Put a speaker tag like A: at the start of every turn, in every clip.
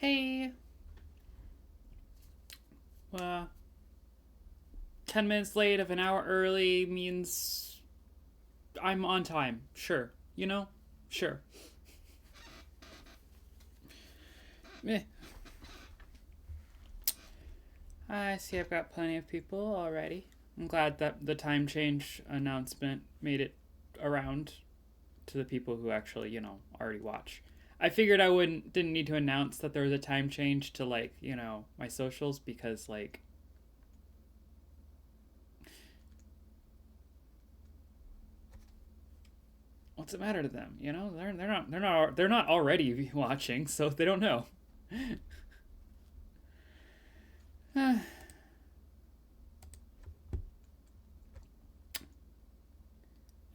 A: Hey, 10 minutes late of an hour early means I'm on time. Sure. You know? Sure. Meh. I see I've got plenty of people already. I'm glad that the time change announcement made it around to the people who actually, already watch. I figured I didn't need to announce that there was a time change to my socials because what's it matter to them? They're not already watching, so they don't know.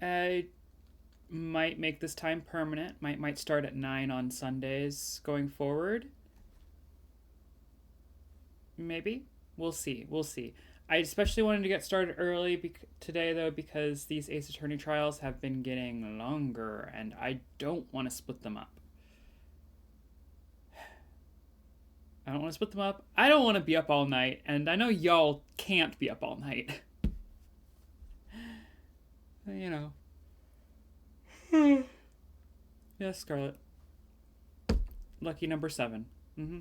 A: I might make this time permanent. Might start at 9 on Sundays going forward. Maybe. We'll see. We'll see. I especially wanted to get started early today, though, because these Ace Attorney trials have been getting longer, and I don't want to split them up. I don't want to split them up. I don't want to be up all night, and I know y'all can't be up all night. you know. Yes, Scarlet. Lucky number 7. Mm-hmm.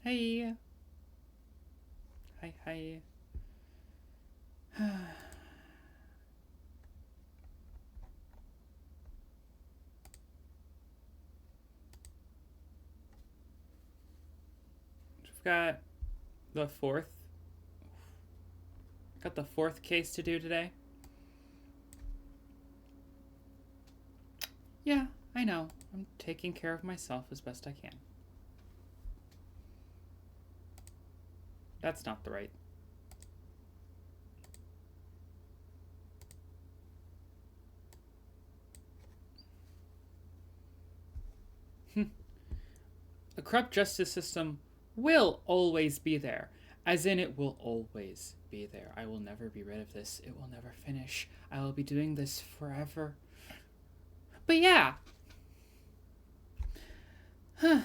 A: Hey. Hi. We've got the fourth. Got the 4th case to do today. Yeah, I know. I'm taking care of myself as best I can. That's not the right. The corrupt justice system will always be there. As in, it will always be there. I will never be rid of this. It will never finish. I will be doing this forever. But yeah. Huh.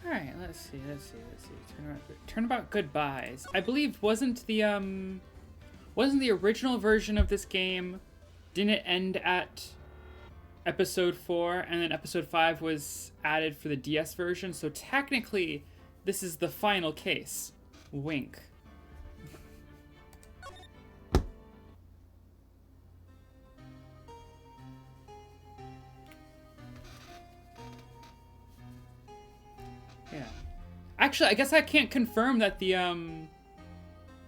A: Alright, let's see. Turnabout goodbyes. I believe wasn't the original version of this game, didn't it end at episode 4 and then episode 5 was added for the DS version, so technically this is the final case. Wink. Yeah. Actually, I guess I can't confirm that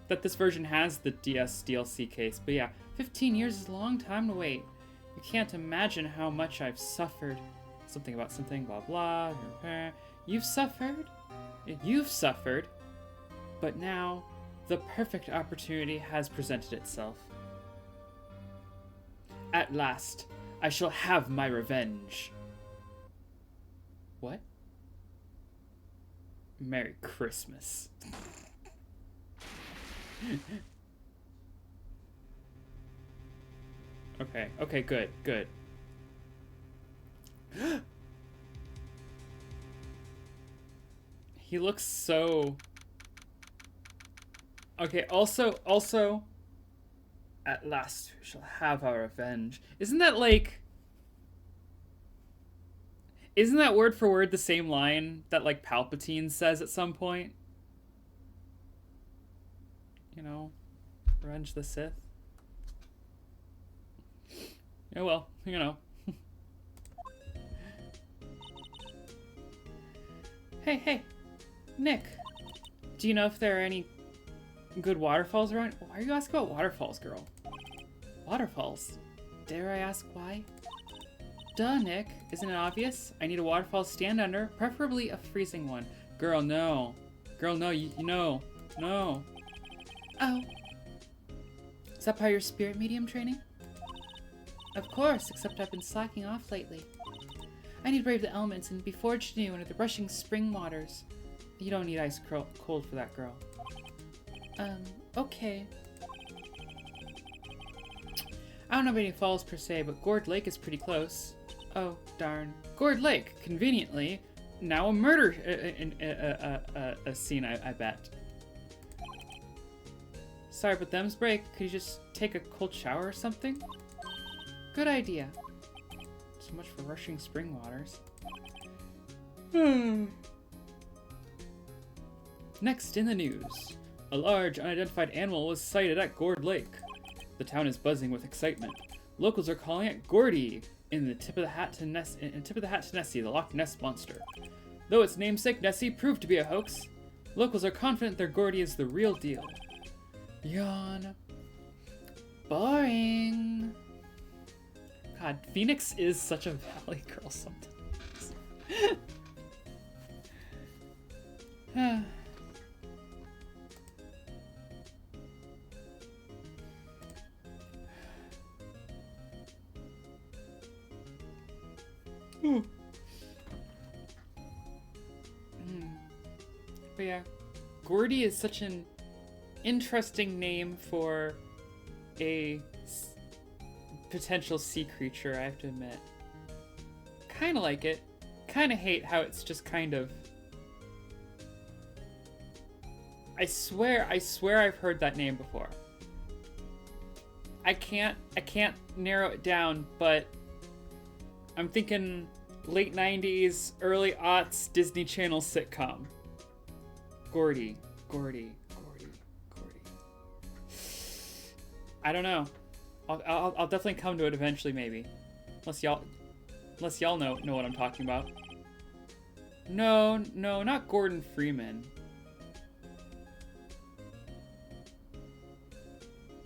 A: that this version has the DS DLC case, but yeah, 15 years is a long time to wait. You can't imagine how much I've suffered. Something about something, blah blah. You've suffered? You've suffered. But now, the perfect opportunity has presented itself. At last, I shall have my revenge. What? Merry Christmas. Okay, good. He looks so... Okay, also, at last we shall have our revenge. Isn't that word for word the same line that, Palpatine says at some point? Revenge the Sith? Yeah, well, Hey, Nick. Do you know if there are any good waterfalls around? Why are you asking about waterfalls, girl? Waterfalls? Dare I ask why? Duh, Nick. Isn't it obvious? I need a waterfall to stand under, preferably a freezing one. Girl, no. Girl, no, no. No. Oh, Is that part of your spirit medium training? Of course, except I've been slacking off lately. I need to brave the elements and be forged anew under the rushing spring waters. You don't need ice cold for that, girl. Okay. I don't have any falls per se, but Gourd Lake is pretty close. Oh, darn. Gourd Lake, conveniently, now a murder scene, I bet. Sorry, but them's break. Could you just take a cold shower or something? Good idea. So much for rushing spring waters. Next in the news. A large, unidentified animal was sighted at Gourd Lake. The town is buzzing with excitement. Locals are calling it Gordy, in the tip of the hat to Nessie, the Loch Ness monster. Though its namesake Nessie proved to be a hoax, locals are confident their Gordy is the real deal. Yawn. Boring. God, Phoenix is such a valley girl sometimes. But yeah, Gordy is such an interesting name for a potential sea creature, I have to admit. Kinda like it. Kinda hate how it's just kind of... I swear I've heard that name before. I can't narrow it down, but I'm thinking late 90s, early aughts Disney Channel sitcom. Gordy. I don't know. I'll definitely come to it eventually, maybe. Unless y'all know what I'm talking about. No, not Gordon Freeman.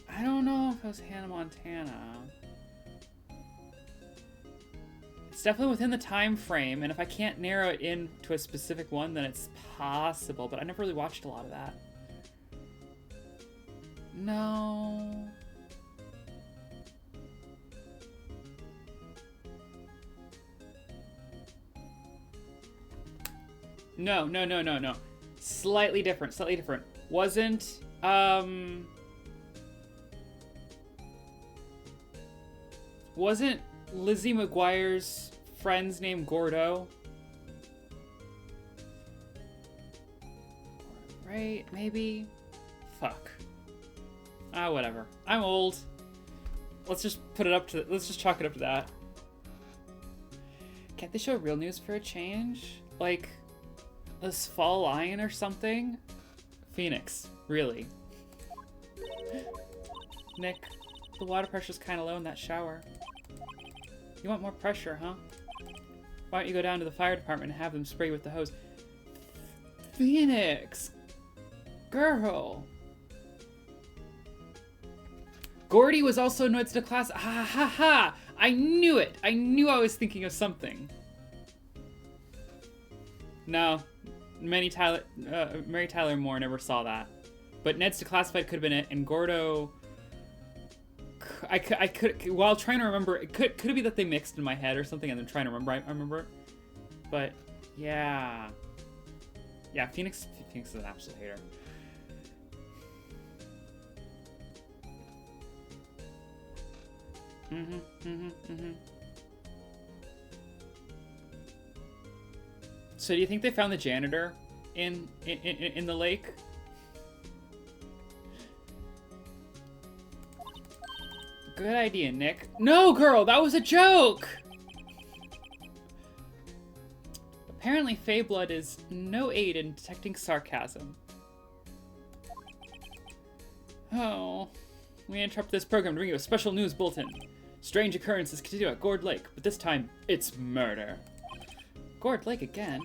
A: I don't know if it was Hannah Montana. It's definitely within the time frame, and if I can't narrow it in to a specific one, then it's possible, but I never really watched a lot of that. No. No. Slightly different. Wasn't Lizzie McGuire's friend's name Gordo? Right? Maybe? Fuck. Whatever. I'm old. Let's just chalk it up to that. Can't they show real news for a change? Like, a fall lion or something? Phoenix, really. Nick, the water pressure's kinda low in that shower. You want more pressure, huh? Why don't you go down to the fire department and have them spray with the hose? Phoenix! Girl! Gordy was also Ned's to class. Ha ha ha! I knew it! I knew I was thinking of something. No. Mary Tyler Moore never saw that. But Ned's Declassified could have been it, and Gordo... I could while trying to remember, it could be that they mixed in my head or something, and then trying to remember, I remember. But, yeah. Yeah, Phoenix is an absolute hater. So do you think they found the janitor in the lake? Good idea, Nick. No, girl, that was a joke! Apparently, Feyblood is no aid in detecting sarcasm. Oh, we interrupt this program to bring you a special news bulletin. Strange occurrences continue at Gourd Lake, but this time, it's murder. Gourd Lake again?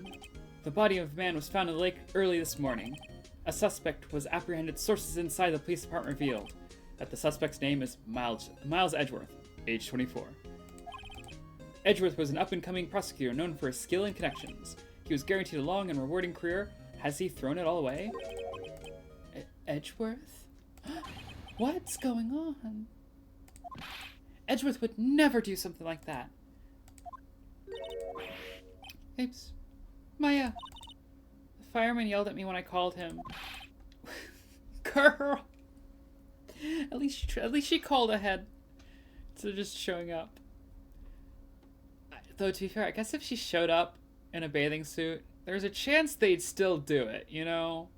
A: The body of a man was found in the lake early this morning. A suspect was apprehended, sources inside the police department revealed that the suspect's name is Miles Edgeworth, age 24. Edgeworth was an up-and-coming prosecutor known for his skill and connections. He was guaranteed a long and rewarding career. Has he thrown it all away? Edgeworth? What's going on? Edgeworth would never do something like that. Oops. Maya. The fireman yelled at me when I called him. Girl. At least she called ahead instead of just showing up. Though, to be fair, I guess if she showed up in a bathing suit, there's a chance they'd still do it, you know?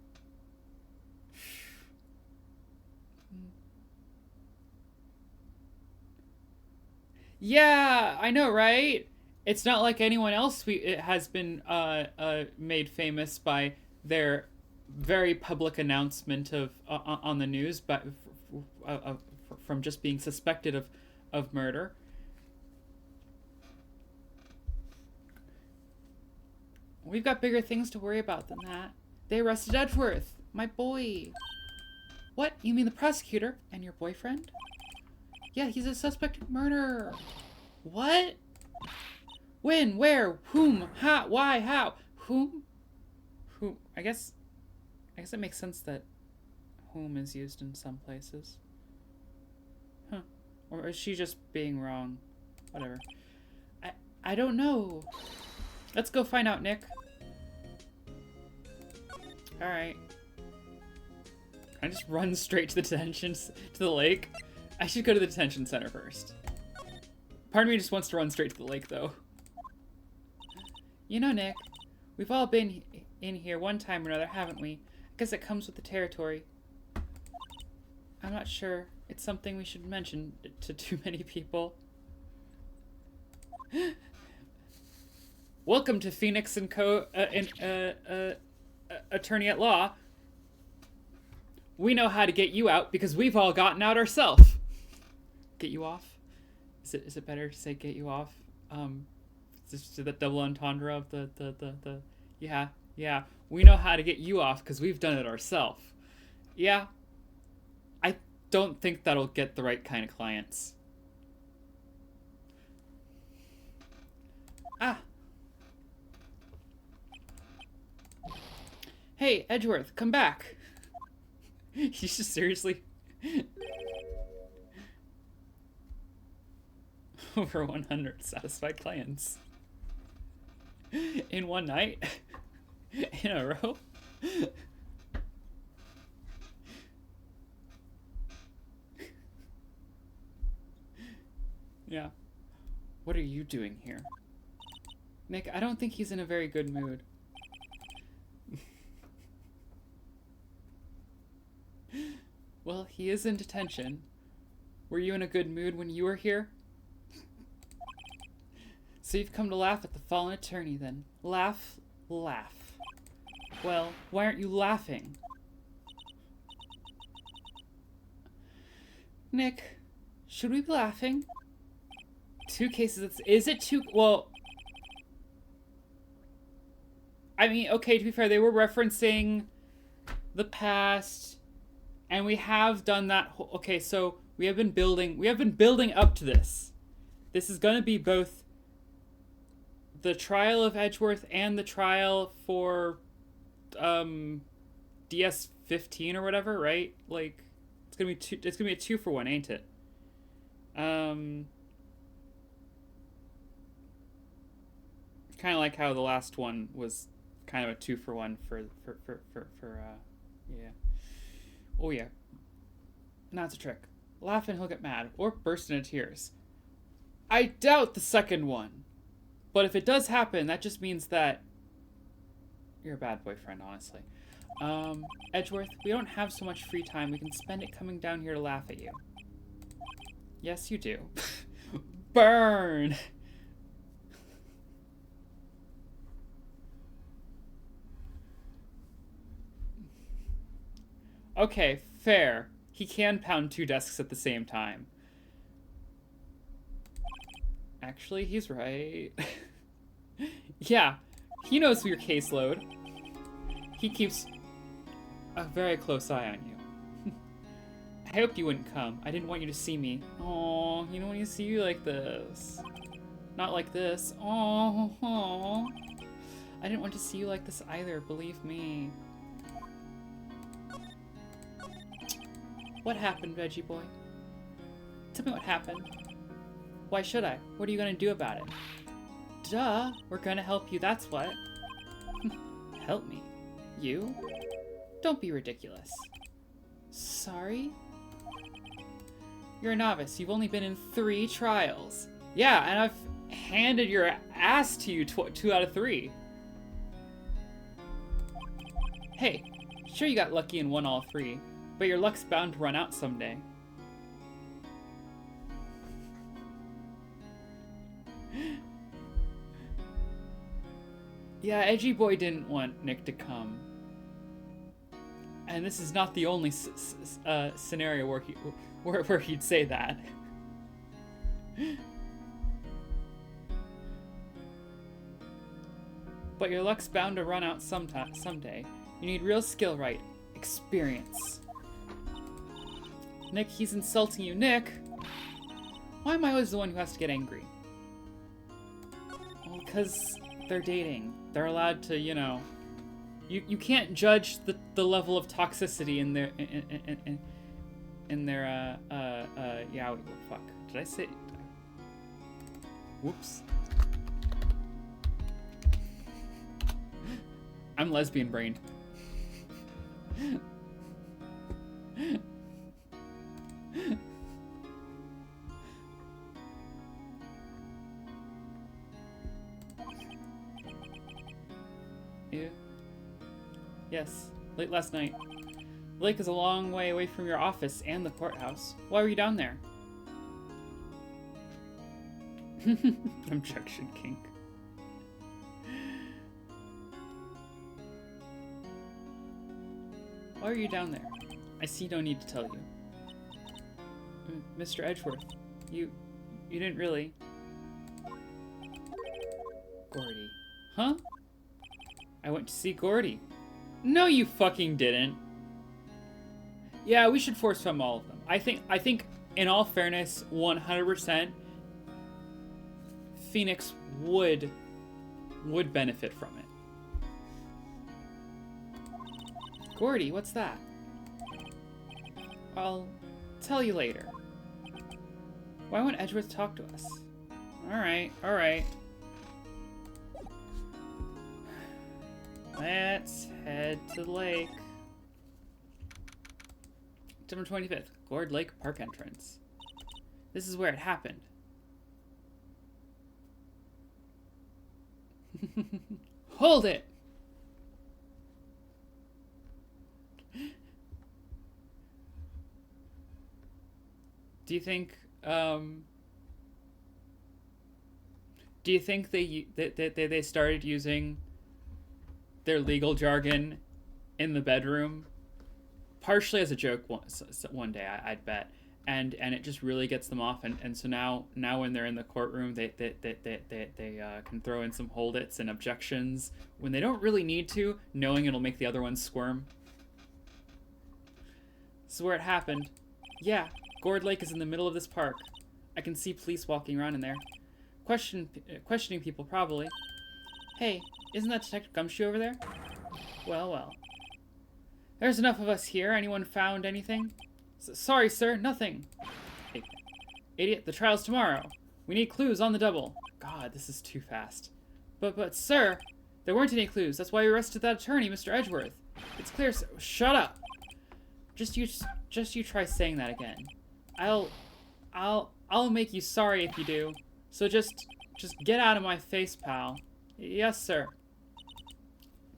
A: Yeah, I know, right? It's not like anyone else it has been made famous by their very public announcement of on the news, but from just being suspected of murder. We've got bigger things to worry about than that. They arrested Edgeworth, my boy. What? You mean the prosecutor and your boyfriend? Yeah, he's a suspect in murder. What? When? Where? Whom? How? Why? How? Whom? Who? I guess it makes sense that whom is used in some places. Huh. Or is she just being wrong? Whatever. I don't know. Let's go find out, Nick. Alright. I just run straight to the to the lake. I should go to the detention center first. Part of me just wants to run straight to the lake, though. You know, Nick, we've all been in here one time or another, haven't we? I guess it comes with the territory. I'm not sure. It's something we should mention to too many people. Welcome to Phoenix and Co. Attorney at Law. We know how to get you out because we've all gotten out ourselves. Get you off? Is it better to say get you off? Just the double entendre of the yeah. We know how to get you off because we've done it ourselves. Yeah. I don't think that'll get the right kind of clients. Ah. Hey, Edgeworth, come back. He's just seriously... Over 100 satisfied clients. In one night? In a row? Yeah. What are you doing here? Nick, I don't think he's in a very good mood. Well, he is in detention. Were you in a good mood when you were here? So you've come to laugh at the fallen attorney, then. Laugh. Well, why aren't you laughing? Nick, should we be laughing? 2 cases, is it 2? Well, I mean, okay, to be fair, they were referencing the past, and we have done that. Okay, so we have been building up to this. This is going to be both the trial of Edgeworth and the trial for DS15 or whatever, right? Like, it's gonna be a 2-for-1, ain't it? Kind of like how the last one was kind of a 2-for-1 for yeah. Oh yeah. Now it's a trick. Laugh and he'll get mad, or burst into tears. I doubt the second one. But if it does happen, that just means that you're a bad boyfriend, honestly. Edgeworth, we don't have so much free time. We can spend it coming down here to laugh at you. Yes, you do. Burn! Okay, fair. He can pound 2 desks at the same time. Actually, he's right. Yeah, he knows your caseload. He keeps a very close eye on you. I hoped you wouldn't come. I didn't want you to see me. Oh, you don't want to see you like this. Not like this. Oh, I didn't want to see you like this either, believe me. What happened, Veggie Boy? Tell me what happened. Why should I? What are you gonna do about it? Duh, we're gonna help you, that's what. Help me? You? Don't be ridiculous. Sorry? You're a novice. You've only been in 3 trials. Yeah, and I've handed your ass to you 2 out of 3. Hey, sure you got lucky and won all 3, but your luck's bound to run out someday. Yeah, Edgy Boy didn't want Nick to come. And this is not the only scenario where he'd say that. But your luck's bound to run out someday. You need real skill, Wright. Experience. Nick, he's insulting you. Nick! Why am I always the one who has to get angry? Well, because they're dating. They're allowed to, you know... You can't judge the level of toxicity in their... yeah, fuck. Did I say... Whoops. I'm lesbian brained. Yeah. Yes, late last night. The lake is a long way away from your office and the courthouse. Why were you down there? Objection kink. Why are you down there? I see no need to tell you. Mr. Edgeworth, you didn't really... Gordy. Huh? I went to see Gordy. No, you fucking didn't. Yeah, we should force fem all of them. I think, in all fairness, 100%, Phoenix would benefit from it. Gordy, what's that? I'll tell you later. Why won't Edgeworth talk to us? Alright, alright. Let's head to the lake. September 25th, Gord Lake Park entrance. This is where it happened. Hold it! Do you think they started using their legal jargon in the bedroom, partially as a joke one day, I'd bet, and it just really gets them off, and so now when they're in the courtroom, they can throw in some hold its and objections when they don't really need to, knowing it'll make the other ones squirm. This is where it happened. Yeah, Gord Lake is in the middle of this park. I can see police walking around in there, questioning people probably. Hey, isn't that Detective Gumshoe over there? Well, well. There's enough of us here. Anyone found anything? Sorry, sir, nothing. Hey, idiot, the trial's tomorrow. We need clues on the double. God, this is too fast. But, sir, there weren't any clues. That's why we arrested that attorney, Mr. Edgeworth. It's clear, sir. Shut up. Just you try saying that again. I'll make you sorry if you do. So just get out of my face, pal. Yes, sir.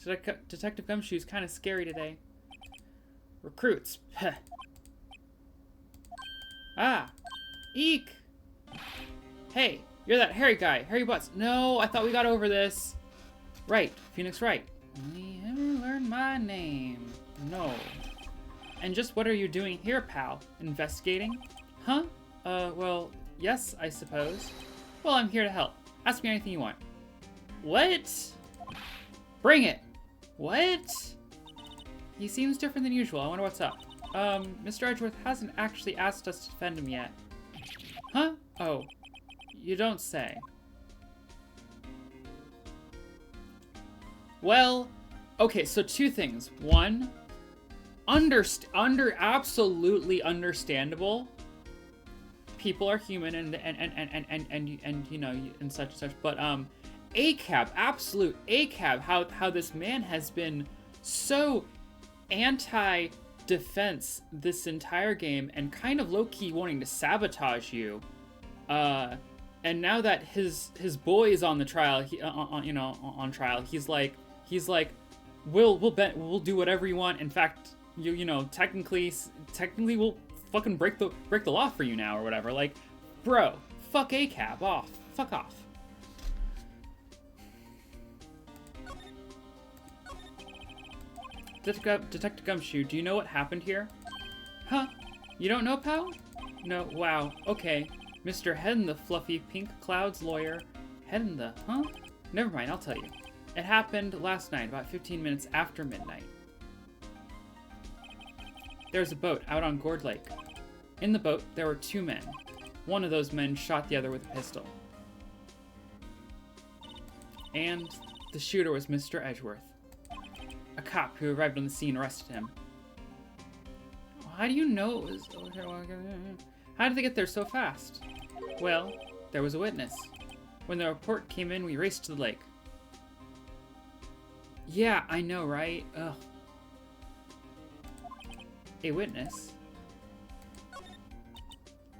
A: Detective Gumshoe's kind of scary today. Recruits. Peh. Ah. Eek. Hey, you're that hairy guy. Hairy Butts. No, I thought we got over this. Right. Phoenix Wright. You haven't learned my name. No. And just what are you doing here, pal? Investigating? Huh? Well, yes, I suppose. Well, I'm here to help. Ask me anything you want. What? Bring it. What? He seems different than usual. I wonder what's up. Mr. Edgeworth hasn't actually asked us to defend him yet. Huh? Oh. You don't say. Well, okay, so 2 things. 1, absolutely understandable. People are human and you know, and such. But ACAB, absolute ACAB, how this man has been so anti-defense this entire game and kind of low-key wanting to sabotage you. And now that his boy is on the trial, on trial, he's like, we'll do whatever you want. In fact, you know, technically we'll fucking break the law for you now or whatever. Like, bro, fuck ACAB off. Fuck off. Detective Gumshoe, do you know what happened here? Huh? You don't know, pal? No, wow, okay. Mr. Head in the Fluffy Pink Clouds lawyer. Head in the, huh? Never mind, I'll tell you. It happened last night, about 15 minutes after midnight. There's a boat out on Gourd Lake. In the boat, there were 2 men. One of those men shot the other with a pistol. And the shooter was Mr. Edgeworth. A cop who arrived on the scene arrested him. How do you know it was... How did they get there so fast? Well, there was a witness. When the report came in, we raced to the lake. Yeah, I know, right? Ugh. A witness?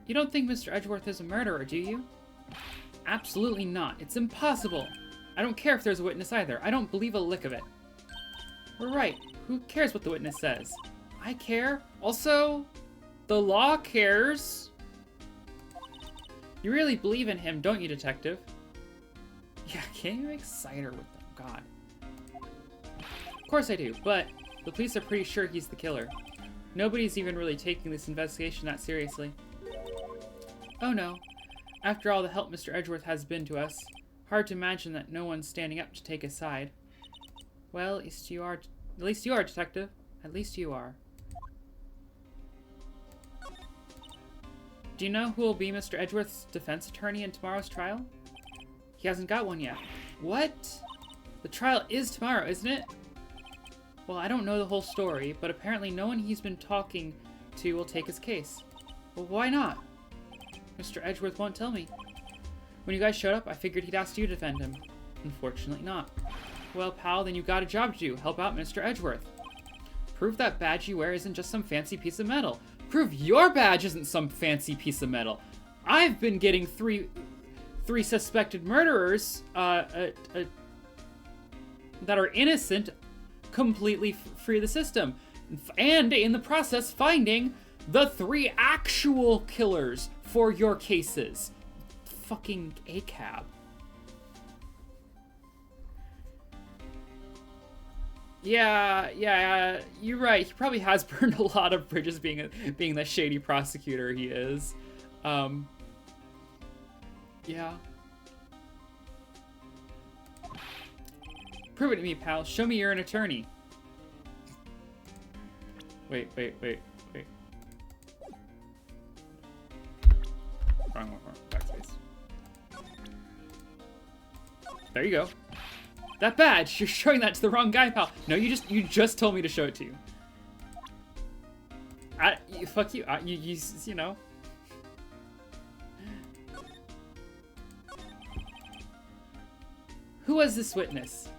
A: You don't think Mr. Edgeworth is a murderer, do you? Absolutely not. It's impossible. I don't care if there's a witness either. I don't believe a lick of it. We're right. Who cares what the witness says? I care. Also, the law cares. You really believe in him, don't you, detective? Yeah, can't you make cider with them? God. Of course I do, but the police are pretty sure he's the killer. Nobody's even really taking this investigation that seriously. Oh no. After all the help Mr. Edgeworth has been to us, hard to imagine that no one's standing up to take his side. Well, at least you are, detective. At least you are. Do you know who will be Mr. Edgeworth's defense attorney in tomorrow's trial? He hasn't got one yet. What? The trial is tomorrow, isn't it? Well, I don't know the whole story, but apparently no one he's been talking to will take his case. Well, why not? Mr. Edgeworth won't tell me. When you guys showed up, I figured he'd ask you to defend him. Unfortunately not. Well, pal, then you've got a job to do. Help out Mr. Edgeworth. Prove that badge you wear isn't just some fancy piece of metal. Prove your badge isn't some fancy piece of metal. I've been getting three suspected murderers that are innocent completely free of the system. And in the process, finding the 3 actual killers for your cases. Fucking ACAB. Yeah, you're right. He probably has burned a lot of bridges being the shady prosecutor he is. Yeah. Prove it to me, pal. Show me you're an attorney. Wait. Wrong. Backspace. There you go. That badge! You're showing that to the wrong guy, pal. No, you just told me to show it to you. Fuck you. You know. Who was this witness?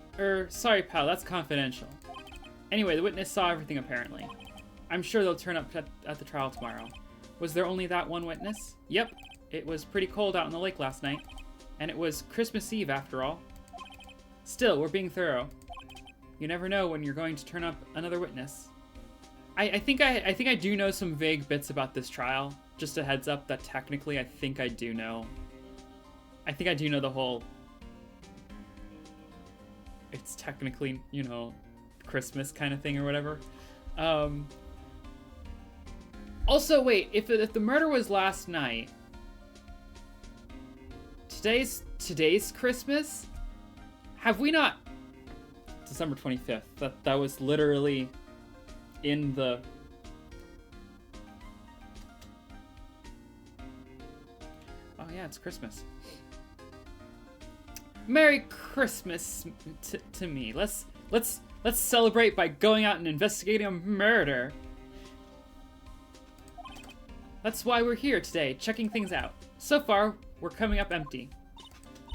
A: Sorry, pal, that's confidential. Anyway, the witness saw everything, apparently. I'm sure they'll turn up at the trial tomorrow. Was there only that one witness? Yep. It was pretty cold out in the lake last night. And it was Christmas Eve, after all. Still, we're being thorough. You never know when you're going to turn up another witness. I think I do know some vague bits about this trial. Just a heads up that technically I think I do know. I think I do know the whole... It's technically, you know, Christmas kind of thing or whatever. Also, wait, if the murder was last night... Today's Christmas? Have we not... December 25th. That was literally in the... Oh yeah, it's Christmas. Merry Christmas to me. Let's Let's celebrate by going out and investigating a murder. That's why we're here today, checking things out. So far, we're coming up empty.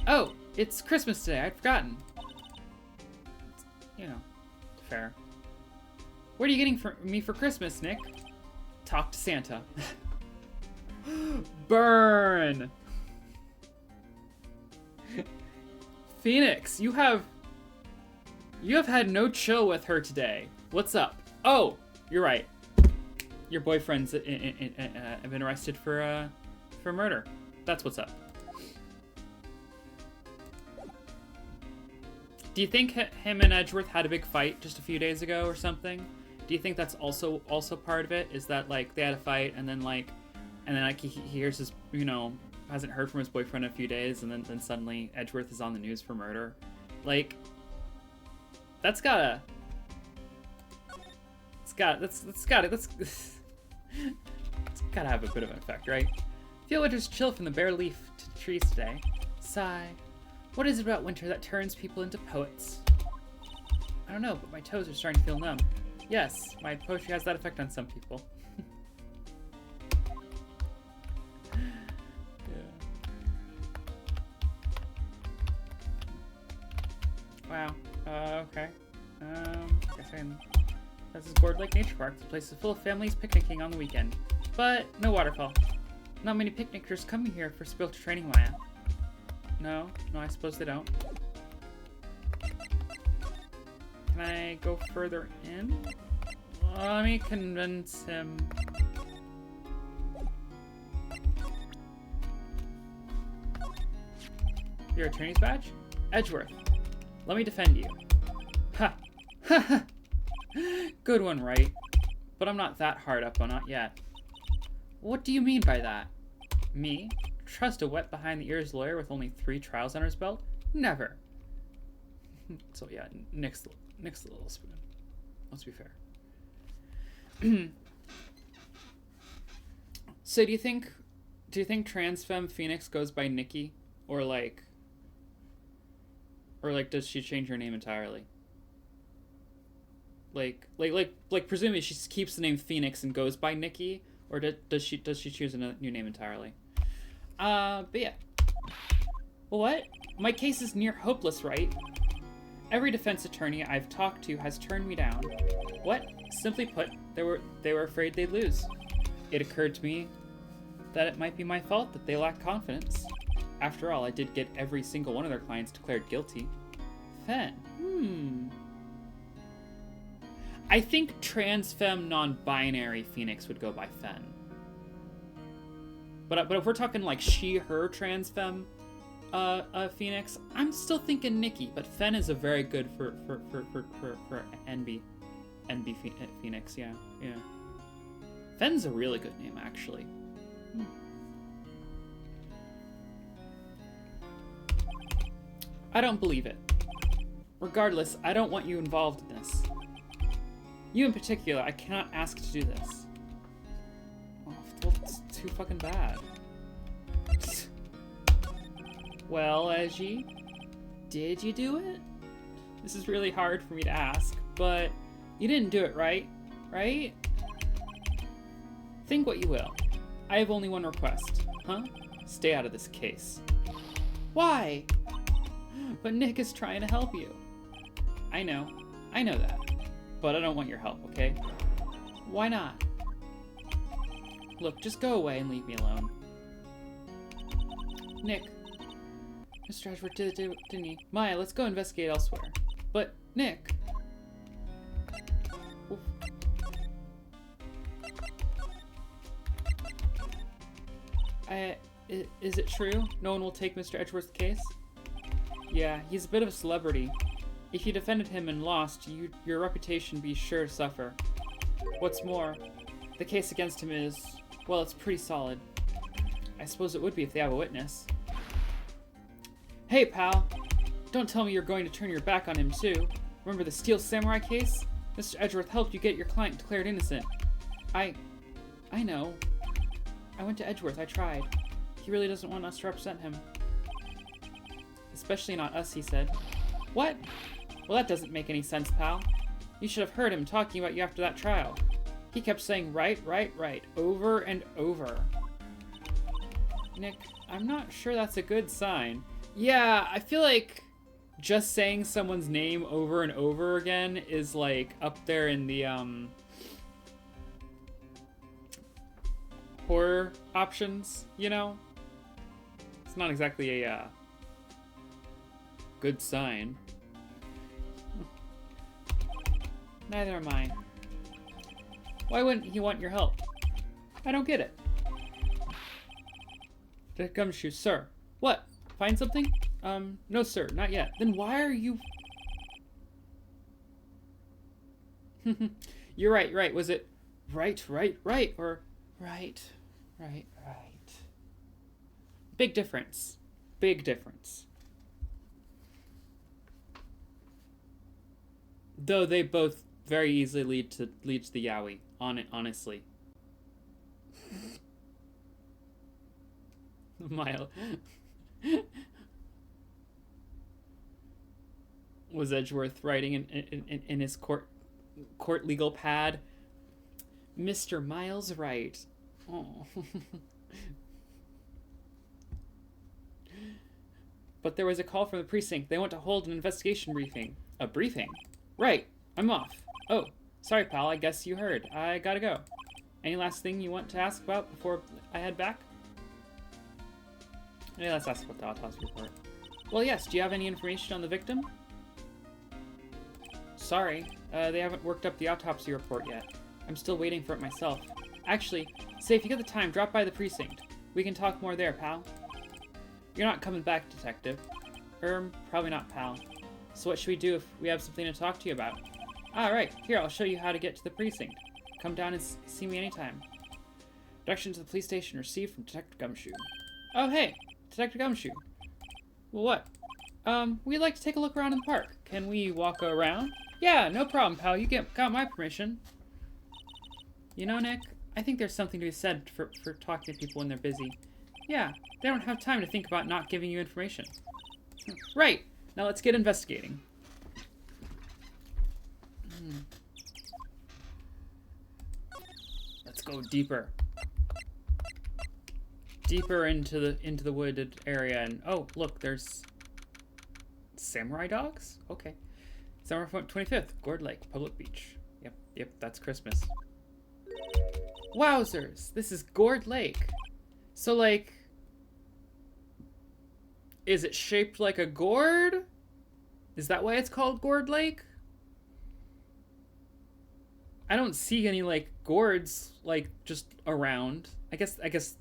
A: Oh, it's Christmas today. I'd forgotten. You know, fair. What are you getting for me for Christmas, Nick? Talk to Santa. Burn! Phoenix, you have had no chill with her today. What's up? Oh, you're right. Your boyfriend's been arrested for murder. That's what's up. Do you think him and Edgeworth had a big fight just a few days ago or something? Do you think that's also part of it? Is that like they had a fight and then he hears his, you know, hasn't heard from his boyfriend in a few days, and then suddenly Edgeworth is on the news for murder? Like, that's gotta have a bit of an effect, right? Feel winter's chill from the bare leaf to the trees today. Sigh. What is it about winter that turns people into poets? I don't know, but my toes are starting to feel numb. Yes, my poetry has that effect on some people. Wow. Okay. Guess I can... This is Gourd Lake Nature Park. The place is full of families picnicking on the weekend. But no waterfall. Not many picnickers coming here for spiritual training, Maya. No, I suppose they don't. Can I go further in? Let me convince him. Your attorney's badge? Edgeworth. Let me defend you. Ha! Ha ha! Good one, Wright. But I'm not that hard up on it yet. What do you mean by that? Me? Trust a wet behind-the-ears lawyer with only 3 trials under his belt? Never. So yeah, Nick's the little spoon. Let's be fair. So do you think trans femme Phoenix goes by Nikki, or does she change her name entirely? Like presumably she keeps the name Phoenix and goes by Nikki, or does she choose a new name entirely? But yeah. Well, what? My case is near hopeless, right? Every defense attorney I've talked to has turned me down. What? Simply put, they were afraid they'd lose. It occurred to me that it might be my fault that they lack confidence. After all, I did get every single one of their clients declared guilty. Fen. I think trans femme non-binary Phoenix would go by Fen. But if we're talking like she, her trans femme Phoenix, I'm still thinking Nikki, but Fen is a very good for NB Phoenix, yeah. Fen's a really good name, actually. I don't believe it. Regardless, I don't want you involved in this. You in particular, I cannot ask to do this. Oh, it's too fucking bad. Well, Eji, did you do it? This is really hard for me to ask, but you didn't do it, right? Right? Think what you will. I have only one request. Huh? Stay out of this case. Why? But Nick is trying to help you. I know that. But I don't want your help, okay? Why not? Look, just go away and leave me alone. Nick. Mr. Edgeworth did it, didn't he? Maya, let's go investigate elsewhere. But, Nick. Oof. Is it true? No one will take Mr. Edgeworth's case? Yeah, he's a bit of a celebrity. If you defended him and lost, your reputation be sure to suffer. What's more, the case against him is, well, it's pretty solid. I suppose it would be if they have a witness. Hey, pal! Don't tell me you're going to turn your back on him, too. Remember the Steel Samurai case? Mr. Edgeworth helped you get your client declared innocent. I know. I went to Edgeworth, I tried. He really doesn't want us to represent him. Especially not us, he said. What? Well, that doesn't make any sense, pal. You should have heard him talking about you after that trial. He kept saying right, right, right, over and over. Nick, I'm not sure that's a good sign. Yeah, I feel like just saying someone's name over and over again is like up there in the horror options, you know? It's not exactly a good sign. Neither am I. Why wouldn't he want your help? I don't get it. Gumshoe, sir. What? Find something? No, sir, not yet. Then why are you... You're right, right. Was it right, right, right, or right, right, right? Big difference. Big difference. Though they both very easily lead to the yaoi, honestly. Mile. Was Edgeworth writing in his court legal pad? Mr. Miles Wright. Oh. But there was a call from the precinct. They want to hold an investigation briefing. A briefing? Right. I'm off. Oh, sorry, pal. I guess you heard. I gotta go. Any last thing you want to ask about before I head back? Yeah, let's ask about the autopsy report. Well, yes. Do you have any information on the victim? Sorry. They haven't worked up the autopsy report yet. I'm still waiting for it myself. Actually, say if you get the time, drop by the precinct. We can talk more there, pal. You're not coming back, detective. Probably not, pal. So what should we do if we have something to talk to you about? Alright, here, I'll show you how to get to the precinct. Come down and see me anytime. Directions to the police station received from Detective Gumshoe. Oh, hey, Detective Gumshoe. Well, what? We'd like to take a look around in the park. Can we walk around? Yeah, no problem, pal. You got my permission. You know, Nick, I think there's something to be said for talking to people when they're busy. Yeah, they don't have time to think about not giving you information. Right, now let's get investigating. Let's go deeper. Deeper into the wooded area, and oh, look, there's samurai dogs? Okay. Summer 25th, Gourd Lake, Public Beach. Yep, that's Christmas. Wowzers, this is Gourd Lake. So, like, is it shaped like a gourd? Is that why it's called Gourd Lake? I don't see any, like, gourds, like, just around. I guess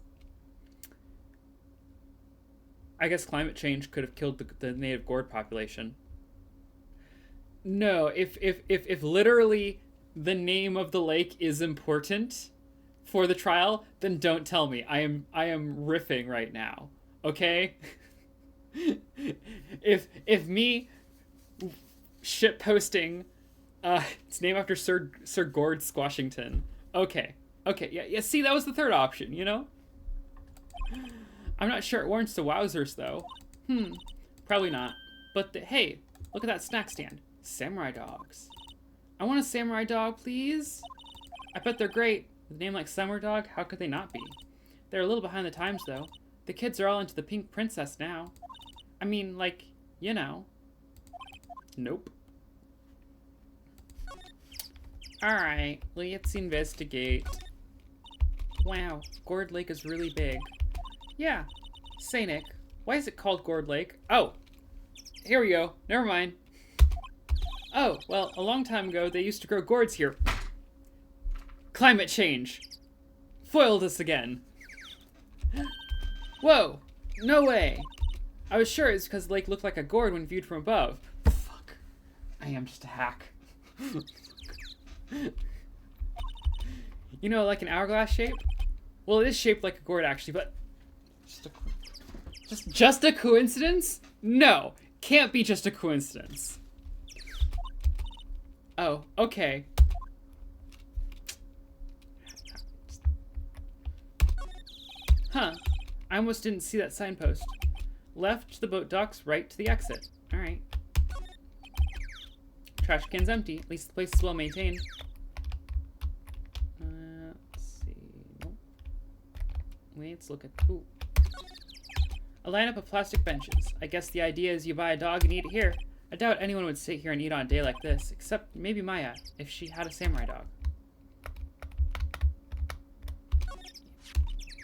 A: climate change could have killed the native gourd population. No, if literally the name of the lake is important for the trial, then don't tell me. I am riffing right now. Okay? if me shit posting it's named after Sir Gord Squashington. Okay, yeah, see, that was the third option, you know? I'm not sure it warrants the wowzers, though. Probably not. But hey, look at that snack stand. Samurai dogs. I want a samurai dog, please. I bet they're great. With a name like Summer Dog, how could they not be? They're a little behind the times, though. The kids are all into the pink princess now. I mean, like, you know. Nope. Alright, let's investigate. Wow, Gourd Lake is really big. Yeah. Say, Nick, why is it called Gourd Lake? Oh, here we go. Never mind. Oh, well, a long time ago, they used to grow gourds here. Climate change. Foiled us again. Whoa, no way. I was sure it's because the lake looked like a gourd when viewed from above. Fuck. I am just a hack. You know, like an hourglass shape? Well, it is shaped like a gourd, actually, but... Just a coincidence? No, can't be just a coincidence. Oh, okay. Huh. I almost didn't see that signpost. Left to the boat docks, right to the exit. Alright. Trash can's empty. At least the place is well maintained. Let's see. Nope. Wait, let's look at... Ooh. A lineup of plastic benches. I guess the idea is you buy a dog and eat it here. I doubt anyone would sit here and eat on a day like this, except maybe Maya, if she had a samurai dog.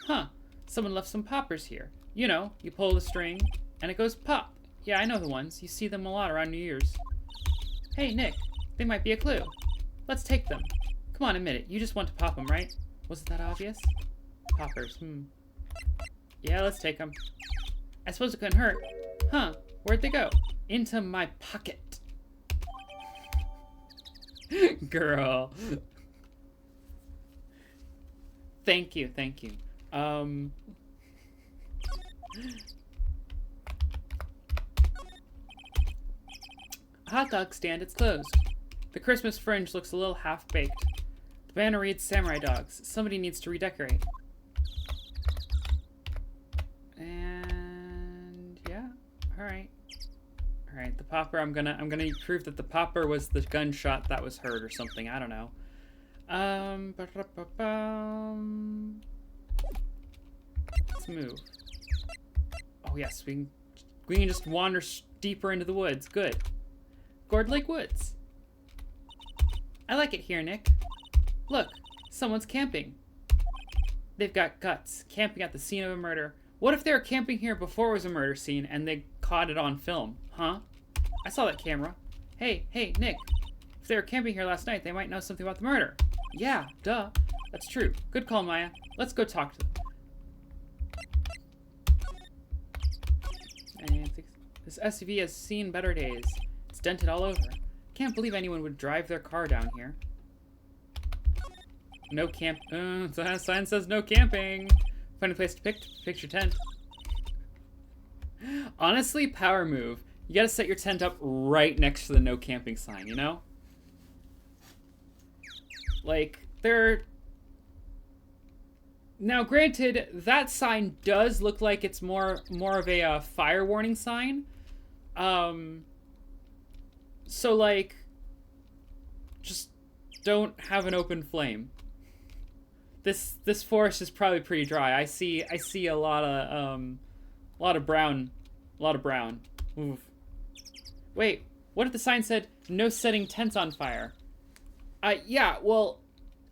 A: Huh. Someone left some poppers here. You know, you pull the string, and it goes pop. Yeah, I know the ones. You see them a lot around New Year's. Hey, Nick. They might be a clue. Let's take them. Come on, admit it. You just want to pop them, right? Was it that obvious? Poppers, Yeah, let's take them. I suppose it couldn't hurt. Huh, where'd they go? Into my pocket. Girl. Thank you, thank you. Hot dog stand, it's closed. The Christmas fringe looks a little half-baked. The banner reads Samurai Dogs. Somebody needs to redecorate. And yeah, alright. Alright, the popper, I'm gonna prove that the popper was the gunshot that was heard or something, I don't know. Let's move. Oh yes, we can just wander deeper into the woods. Good. Gourd Lake Woods. I like it here, Nick. Look, someone's camping. They've got guts, camping at the scene of a murder. What if they were camping here before it was a murder scene and they caught it on film, huh? I saw that camera. Hey, Nick. If they were camping here last night, they might know something about the murder. Yeah, duh. That's true. Good call, Maya. Let's go talk to them. And this SUV has seen better days. It's dented all over. Can't believe anyone would drive their car down here. No camp. The sign says no camping. Find a place to pitch your tent. Honestly, power move. You gotta set your tent up right next to the no camping sign, you know? Like, now, granted, that sign does look like it's more of a fire warning sign. So, like, just don't have an open flame. This forest is probably pretty dry. I see a lot of brown. Oof. Wait, what if the sign said no setting tents on fire? Yeah, well,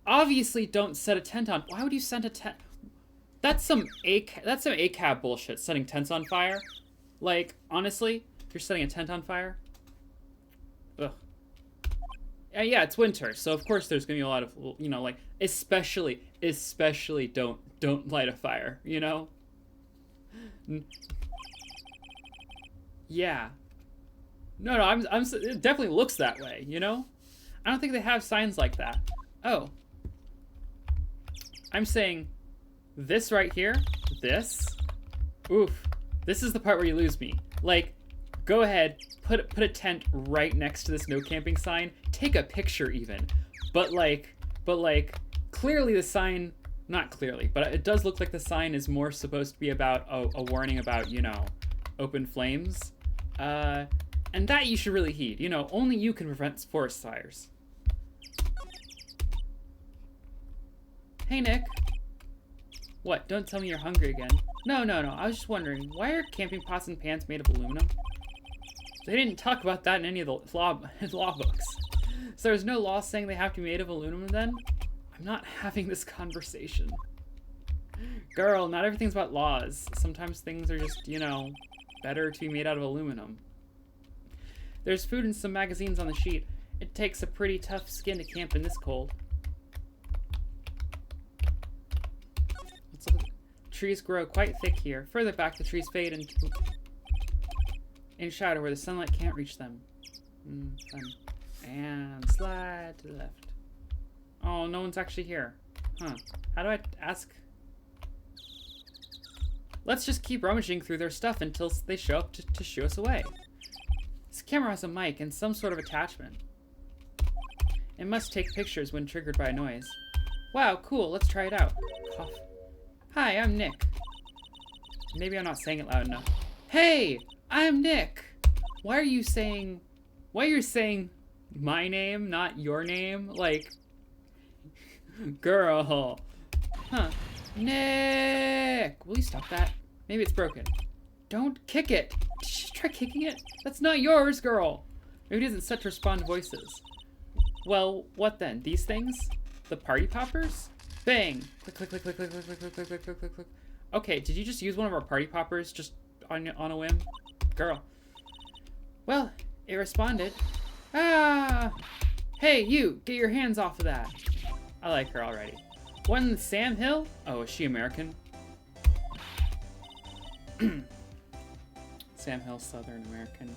A: obviously don't set a tent on. Why would you set a tent? That's some ACAB bullshit, setting tents on fire. Like, honestly, if you're setting a tent on fire. Ugh. Yeah, it's winter, so of course there's gonna be a lot of, you know, like, especially don't light a fire, you know? Yeah. No, it definitely looks that way, you know? I don't think they have signs like that. Oh. I'm saying this right here, this. Oof. This is the part where you lose me. Like, go ahead, put a tent right next to this no camping sign. Take a picture even. But like, clearly the sign, not clearly, but it does look like the sign is more supposed to be about a warning about, you know, open flames. And that you should really heed. You know, only you can prevent forest fires. Hey, Nick. What? Don't tell me you're hungry again. No. I was just wondering, why are camping pots and pans made of aluminum? They didn't talk about that in any of the law books. So there's no law saying they have to be made of aluminum then? I'm not having this conversation. Girl, not everything's about laws. Sometimes things are just, you know, better to be made out of aluminum. There's food and some magazines on the sheet. It takes a pretty tough skin to camp in this cold. Let's look. Trees grow quite thick here. Further back, the trees fade in shadow where the sunlight can't reach them. Fun. And slide to the left. Oh, no one's actually here. Huh. How do I ask? Let's just keep rummaging through their stuff until they show up to shoo us away. This camera has a mic and some sort of attachment. It must take pictures when triggered by a noise. Wow, cool. Let's try it out. Cough. Hi, I'm Nick. Maybe I'm not saying it loud enough. Hey, I'm Nick. Why are you saying my name, not your name? Like, girl. Huh. Nick! Will you stop that? Maybe it's broken. Don't kick it. Did you try kicking it? That's not yours, girl. Maybe it isn't set to respond to voices. Well, what then? These things? The party poppers? Bang! Click, click, click, click, click, click, click, click, click, click, click, click, click. Okay, did you just use one of our party poppers just on a whim? Girl. Well, it responded. Ah! Hey, you! Get your hands off of that. I like her already. One Sam Hill? Oh, is she American? Sam Hill, Southern American.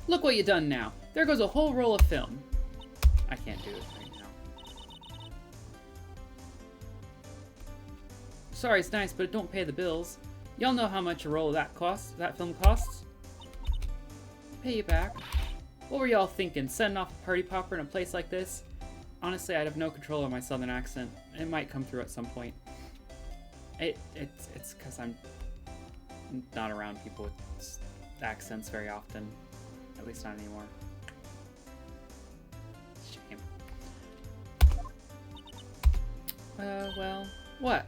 A: Look what you done now. There goes a whole roll of film. I can't do it right now. Sorry, it's nice, but it don't pay the bills. Y'all know how much a roll of that film costs? Pay you back. What were y'all thinking? Setting off a party popper in a place like this? Honestly, I'd have no control over my southern accent. It might come through at some point. It's because I'm not around people with accents very often. At least not anymore. Shame. Well, what?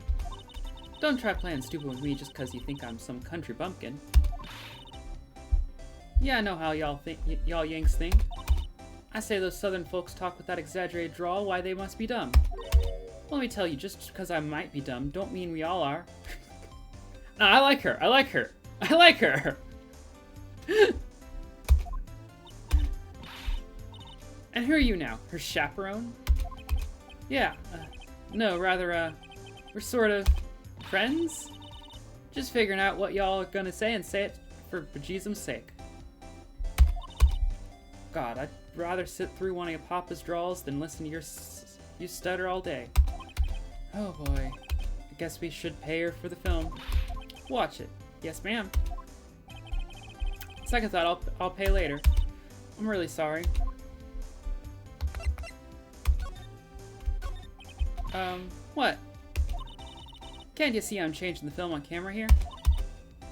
A: Don't try playing stupid with me just because you think I'm some country bumpkin. Yeah, I know how y'all Yanks think. I say those southern folks talk with that exaggerated drawl, why they must be dumb. Let me tell you, just because I might be dumb, don't mean we all are. No, I like her. I like her. I like her. And who are you now? Her chaperone? Yeah. No, rather, we're sort of friends? Just figuring out what y'all are gonna say and say it for bejesus's sake. God, I'd rather sit through one of your papa's drawls than listen to you stutter all day. Oh boy. I guess we should pay her for the film. Watch it. Yes, ma'am. Second thought, I'll pay later. I'm really sorry. What? Can't you see I'm changing the film on camera here?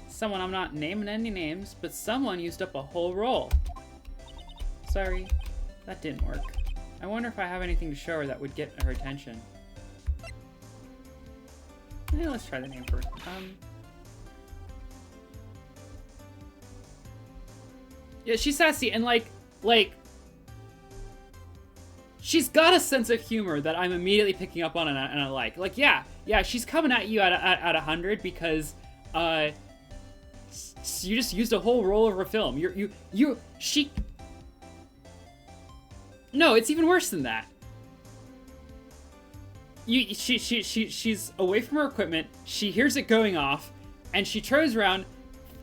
A: Someone, I'm not naming any names, but someone used up a whole roll. Sorry, that didn't work. I wonder if I have anything to show her that would get her attention. Yeah, let's try the name first. Yeah, she's sassy and like, she's got a sense of humor that I'm immediately picking up on and I like. Like, yeah, she's coming at you at 100 because, you just used a whole roll of her film. No, it's even worse than that. She's away from her equipment. She hears it going off, and she turns around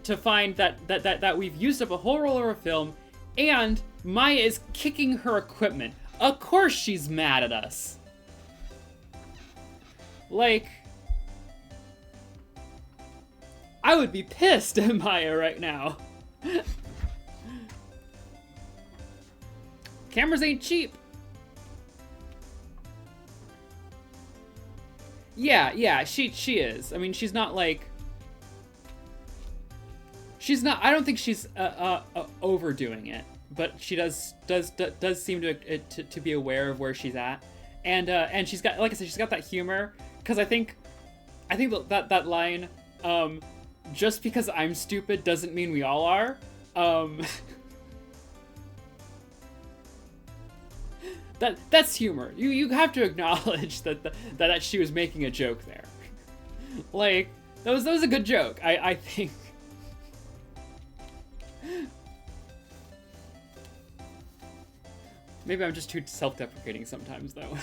A: to find that we've used up a whole roll of her film, and Maya is kicking her equipment. Of course she's mad at us. Like, I would be pissed at Maya right now. Cameras ain't cheap. Yeah, she is. I mean, she's not like... She's not... I don't think she's overdoing it, but she does seem to be aware of where she's at, and she's got, like I said, she's got that humor, because I think that line, just because I'm stupid doesn't mean we all are. That's humor. You have to acknowledge that she was making a joke there. Like, that was a good joke. I think. Maybe I'm just too self-deprecating sometimes, though.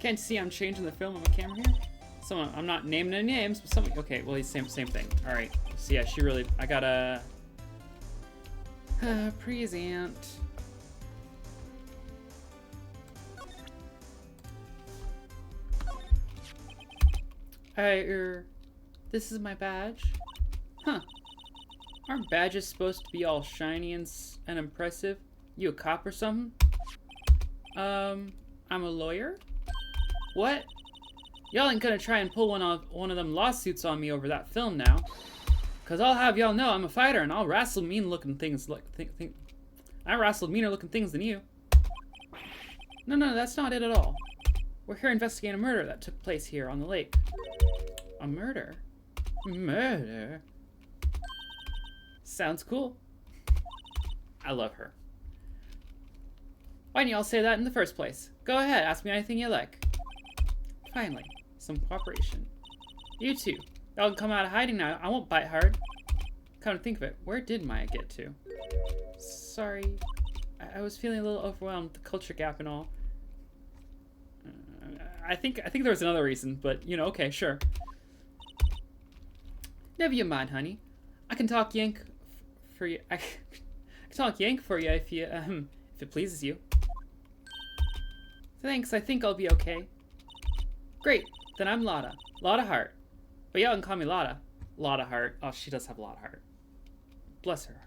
A: Can't you see I'm changing the film on my camera here? Someone, I'm not naming any names, but someone. Okay, well, same thing. All right. So yeah, she really. I got a present. This is my badge. Huh. Aren't badges supposed to be all shiny and impressive? You a cop or something? I'm a lawyer? What? Y'all ain't gonna try and pull one of them lawsuits on me over that film now. Cause I'll have y'all know I'm a fighter and I'll wrestle mean-looking things like I wrestled meaner-looking things than you. No, that's not it at all. We're here investigating a murder that took place here on the lake. A murder? Murder? Sounds cool. I love her. Why didn't y'all say that in the first place? Go ahead, ask me anything you like. Finally, some cooperation. You two, y'all can come out of hiding now. I won't bite hard. Come to think of it, where did Maya get to? Sorry, I was feeling a little overwhelmed with the culture gap and all. I think there was another reason, but you know, okay, sure. Never you mind, honey. I can talk Yank for you. I can talk Yank for you if it pleases you. Thanks, I think I'll be okay. Great, then I'm Lotta. Lotta Heart. But y'all can call me Lotta. Lotta Heart. Oh, she does have a lot of heart. Bless her heart.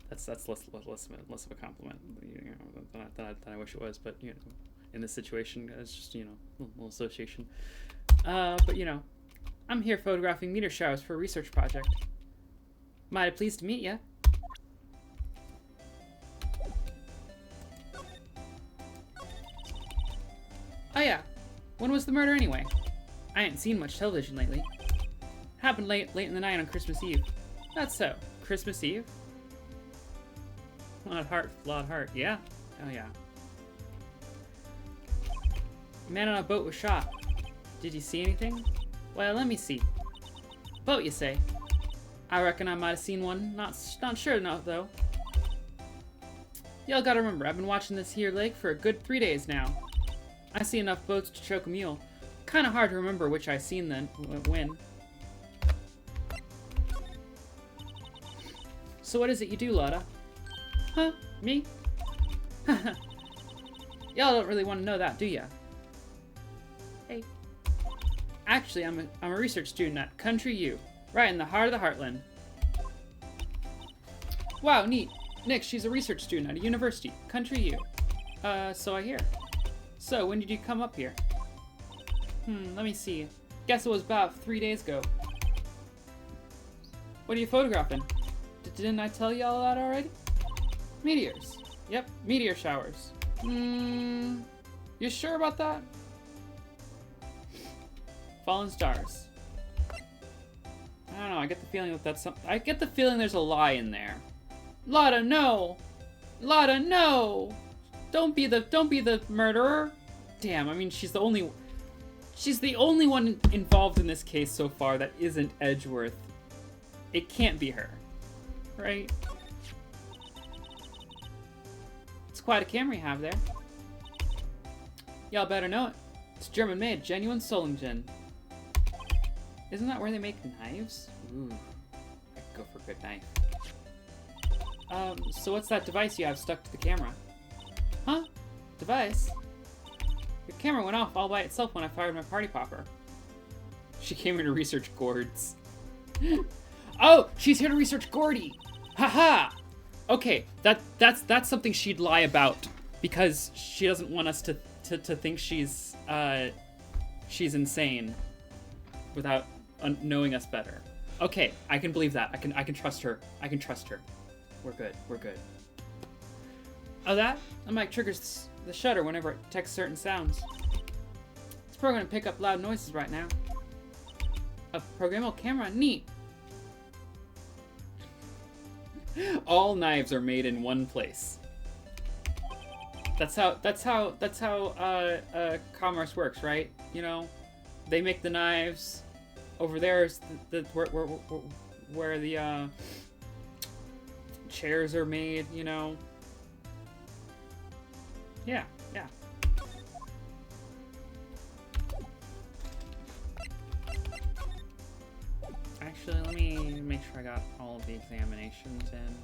A: That's less of a compliment, you know, than I wish it was, but you know, in this situation, it's just, you know, a little association. But you know, I'm here photographing meteor showers for a research project. Mighty pleased to meet ya. Oh yeah, when was the murder anyway? I ain't seen much television lately. Happened late in the night on Christmas Eve. That's so. Christmas Eve? Lot heart. Yeah. Oh yeah. Man on a boat was shot. Did you see anything? Well, let me see. Boat, you say? I reckon I might have seen one. Not sure now, though. Y'all gotta remember, I've been watching this here lake for a good 3 days now. I see enough boats to choke a mule. Kinda hard to remember which I seen then, when. So what is it you do, Lotta? Huh? Me? Y'all don't really want to know that, do ya? Hey. Actually, I'm a research student at Country U, right in the heart of the Heartland. Wow, neat. Nick, she's a research student at a university, Country U. So I hear. So, when did you come up here? Let me see. Guess it was about 3 days ago. What are you photographing? Didn't I tell you all that already? Meteors. Yep, meteor showers. You sure about that? Fallen stars. I don't know, I get the feeling that that's something. I get the feeling there's a lie in there. Lotta, no! Lotta, no! Don't be the murderer. Damn, I mean she's the only one involved in this case so far that isn't Edgeworth. It can't be her. Right? It's quite a camera you have there. Y'all better know it. It's German made, genuine Solingen. Isn't that where they make knives? Ooh, I could go for a good knife. So what's that device you have stuck to the camera? Huh? Device? Your camera went off all by itself when I fired my party popper. She came here to research gourds. Oh, she's here to research Gordy. Haha. Okay, that's something she'd lie about because she doesn't want us to think she's insane without knowing us better. Okay, I can believe that. I can trust her. I can trust her. We're good. We're good. Oh, that mic triggers the shutter whenever it detects certain sounds. It's programmed to pick up loud noises right now. A programmable camera, neat. All knives are made in one place. That's how commerce works, right? You know, they make the knives. Over there is where the chairs are made. You know. Yeah. Actually, let me make sure I got all of the examinations in.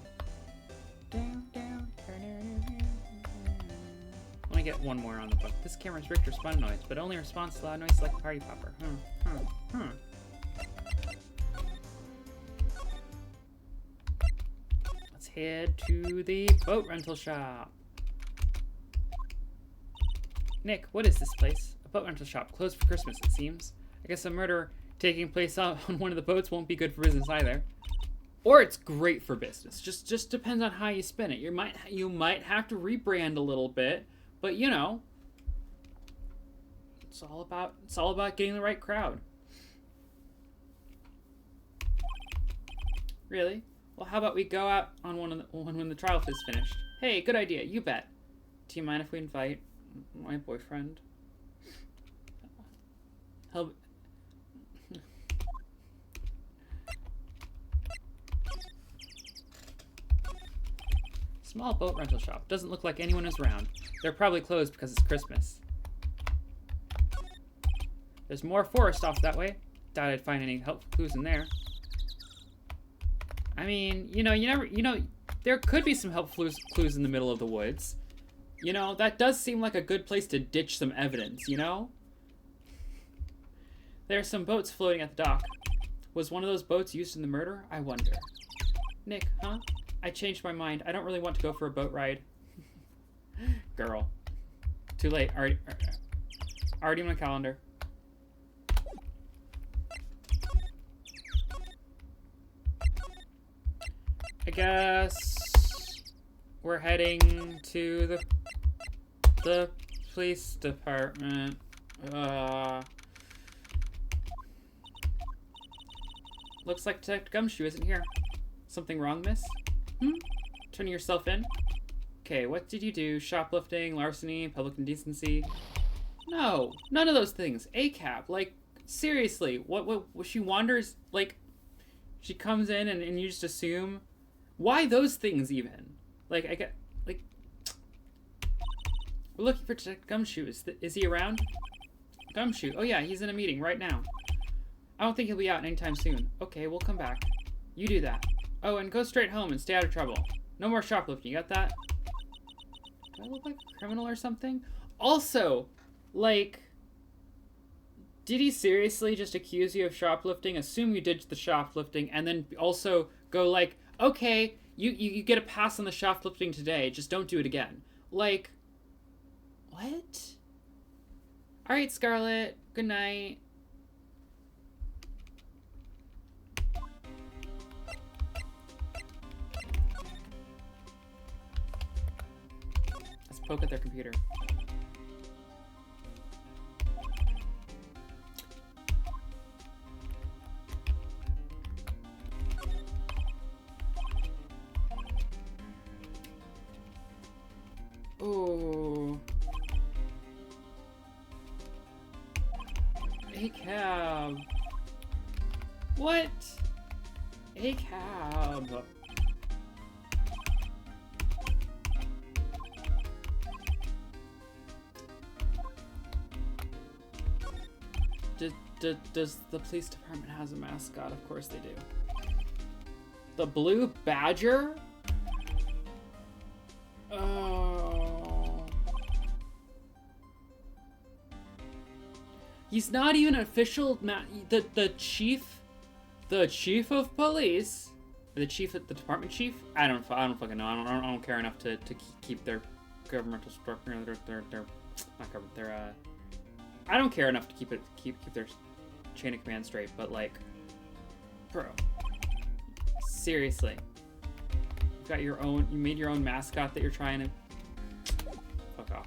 A: Let me get one more on the book. This camera's Richter spun noise, but only responds to loud noise like a party popper. Let's head to the boat rental shop. Nick, what is this place? A boat rental shop. Closed for Christmas, it seems. I guess a murderer taking place on one of the boats won't be good for business either. Or it's great for business. Just depends on how you spin it. You might have to rebrand a little bit, but you know, it's all about getting the right crowd. Really? Well, how about we go out on when the trial is finished? Hey, good idea. You bet. Do you mind if we invite my boyfriend? He'll... Small boat rental shop. Doesn't look like anyone is around. They're probably closed because it's Christmas. There's more forest off that way. Doubt I'd find any helpful clues in there. I mean, you know, there could be some helpful clues in the middle of the woods. You know, that does seem like a good place to ditch some evidence, you know? There are some boats floating at the dock. Was one of those boats used in the murder? I wonder. Nick, huh? I changed my mind. I don't really want to go for a boat ride. Girl. Too late. Already on my calendar. I guess we're heading to the police department. Looks like Detective Gumshoe isn't here. Something wrong, miss? Turning yourself in? Okay, what did you do? Shoplifting, larceny, public indecency? No, none of those things. ACAB, like, seriously, what she wanders, like, she comes in and you just assume, why those things even? Like, I get, like, we're looking for Detective Gumshoe. Is he around? Gumshoe, oh yeah, he's in a meeting right now. I don't think he'll be out anytime soon. Okay, we'll come back. You do that. Oh, and go straight home and stay out of trouble. No more shoplifting, you got that? Do I look like a criminal or something? Also, like, did he seriously just accuse you of shoplifting, assume you did the shoplifting, and then also go like, okay, you get a pass on the shoplifting today, just don't do it again. Like, what? Alright, Scarlett, good night. Poke at their computer. Ooh. A cab. What? A cab. Does the police department has a mascot? Of course they do. The Blue Badger? Oh. He's not even an official the chief of police, or the department chief. I don't fucking know. I don't care enough to keep their governmental structure. I don't care enough to keep their chain of command straight, but like, bro, seriously, you made your own mascot that you're trying to fuck off.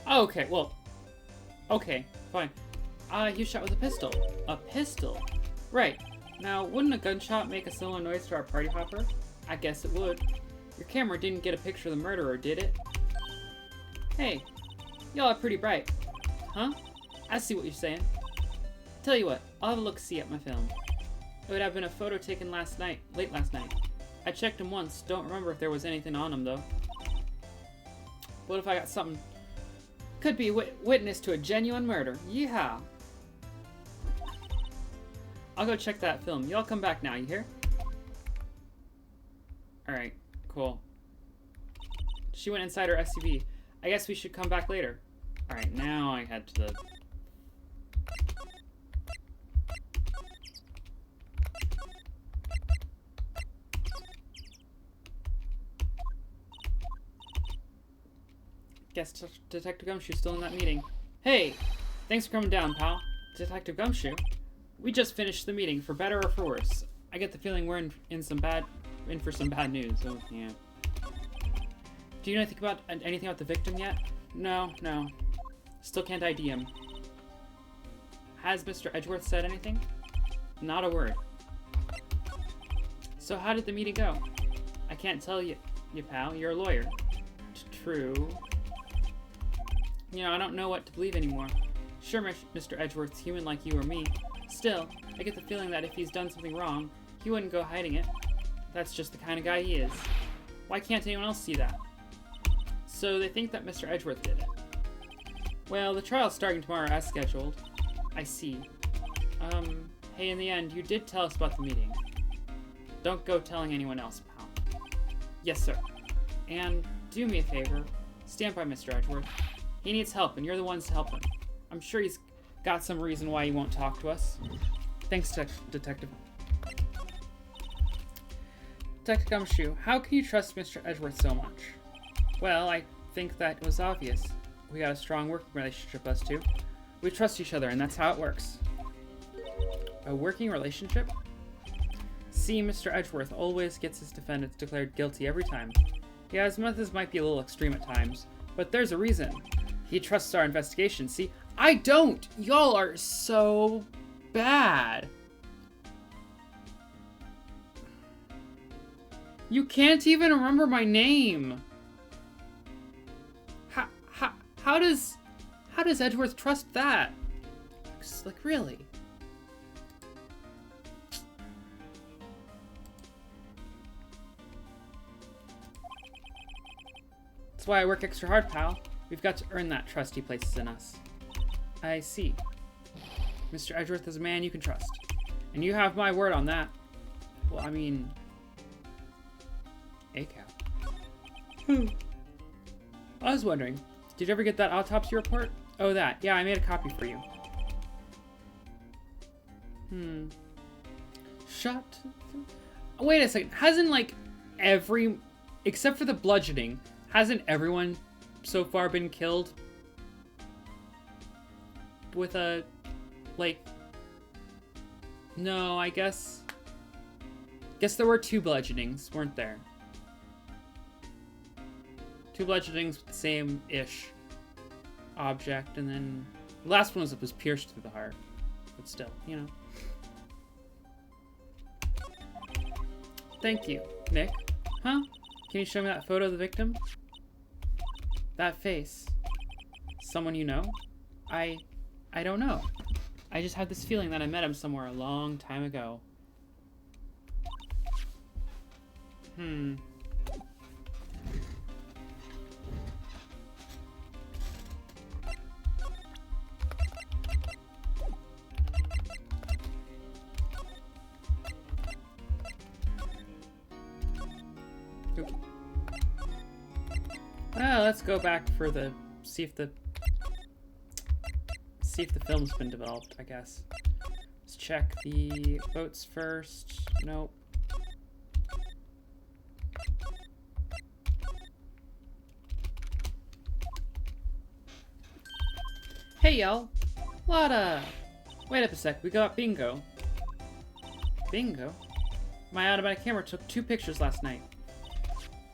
A: Okay, well, okay, fine. You shot with a pistol. A pistol? Right. Now, wouldn't a gunshot make a similar noise to our party hopper? I guess it would. Your camera didn't get a picture of the murderer, did it? Hey, y'all are pretty bright. Huh? I see what you're saying. Tell you what, I'll have a look-see at my film. It would have been a photo taken late last night. I checked him once, don't remember if there was anything on him, though. What if I got something? Could be witness to a genuine murder. Yeehaw. I'll go check that film. Y'all come back now, you hear? Alright, cool. She went inside her SUV. I guess we should come back later. Alright, now I head to the... Guess Detective Gumshoe's still in that meeting. Hey! Thanks for coming down, pal. Detective Gumshoe? We just finished the meeting, for better or for worse. I get the feeling we're in for some bad news. Oh, yeah. Do you know anything about the victim yet? No. Still can't ID him. Has Mr. Edgeworth said anything? Not a word. So how did the meeting go? I can't tell you pal. You're a lawyer. True. You know, I don't know what to believe anymore. Sure, Mr. Edgeworth's human like you or me. Still, I get the feeling that if he's done something wrong, he wouldn't go hiding it. That's just the kind of guy he is. Why can't anyone else see that? So they think that Mr. Edgeworth did it. Well, the trial's starting tomorrow as scheduled. I see. Hey, in the end, you did tell us about the meeting. Don't go telling anyone else, pal. Yes, sir. And do me a favor. Stand by Mr. Edgeworth. He needs help, and you're the ones to help him. I'm sure he's got some reason why he won't talk to us. Thanks, Detective. Detective Gumshoe, how can you trust Mr. Edgeworth so much? Well, I think that was obvious. We got a strong working relationship, us two. We trust each other, and that's how it works. A working relationship? See, Mr. Edgeworth always gets his defendants declared guilty every time. Yeah, his methods might be a little extreme at times, but there's a reason. He trusts our investigation. See, I don't! Y'all are so bad. You can't even remember my name. How does Edgeworth trust that? Like, really? That's why I work extra hard, pal. We've got to earn that trust he places in us. I see. Mr. Edgeworth is a man you can trust. And you have my word on that. Well, I mean... ACAP. I was wondering, did you ever get that autopsy report? Oh, that. Yeah, I made a copy for you. Shut... Wait a second. Hasn't, like, except for the bludgeoning, hasn't everyone so far been killed with a, like... No, I guess there were 2 bludgeonings, weren't there? 2 bludgeonings with the same-ish object, and then the last one was pierced through the heart. But still, you know. Thank you, Nick. Huh? Can you show me that photo of the victim? That face. Someone you know? I don't know. I just had this feeling that I met him somewhere a long time ago. Well, let's go back for see if the film's been developed, I guess. Let's check the boats first. Nope. Hey, y'all. Lotta! Wait up a sec, we got bingo. Bingo? My automatic camera took 2 pictures last night.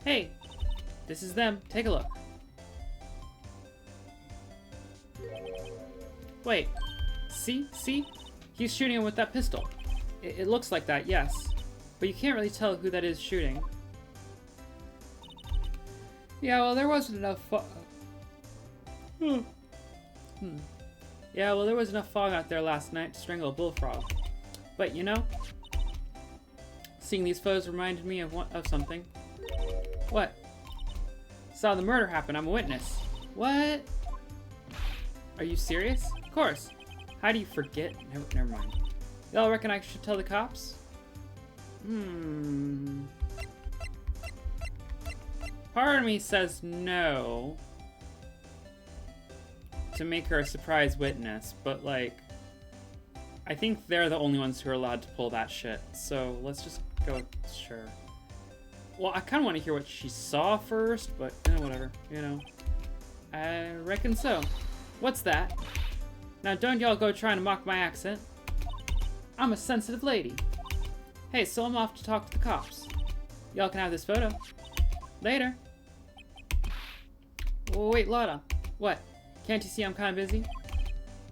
A: Hey! This is them. Take a look. Wait. See? He's shooting him with that pistol. It looks like that, yes. But you can't really tell who that is shooting. Yeah, well, there wasn't enough Yeah, well, there was enough fog out there last night to strangle a bullfrog. But, you know, seeing these photos reminded me of something. What? Saw the murder happen. I'm a witness. What? Are you serious? Of course. How do you forget? Never mind. Y'all reckon I should tell the cops? Part of me says no. To make her a surprise witness, but like, I think they're the only ones who are allowed to pull that shit. So let's just go with sure. Well, I kind of want to hear what she saw first, but whatever, you know. I reckon so. What's that? Now don't y'all go trying to mock my accent. I'm a sensitive lady. Hey, so I'm off to talk to the cops. Y'all can have this photo. Later. Oh, wait, Lotta. What? Can't you see I'm kind of busy?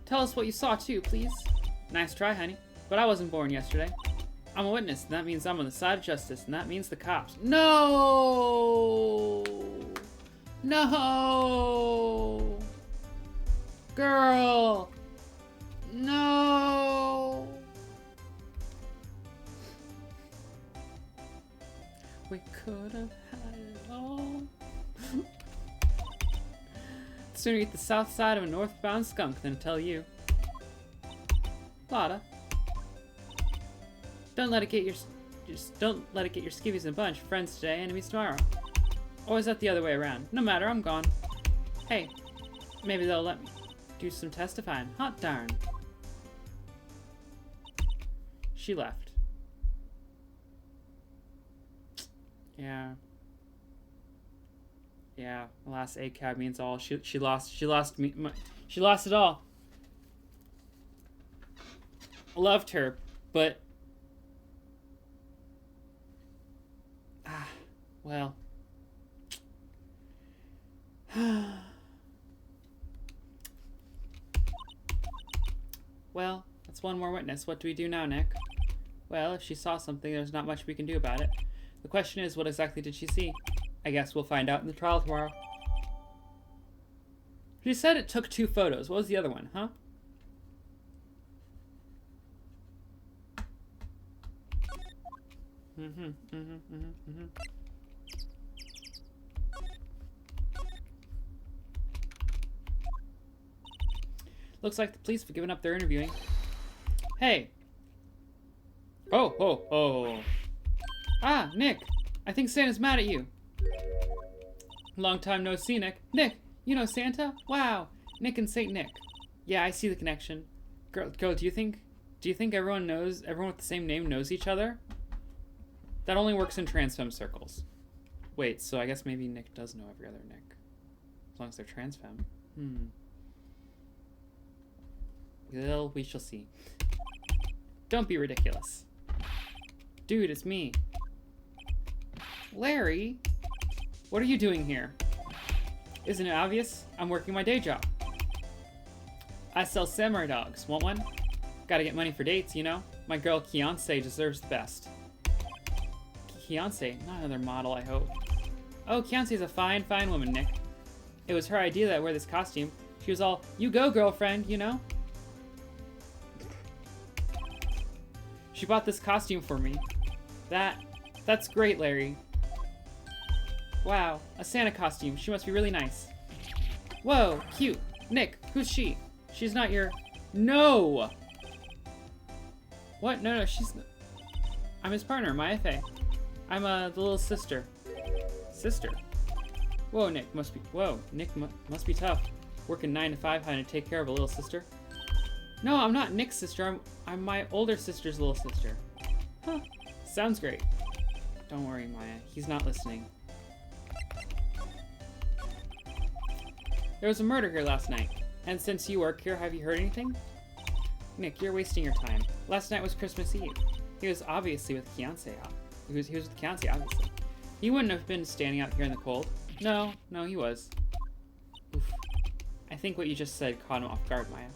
A: Tell us what you saw too, please. Nice try, honey. But I wasn't born yesterday. I'm a witness, and that means I'm on the side of justice, and that means the cops. No! No! Girl! No! We could have had it all. Sooner eat the south side of a northbound skunk than tell you. Lotta. Don't let it get your skivvies in a bunch. Friends today, enemies tomorrow. Or is that the other way around? No matter, I'm gone. Hey, maybe they'll let me do some testifying. Hot darn. She left. Yeah. Yeah, alas, ACAB means all. She lost it all. I loved her, but well. Well, that's one more witness. What do we do now, Nick? Well, if she saw something, there's not much we can do about it. The question is, what exactly did she see? I guess we'll find out in the trial tomorrow. She said it took 2 photos. What was the other one, huh? Looks like the police have given up their interviewing. Hey! Oh. Ah, Nick! I think Santa's mad at you. Long time no see, Nick. Nick, you know Santa? Wow. Nick and Saint Nick. Yeah, I see the connection. Girl, do you think everyone with the same name knows each other? That only works in trans femme circles. Wait, so I guess maybe Nick does know every other Nick. As long as they're trans femme. Well, we shall see. Don't be ridiculous. Dude, it's me. Larry? What are you doing here? Isn't it obvious? I'm working my day job. I sell samurai dogs. Want one? Gotta get money for dates, you know? My girl Kiancé deserves the best. Kiancé? Not another model, I hope. Oh, Kiancé's a fine, fine woman, Nick. It was her idea that I wear this costume. She was all, you go, girlfriend, you know? She bought this costume for me. That's great, Larry. Wow, a Santa costume. She must be really nice. Whoa, cute. Nick, who's she? She's not your... No! What? No, she's... I'm his partner, my FA. I'm the little sister. Sister? Whoa, Nick must be... Whoa, Nick must be tough. Working 9 to 5, having to take care of a little sister. No, I'm not Nick's sister. I'm my older sister's little sister. Huh. Sounds great. Don't worry, Maya. He's not listening. There was a murder here last night. And since you work here, have you heard anything? Nick, you're wasting your time. Last night was Christmas Eve. He was obviously with Kiancé. He was with Kiancé, obviously. He wouldn't have been standing out here in the cold. No, he was. Oof. I think what you just said caught him off guard, Maya.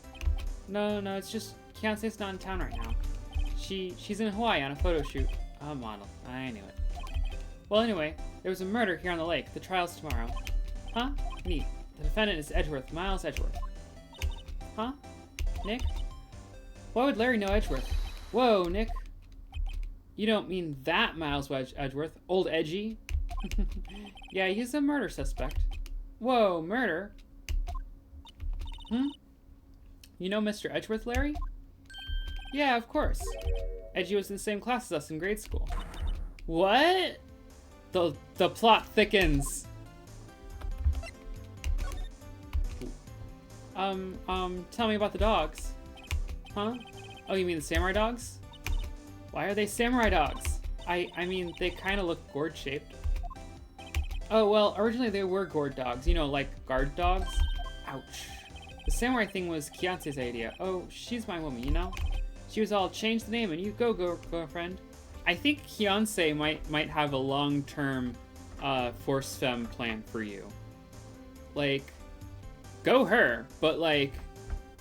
A: No, it's just Kiancé's not in town right now. She's in Hawaii on a photo shoot. A model. I knew it. Well, anyway, there was a murder here on the lake. The trial's tomorrow. Huh? Neat. The defendant is Edgeworth, Miles Edgeworth. Huh? Nick? Why would Larry know Edgeworth? Whoa, Nick. You don't mean that Miles Edgeworth? Old Edgy? Yeah, he's a murder suspect. Whoa, murder? Hmm? You know Mr. Edgeworth, Larry? Yeah, of course. Edgy was in the same class as us in grade school. What? The plot thickens. Tell me about the dogs. Huh? Oh, you mean the samurai dogs? Why are they samurai dogs? I mean, they kind of look gourd-shaped. Oh, well, originally they were gourd dogs. You know, like guard dogs? Ouch. The samurai thing was Kiance's idea. Oh, she's my woman, you know? She was all, change the name and you go, girlfriend. I think Kiance might have a long-term force femme plan for you. Like, go her, but like,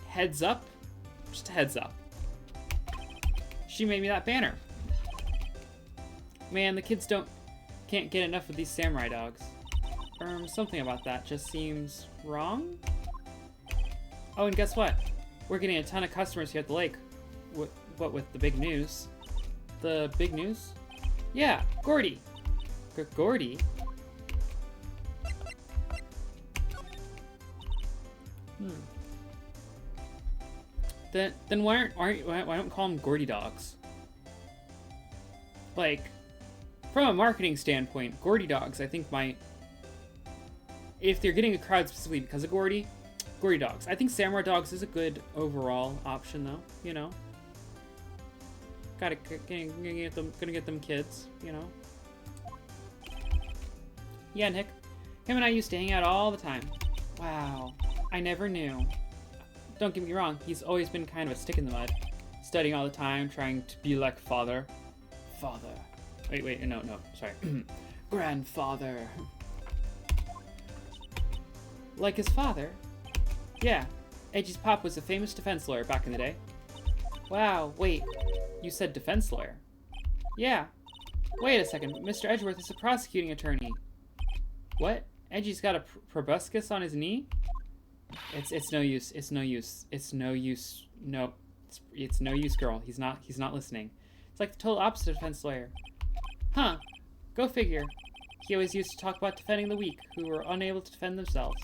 A: heads up. Just a heads up. She made me that banner. Man, the kids can't get enough of these samurai dogs. Something about that just seems wrong? Oh, and guess what? We're getting a ton of customers here at the lake. What with the big news? The big news? Yeah, Gordy. Gordy? Then why don't call them Gordy dogs? Like, from a marketing standpoint, Gordy dogs, I think if they're getting a crowd specifically because of Gordy dogs. I think samurai dogs is a good overall option though, you know. Gonna get them kids, you know. Yeah, Nick. Him and I used to hang out all the time. Wow. I never knew. Don't get me wrong, he's always been kind of a stick in the mud. Studying all the time, trying to be like father. Father. Wait, no, sorry. Grandfather. Like his father? Yeah. Edgy's pop was a famous defense lawyer back in the day. Wow, wait. You said defense lawyer? Yeah. Wait a second, Mr. Edgeworth is a prosecuting attorney. What? Edgy's got a proboscis on his knee? It's no use. It's no use. It's no use. No. It's no use, girl. He's not listening. It's like the total opposite of defense lawyer. Huh. Go figure. He always used to talk about defending the weak, who were unable to defend themselves.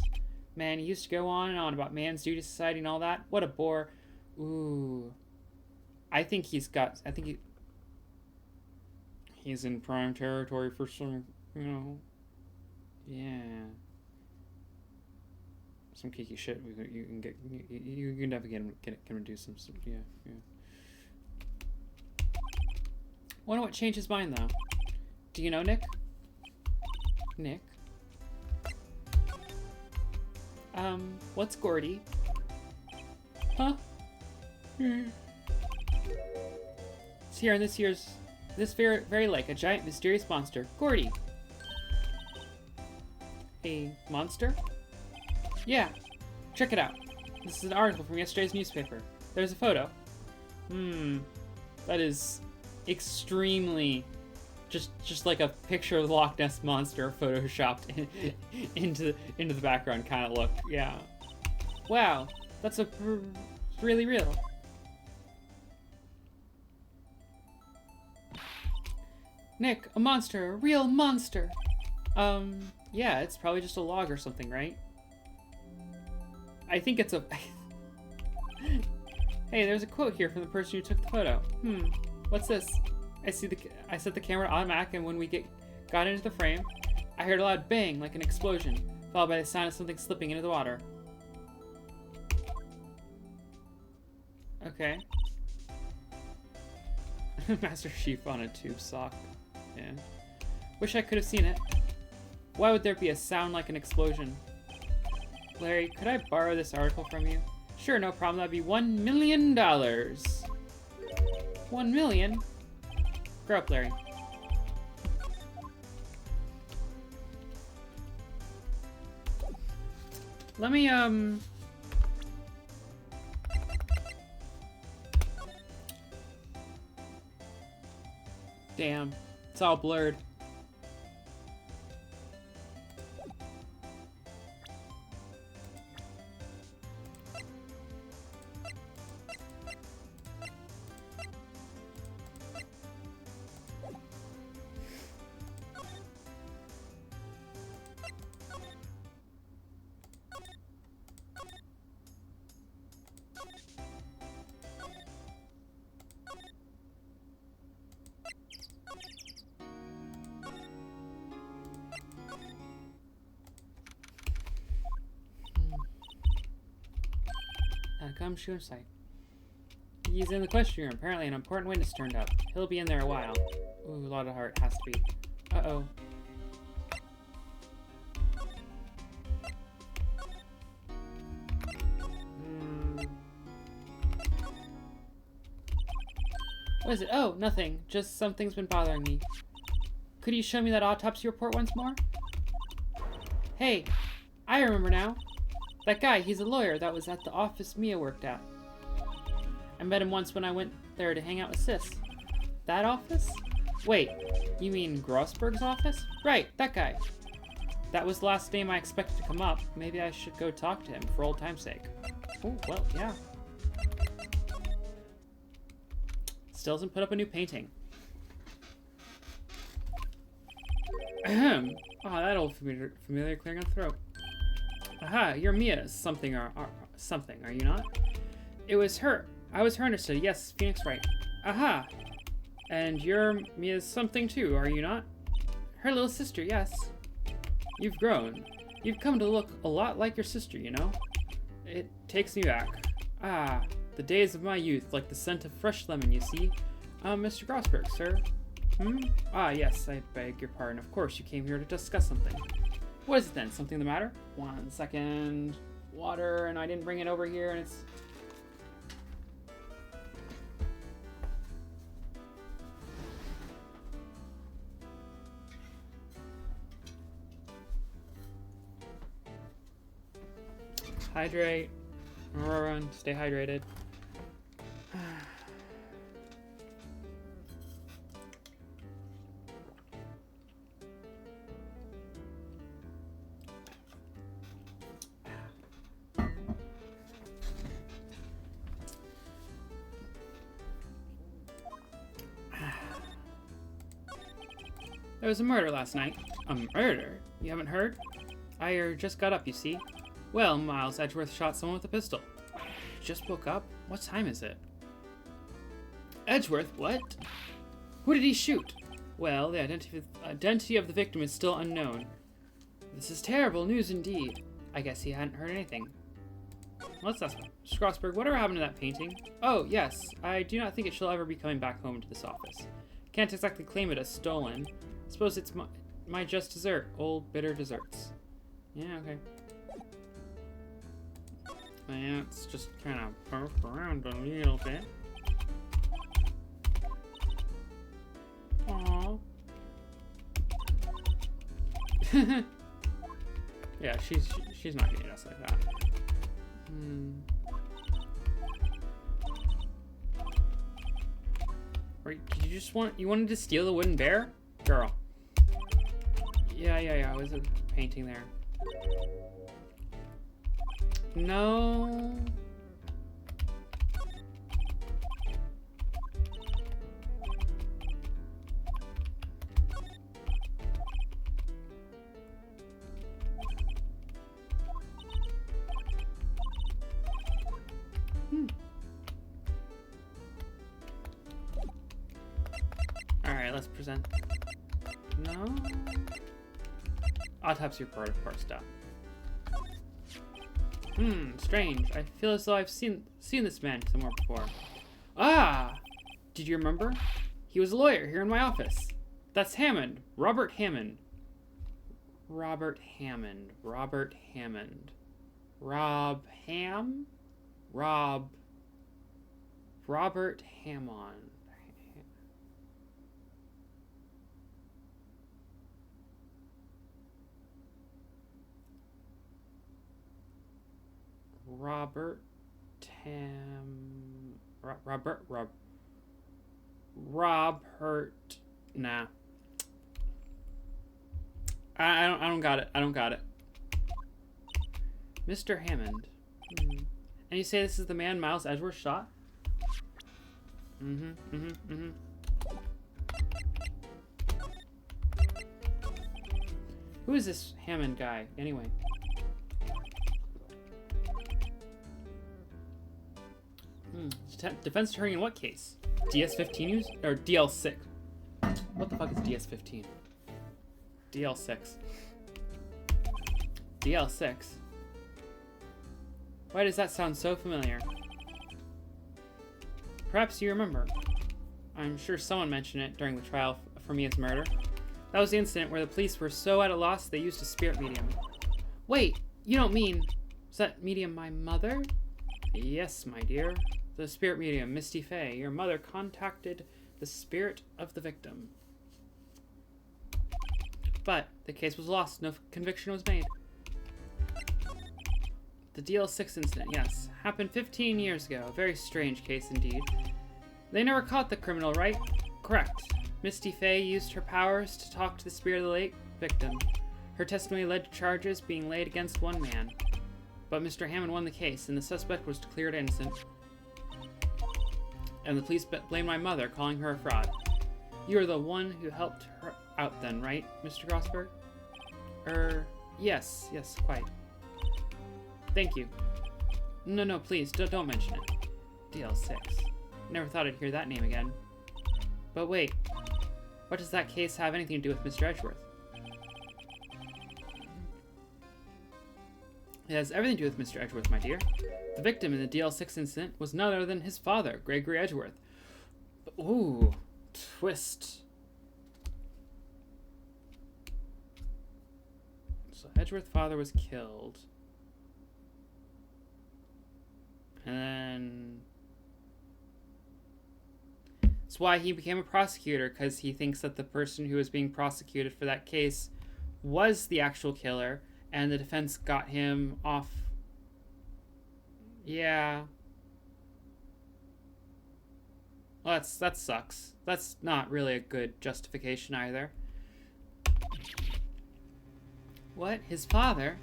A: Man, he used to go on and on about man's duty to society and all that. What a bore. Ooh. I think he's in prime territory for some, you know, yeah. Some kiki shit. You can definitely get him to do some, yeah. Wonder what changed his mind though. Do you know Nick? Nick? What's Gordy? Huh? It's here in this very lake, a giant mysterious monster. Gordy. A monster? Yeah. Check it out. This is an article from yesterday's newspaper. There's a photo. That is extremely just like a picture of the Loch Ness Monster photoshopped into the background kind of look. Yeah. Wow, that's really real. Nick, a monster, a real monster. Yeah, it's probably just a log or something, right? I think it's a... Hey, there's a quote here from the person who took the photo. What's this? I set the camera to automatic, and when we got into the frame, I heard a loud bang, like an explosion, followed by the sound of something slipping into the water. Okay. Master Chief on a tube sock. Yeah. Wish I could have seen it. Why would there be a sound like an explosion? Larry, could I borrow this article from you? Sure, no problem. That'd be $1 million. 1 million? Grow up, Larry. Let me, Damn. It's all blurred. gumshoe in sight. He's in the question room. Apparently an important witness turned up. He'll be in there a while. Ooh, Lotta heart has to be. Uh-oh. What is it? Oh, nothing. Just something's been bothering me. Could you show me that autopsy report once more? Hey, I remember now. That guy, he's a lawyer that was at the office Mia worked at. I met him once when I went there to hang out with Sis. That office? Wait, you mean Grossberg's office? Right, that guy. That was the last name I expected to come up. Maybe I should go talk to him for old time's sake. Oh, well, yeah. Still hasn't put up a new painting. Ahem. Oh, that old familiar clearing on the throat. Aha, you're Mia something or something, are you not? It was her. I was her understudy. Yes, Phoenix Wright. Aha. And you're Mia's something too, are you not? Her little sister, yes. You've grown. You've come to look a lot like your sister, you know? It takes me back. Ah, the days of my youth, like the scent of fresh lemon, you see. Mr. Grossberg, sir. Ah, yes, I beg your pardon. Of course, you came here to discuss something. What is it then? Something the matter? 1 second. Water, and I didn't bring it over here, and it's... Hydrate. Run. Stay hydrated. There was a murder last night. A murder? You haven't heard? I just got up, you see. Well, Miles Edgeworth shot someone with a pistol. You just woke up? What time is it? Edgeworth? What? Who did he shoot? Well, the identity of the victim is still unknown. This is terrible news indeed. I guess he hadn't heard anything. Let's ask him. Strasberg, whatever happened to that painting? Oh, yes. I do not think it shall ever be coming back home to this office. Can't exactly claim it as stolen. Suppose it's my just dessert. Old, bitter desserts. Yeah, okay. Yeah, it's just kind of poke around a little bit. Aww. Yeah, she's not getting us like that. Or did you just wanted to steal the wooden bear? Girl. Yeah, was a painting there. No. Alright, let's present. No. Autopsy report, of course, done. Strange. I feel as though I've seen this man somewhere before. Ah! Did you remember? He was a lawyer here in my office. That's Hammond. Robert Hammond. Robert Hammond. Robert Hammond. Rob Ham? Robert Hammond. Robert nah. I don't got it. I don't got it. Mr. Hammond. And you say this is the man Miles Edgeworth shot? Who is this Hammond guy, anyway? Defense attorney in what case? DS15 use? Or DL6? What the fuck is DS15? DL6. DL6? Why does that sound so familiar? Perhaps you remember. I'm sure someone mentioned it during the trial for Mia's murder. That was the incident where the police were so at a loss they used a spirit medium. Wait, you don't mean... Was that medium my mother? Yes, my dear. The spirit medium, Misty Fey. Your mother contacted the spirit of the victim. But the case was lost. No conviction was made. The DL6 incident, yes. Happened 15 years ago. A very strange case indeed. They never caught the criminal, right? Correct. Misty Fey used her powers to talk to the spirit of the late victim. Her testimony led to charges being laid against one man. But Mr. Hammond won the case, and the suspect was declared innocent. And the police blamed my mother, calling her a fraud. You are the one who helped her out then, right, Mr. Grossberg? Yes, quite. Thank you. No, please, don't mention it. DL6. Never thought I'd hear that name again. But wait, what does that case have anything to do with Mr. Edgeworth? It has everything to do with Mr. Edgeworth, my dear. The victim in the DL6 incident was none other than his father, Gregory Edgeworth. Ooh, twist. So Edgeworth's father was killed. And then... That's why he became a prosecutor, because he thinks that the person who was being prosecuted for that case was the actual killer, and the defense got him off. Yeah. Well, that sucks. That's not really a good justification either. What? His father?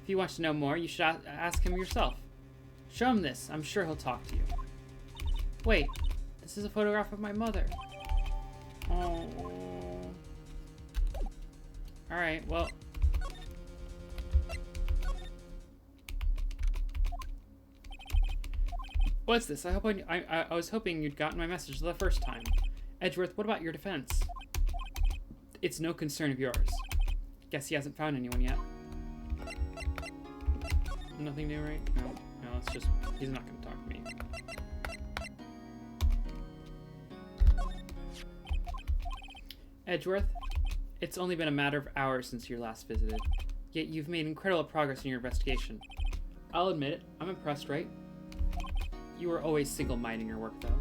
A: If you want to know more, you should ask him yourself. Show him this. I'm sure he'll talk to you. Wait. This is a photograph of my mother. Oh. Alright, well. What's this? I was hoping you'd gotten my message the first time. Edgeworth, what about your defense? It's no concern of yours. Guess he hasn't found anyone yet. Nothing new, right? No, it's just, he's not going to talk to me. Edgeworth, it's only been a matter of hours since you last visited, yet you've made incredible progress in your investigation. I'll admit it, I'm impressed, right? You were always single-minded in your work, though.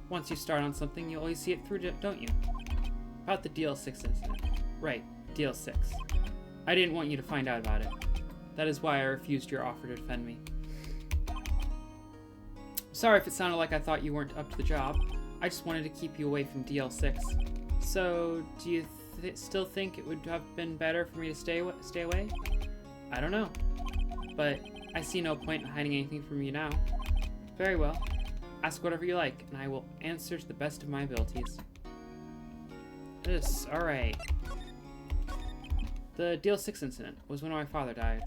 A: Once you start on something, you always see it through, don't you? About the DL6 incident. Right, DL6. I didn't want you to find out about it. That is why I refused your offer to defend me. Sorry if it sounded like I thought you weren't up to the job. I just wanted to keep you away from DL6. So, do you still think it would have been better for me to stay away? I don't know. But I see no point in hiding anything from you now. Very well. Ask whatever you like, and I will answer to the best of my abilities. Alright. The DL6 incident was when my father died.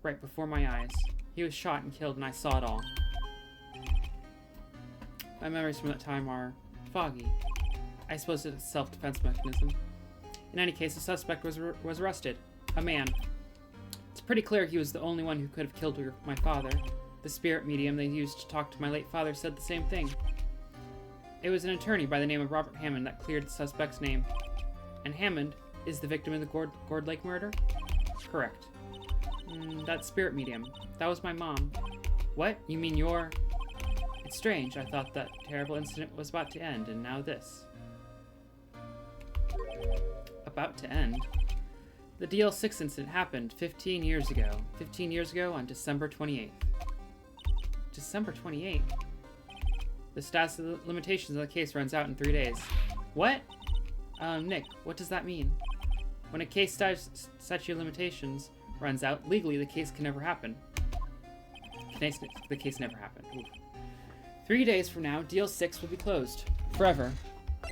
A: Right before my eyes. He was shot and killed, and I saw it all. My memories from that time are foggy. I suppose it's a self-defense mechanism. In any case, the suspect was arrested. A man. It's pretty clear he was the only one who could have killed my father. The spirit medium they used to talk to my late father said the same thing. It was an attorney by the name of Robert Hammond that cleared the suspect's name. And Hammond is the victim in the Gourd Lake murder? Correct. That spirit medium. That was my mom. What? You mean you're... It's strange. I thought that terrible incident was about to end, and now this. About to end? The DL6 incident happened 15 years ago. 15 years ago on December 28th. December 28th? The statute of limitations of the case runs out in 3 days. What? Nick, what does that mean? When a case statute of limitations runs out, legally the case can never happen. The case never happened. Ooh. 3 days from now, DL6 will be closed. Forever.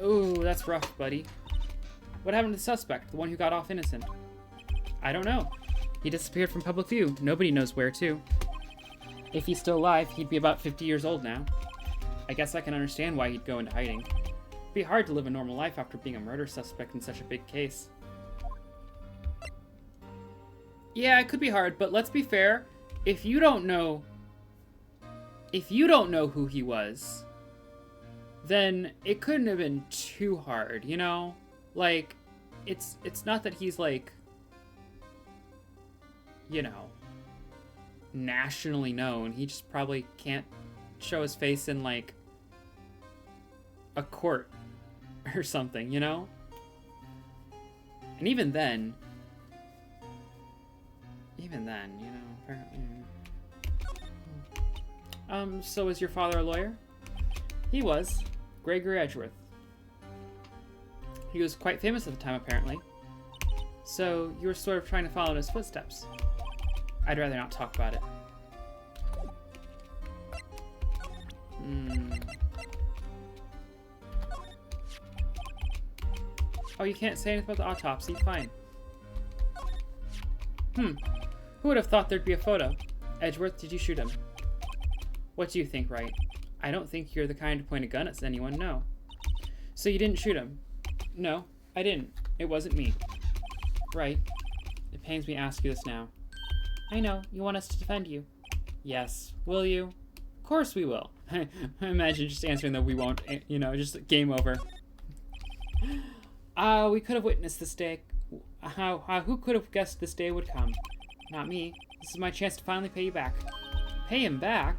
A: Ooh, that's rough, buddy. What happened to the suspect, the one who got off innocent? I don't know. He disappeared from public view. Nobody knows where to. If he's still alive, he'd be about 50 years old now. I guess I can understand why he'd go into hiding. It'd be hard to live a normal life after being a murder suspect in such a big case. Yeah, it could be hard, but let's be fair. If you don't know if you don't know who he was, then it couldn't have been too hard, you know? Like, it's not that he's, like, you know, nationally known. He just probably can't show his face in, like, a court or something, you know? And even then, you know, apparently. So is your father a lawyer? He was. Gregory Edgeworth. He was quite famous at the time, apparently. So you were sort of trying to follow in his footsteps. I'd rather not talk about it. Oh, you can't say anything about the autopsy? Fine. Who would have thought there'd be a photo? Edgeworth, did you shoot him? What do you think, Wright? I don't think you're the kind to point a gun at anyone, no. So you didn't shoot him? No, I didn't. It wasn't me. Right. It pains me to ask you this now. I know, you want us to defend you. Yes. Will you? Of course we will. I imagine just answering that we won't, you know, just game over. We could have witnessed this day. Who could have guessed this day would come? Not me. This is my chance to finally pay you back. Pay him back?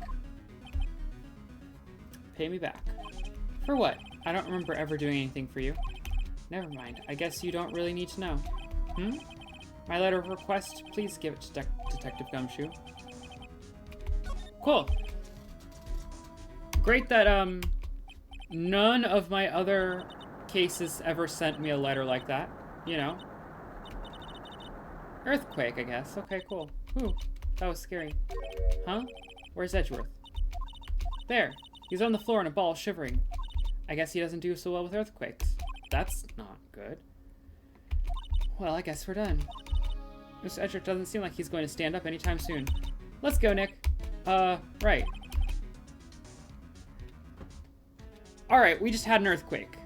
A: Pay me back. For what? I don't remember ever doing anything for you. Never mind. I guess you don't really need to know. My letter of request, please give it to Detective Gumshoe. Cool. Great that, none of my other cases ever sent me a letter like that. You know? Earthquake, I guess. Okay, cool. Whew. That was scary. Huh? Where's Edgeworth? There. He's on the floor in a ball, shivering. I guess he doesn't do so well with earthquakes. That's not good. Well, I guess we're done. Mr. Edgeworth doesn't seem like he's going to stand up anytime soon. Let's go, Nick. Right. Alright, we just had an earthquake.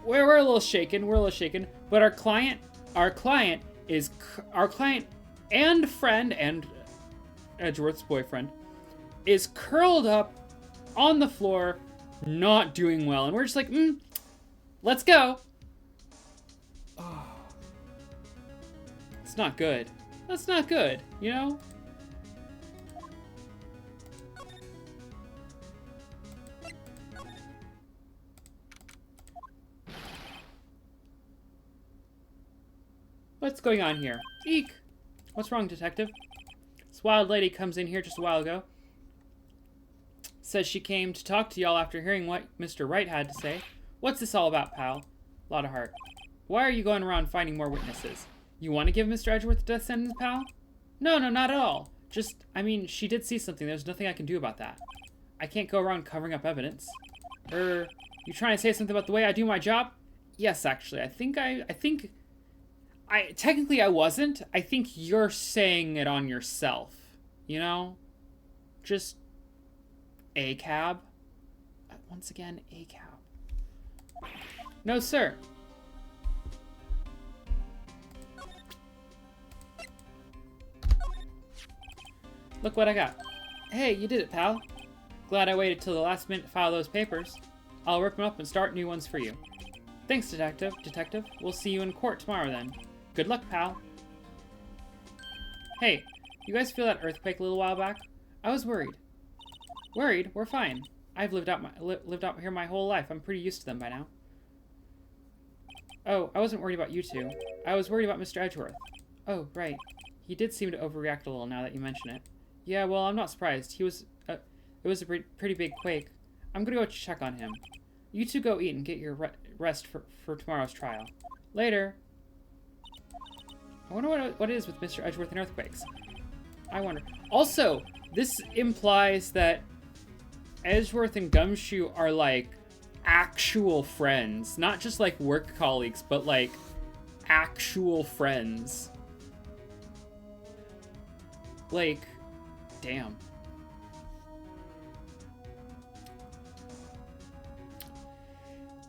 A: We're a little shaken, but our client and friend, and Edgeworth's boyfriend, is curled up on the floor, not doing well. And we're just like, let's go. Oh. It's not good. That's not good, you know? What's going on here? Eek! What's wrong, detective? This wild lady comes in here just a while ago. Says she came to talk to y'all after hearing what Mr. Wright had to say. What's this all about, pal? Lotta Hart. Why are you going around finding more witnesses? You want to give Mr. Edgeworth the death sentence, pal? No, not at all. Just, I mean, she did see something. There's nothing I can do about that. I can't go around covering up evidence. You trying to say something about the way I do my job? Yes, actually. Technically I wasn't. I think you're saying it on yourself. You know? Just a cab. Once again, a cab. No, sir. Look what I got. Hey, you did it, pal. Glad I waited till the last minute to file those papers. I'll rip them up and start new ones for you. Thanks, Detective. We'll see you in court tomorrow then. Good luck, pal. Hey, you guys feel that earthquake a little while back? I was worried. Worried? We're fine. I've lived out here my whole life. I'm pretty used to them by now. Oh, I wasn't worried about you two. I was worried about Mr. Edgeworth. Oh, right. He did seem to overreact a little now that you mention it. Yeah, well, I'm not surprised. It was a pretty big quake. I'm gonna go check on him. You two go eat and get your rest for tomorrow's trial. Later. I wonder what it is with Mr. Edgeworth and earthquakes. I wonder. Also, this implies that Edgeworth and Gumshoe are, like, actual friends. Not just, like, work colleagues, but, like, actual friends. Like, damn.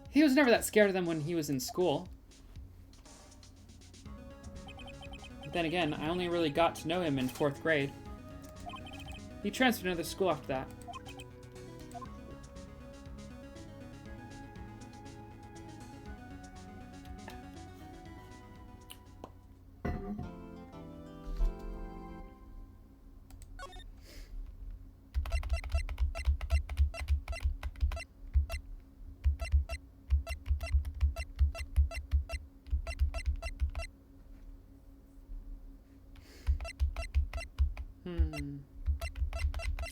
A: He was never that scared of them when he was in school. But then again, I only really got to know him in 4th grade. He transferred to another school after that.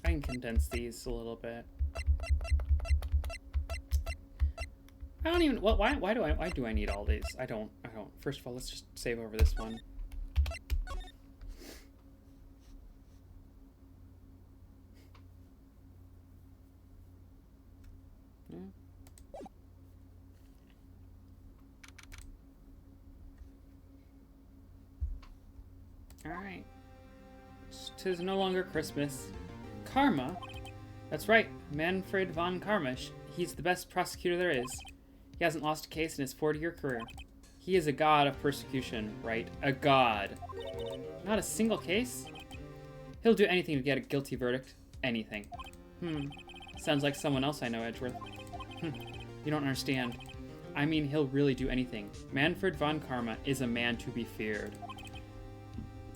A: I can condense these a little bit. I don't even. Why do I need all these? I don't. First of all, let's just save over this one. All right. 'Tis no longer Christmas. Karma? That's right, Manfred von Karma. He's the best prosecutor there is. He hasn't lost a case in his 40-year career. He is a god of persecution, right? A god. Not a single case? He'll do anything to get a guilty verdict. Anything. Sounds like someone else I know, Edgeworth. You don't understand. I mean, he'll really do anything. Manfred von Karma is a man to be feared.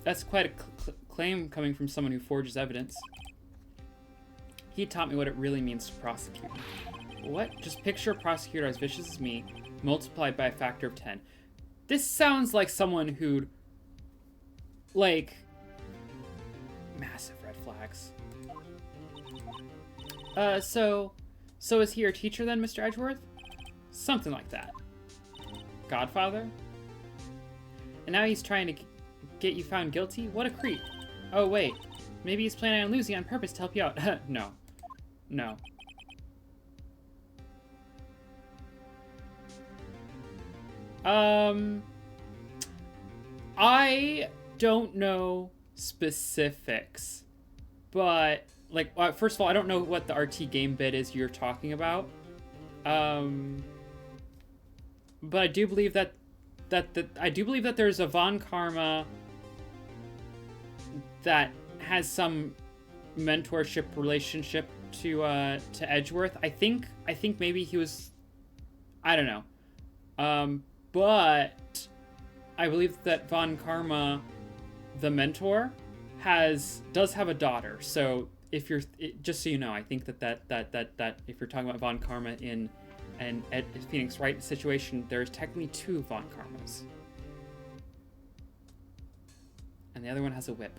A: That's quite a claim coming from someone who forges evidence. He taught me what it really means to prosecute. What? Just picture a prosecutor as vicious as me, multiplied by a factor of 10. This sounds like someone who'd... like... massive red flags. So is he your teacher then, Mr. Edgeworth? Something like that. Godfather? And now he's trying to get you found guilty? What a creep. Oh, wait. Maybe he's planning on losing on purpose to help you out. No. No. I don't know specifics, but, like, first of all, I don't know what the RT game bit is you're talking about. But I do believe that there's a Von Karma that has some mentorship relationship to Edgeworth. I think maybe he was, I don't know. But I believe that Von Karma, the mentor, does have a daughter. So if you're, just so you know, I think that if you're talking about Von Karma in an Phoenix Wright situation, there's technically 2 Von Karmas. And the other one has a whip.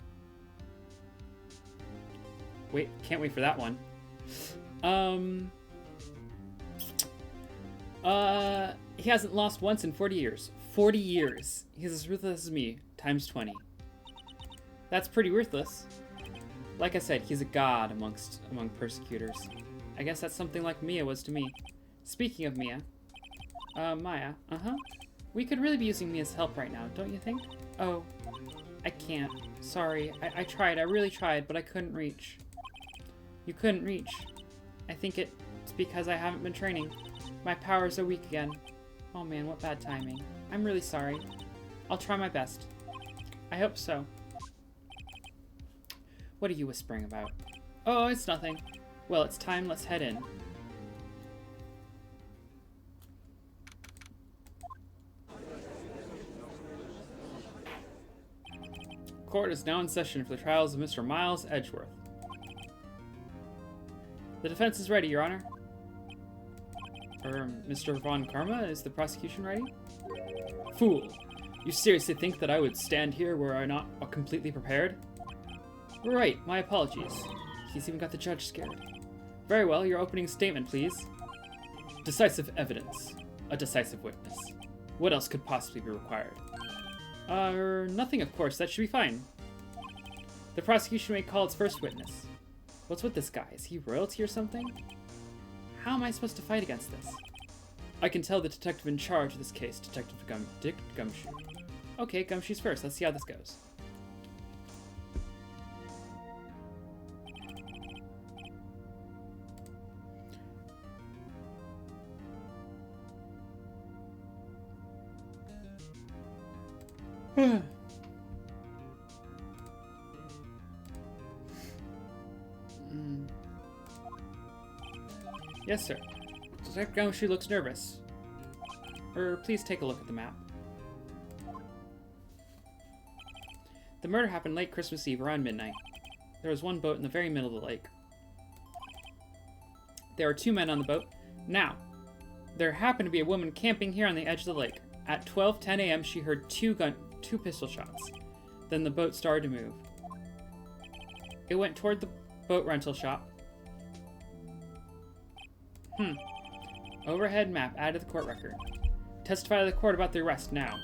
A: Wait, can't wait for that one. He hasn't lost once in 40 years. 40 years. He's as ruthless as me, times 20. That's pretty ruthless. Like I said, he's a god among persecutors. I guess that's something like Mia was to me. Speaking of Mia, Maya, we could really be using Mia's help right now, don't you think? Oh, I can't. Sorry, I tried, I really tried, but I couldn't reach. You couldn't reach. I think it's because I haven't been training. My powers are weak again. Oh man, what bad timing. I'm really sorry. I'll try my best. I hope so. What are you whispering about? Oh, it's nothing. Well, it's time, let's head in. Court is now in session for the trials of Mr. Miles Edgeworth. The defense is ready, Your Honor. Mr. Von Karma, is the prosecution ready? Fool! You seriously think that I would stand here were I not completely prepared? Right, my apologies. He's even got the judge scared. Very well, your opening statement, please. Decisive evidence. A decisive witness. What else could possibly be required? Nothing, of course. That should be fine. The prosecution may call its first witness. What's with this guy? Is he royalty or something? How am I supposed to fight against this? I can tell the detective in charge of this case, Detective Dick Gumshoe. Okay, Gumshoe's first. Let's see how this goes. Yes, sir. Detective Gumshoe looks nervous. Please take a look at the map. The murder happened late Christmas Eve around midnight. There was one boat in the very middle of the lake. There were 2 men on the boat. Now, there happened to be a woman camping here on the edge of the lake. At 12:10 a.m., she heard 2 pistol shots. Then the boat started to move. It went toward the boat rental shop. Overhead map added to the court record. Testify to the court about the arrest now.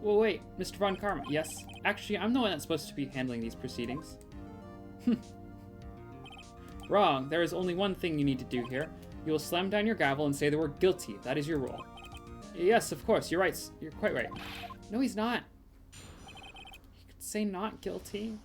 A: Well, wait, Mr. Von Karma. Yes? Actually, I'm the one that's supposed to be handling these proceedings. Wrong. There is only one thing you need to do here. You will slam down your gavel and say the word guilty. That is your role. Yes, of course. You're right. You're quite right. No, he's not. He could say not guilty.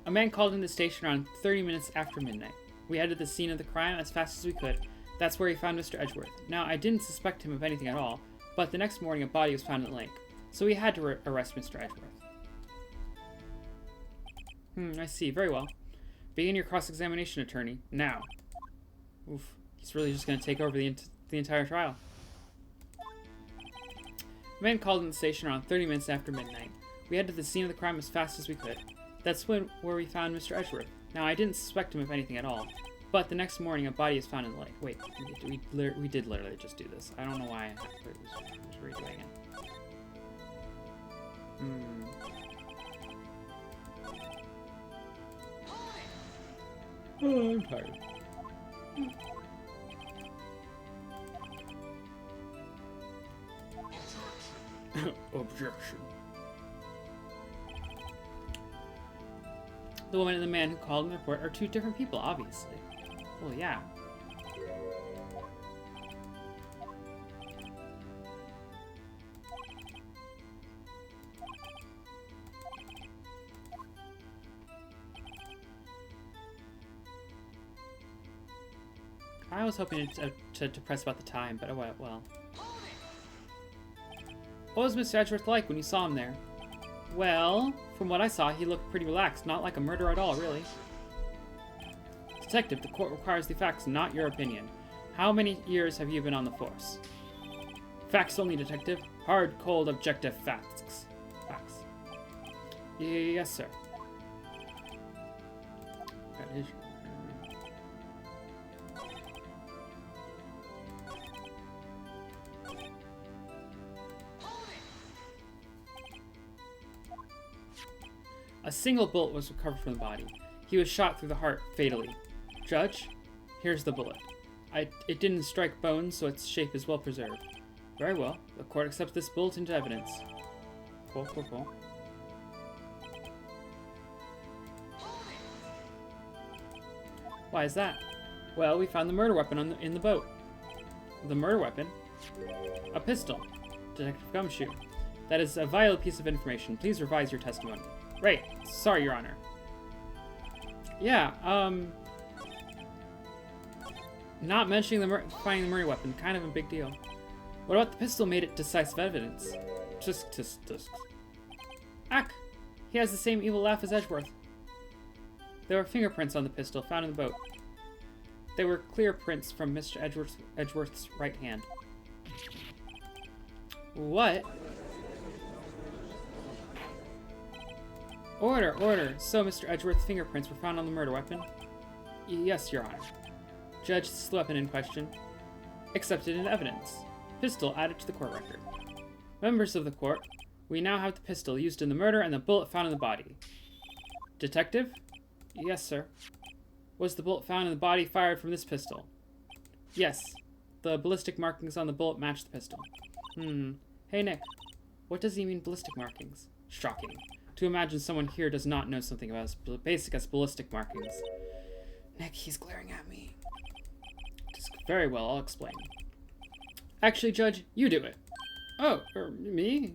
A: A man called in the station around 30 minutes after midnight. We headed to the scene of the crime as fast as we could. That's where we found Mr. Edgeworth. Now, I didn't suspect him of anything at all, but the next morning a body was found in the lake. So we had to arrest Mr. Edgeworth. I see. Very well. Begin your cross-examination, attorney. Now. Oof. He's really just going to take over the entire trial. The man called in the station around 30 minutes after midnight. We headed to the scene of the crime as fast as we could. That's where we found Mr. Edgeworth. Now, I didn't suspect him of anything at all, but the next morning a body is found in the lake. Wait, we did literally just do this. I don't know why I was redoing it. Oh, I'm tired. Objection. The woman and the man who called in the report are 2 different people, obviously. Well, yeah. I was hoping to press about the time, but oh well. What was Mr. Edgeworth like when you saw him there? Well, from what I saw, he looked pretty relaxed, not like a murderer at all, really. Detective, the court requires the facts, not your opinion. How many years have you been on the force? Facts only, detective. Hard, cold, objective facts. Facts. Yes, sir. That is... A single bullet was recovered from the body. He was shot through the heart fatally. Judge, here's the bullet. It didn't strike bones, so its shape is well preserved. Very well. The court accepts this bullet into evidence. Cool. Why is that? Well, we found the murder weapon in the boat. The murder weapon? A pistol. Detective Gumshoe. That is a vital piece of information. Please revise your testimony. Right. Sorry, Your Honor. Yeah, not mentioning finding the murder weapon, kind of a big deal. What about the pistol made it decisive evidence? Just. Ack! He has the same evil laugh as Edgeworth. There were fingerprints on the pistol found in the boat. They were clear prints from Mr. Edgeworth's right hand. What? Order! So Mr. Edgeworth's fingerprints were found on the murder weapon? Yes, Your Honor. Judge, this is the weapon in question. Accepted into evidence. Pistol added to the court record. Members of the court, we now have the pistol used in the murder and the bullet found in the body. Detective? Yes, sir. Was the bullet found in the body fired from this pistol? Yes. The ballistic markings on the bullet match the pistol. Hey, Nick. What does he mean, ballistic markings? Shocking. To imagine someone here does not know something about as basic as ballistic markings. Nick, he's glaring at me. Very well, I'll explain. Actually, Judge, you do it. Oh, me?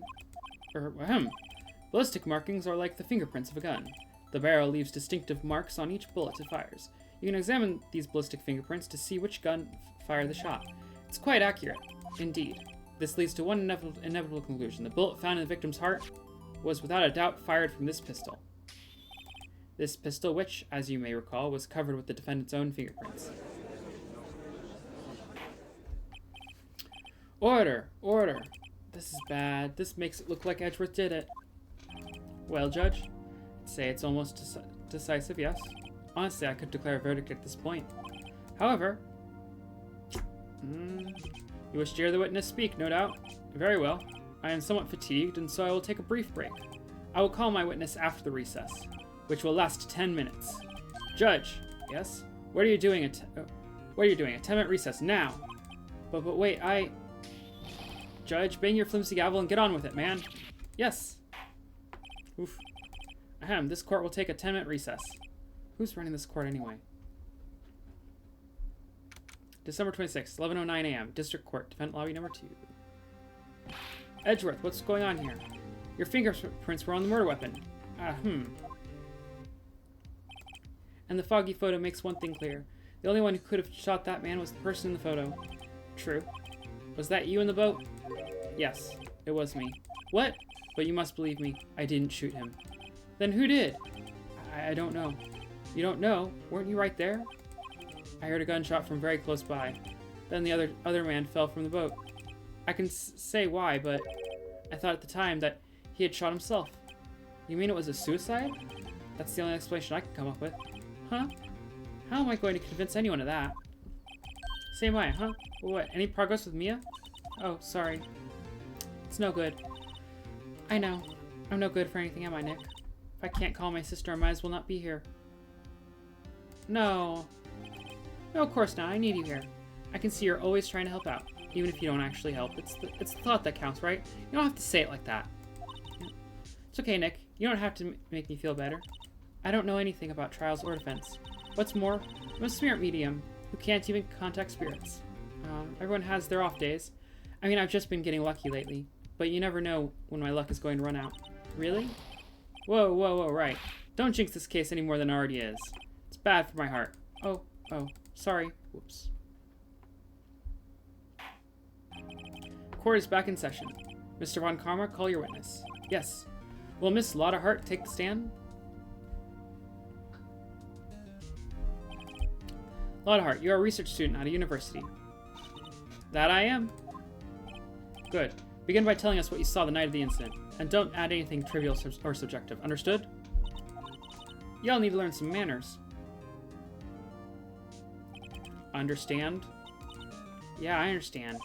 A: Ballistic markings are like the fingerprints of a gun. The barrel leaves distinctive marks on each bullet it fires. You can examine these ballistic fingerprints to see which gun fired the shot. It's quite accurate, indeed. This leads to one inevitable conclusion. The bullet found in the victim's heart was without a doubt fired from this pistol. This pistol, which, as you may recall, was covered with the defendant's own fingerprints. Order! Order! This is bad. This makes it look like Edgeworth did it. Well, Judge, I'd say it's almost decisive, yes. Honestly, I could declare a verdict at this point. However, you wish to hear the witness speak, no doubt. Very well. I am somewhat fatigued, and so I will take a brief break. I will call my witness after the recess, which will last 10 minutes. Judge, yes? What are you doing? What are you doing? A 10-minute recess now. But wait, Judge, bang your flimsy gavel and get on with it, man. Yes. Oof. Ahem, this court will take a 10-minute recess. Who's running this court anyway? December 26th, 11:09 a.m. District Court, Defendant Lobby number 2. Edgeworth, what's going on here? Your fingerprints were on the murder weapon. And the foggy photo makes one thing clear. The only one who could have shot that man was the person in the photo. True. Was that you in the boat? Yes, it was me. What? But you must believe me. I didn't shoot him. Then who did? I don't know. You don't know? Weren't you right there? I heard a gunshot from very close by. Then the other man fell from the boat. I can say why, but I thought at the time that he had shot himself. You mean it was a suicide? That's the only explanation I can come up with. Huh? How am I going to convince anyone of that? Same way, huh? What, any progress with Mia? Oh, sorry. It's no good. I know. I'm no good for anything, am I, Nick? If I can't call my sister, I might as well not be here. No. No, of course not. I need you here. I can see you're always trying to help out, even if you don't actually help. It's the thought that counts, right? You don't have to say it like that. It's okay, Nick. You don't have to make me feel better. I don't know anything about trials or defense. What's more, I'm a spirit medium who can't even contact spirits. Everyone has their off days. I mean, I've just been getting lucky lately, but you never know when my luck is going to run out. Really? Whoa, whoa, whoa, right. Don't jinx this case any more than it already is. It's bad for my heart. Oh, sorry. Whoops. Court is back in session. Mr. Von Karma, call your witness. Yes. Will Miss Lotta Hart take the stand? Lotta Hart, you are a research student at a university. That I am. Good. Begin by telling us what you saw the night of the incident, and don't add anything trivial or subjective. Understood? Y'all need to learn some manners. Understand? Yeah, I understand.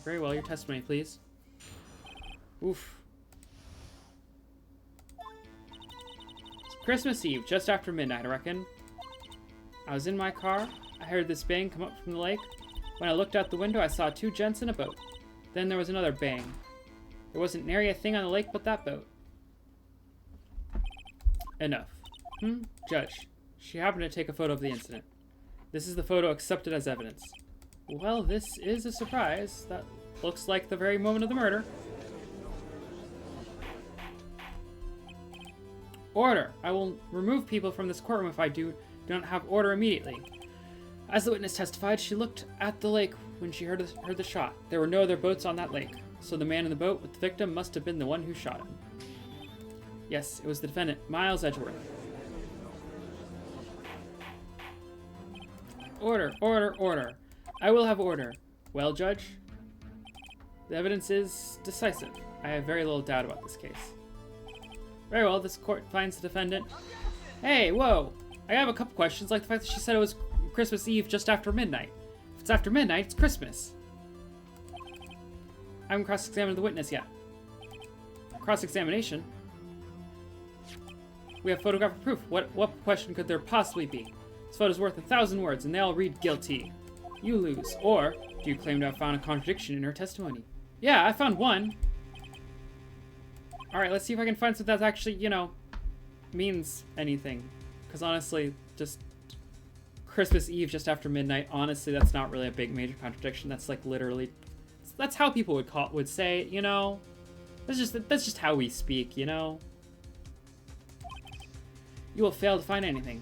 A: Very well, your testimony, please. Oof. It's Christmas Eve, just after midnight, I reckon. I was in my car. I heard this bang come up from the lake. When I looked out the window, I saw two gents in a boat. Then there was another bang. There wasn't nary a thing on the lake but that boat. Enough. Judge, she happened to take a photo of the incident. This is the photo accepted as evidence. Well, this is a surprise. That looks like the very moment of the murder. Order! I will remove people from this courtroom if I do not have order immediately. As the witness testified, she looked at the lake when she heard the shot. There were no other boats on that lake, so the man in the boat with the victim must have been the one who shot him. Yes, it was the defendant, Miles Edgeworth. Order, order, order. I will have order. Well, Judge? The evidence is decisive. I have very little doubt about this case. Very well, this court finds the defendant. Hey, whoa! I have a couple questions, like the fact that she said it was Christmas Eve just after midnight. If it's after midnight, it's Christmas. I haven't cross-examined the witness yet. Cross-examination? We have photographic proof. What question could there possibly be? This photo's worth 1,000 words, and they all read guilty. You lose. Or, do you claim to have found a contradiction in her testimony? Yeah, I found one. Alright, let's see if I can find something that actually, means anything. Because honestly, just Christmas Eve just after midnight, honestly, that's not really a big major contradiction. That's like literally, that's how people would say it, That's just how we speak, You will fail to find anything.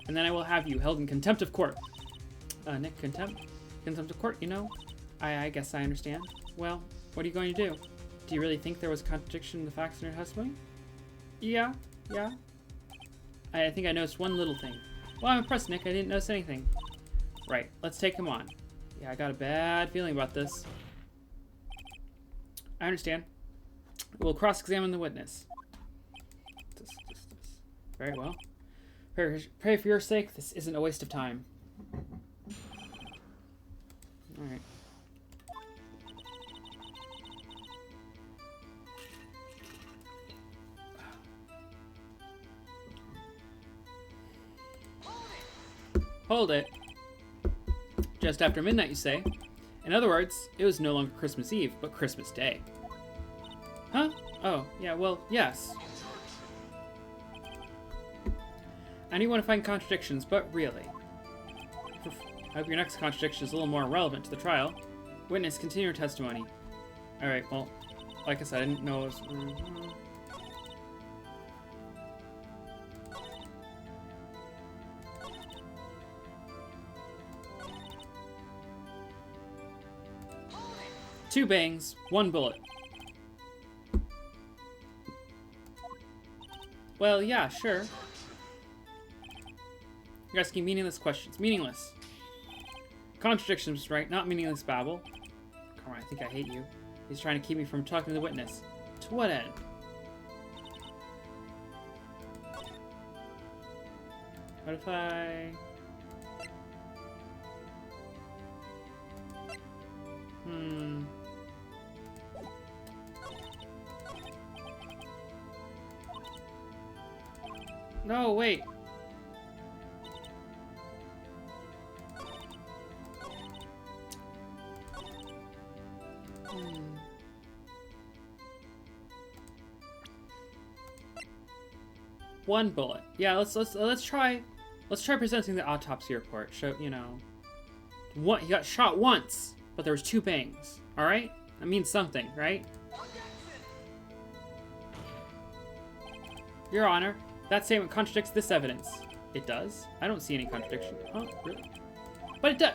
A: And then I will have you held in contempt of court. Nick, contempt? Contempt of court, I guess I understand. Well, what are you going to do? Do you really think there was contradiction in the facts in your testimony? Yeah. Yeah? I think I noticed one little thing. Well, I'm impressed, Nick. I didn't notice anything. Right, let's take him on. Yeah, I got a bad feeling about this. I understand. We'll cross-examine the witness. Very well. Pray for your sake, this isn't a waste of time. Alright. Hold it. Just after midnight, you say? In other words, it was no longer Christmas Eve, but Christmas Day. Huh? Oh, yeah, well, yes. I do want to find contradictions, but really. I hope your next contradiction is a little more relevant to the trial. Witness, continue your testimony. Alright, well, like I said, I didn't know it was... 2 bangs, 1 bullet. Well, yeah, sure. You're asking meaningless questions. Meaningless. Contradictions, right? Not meaningless babble. Come on, I think I hate you. He's trying to keep me from talking to the witness. To what end? What if I... No, wait. One bullet. Yeah, let's try presenting the autopsy report. Show, you know, what he got shot once, but there was 2 bangs. All right, that means something, right? Your Honor, that statement contradicts this evidence. It does? I don't see any contradiction. Oh, really? But it does.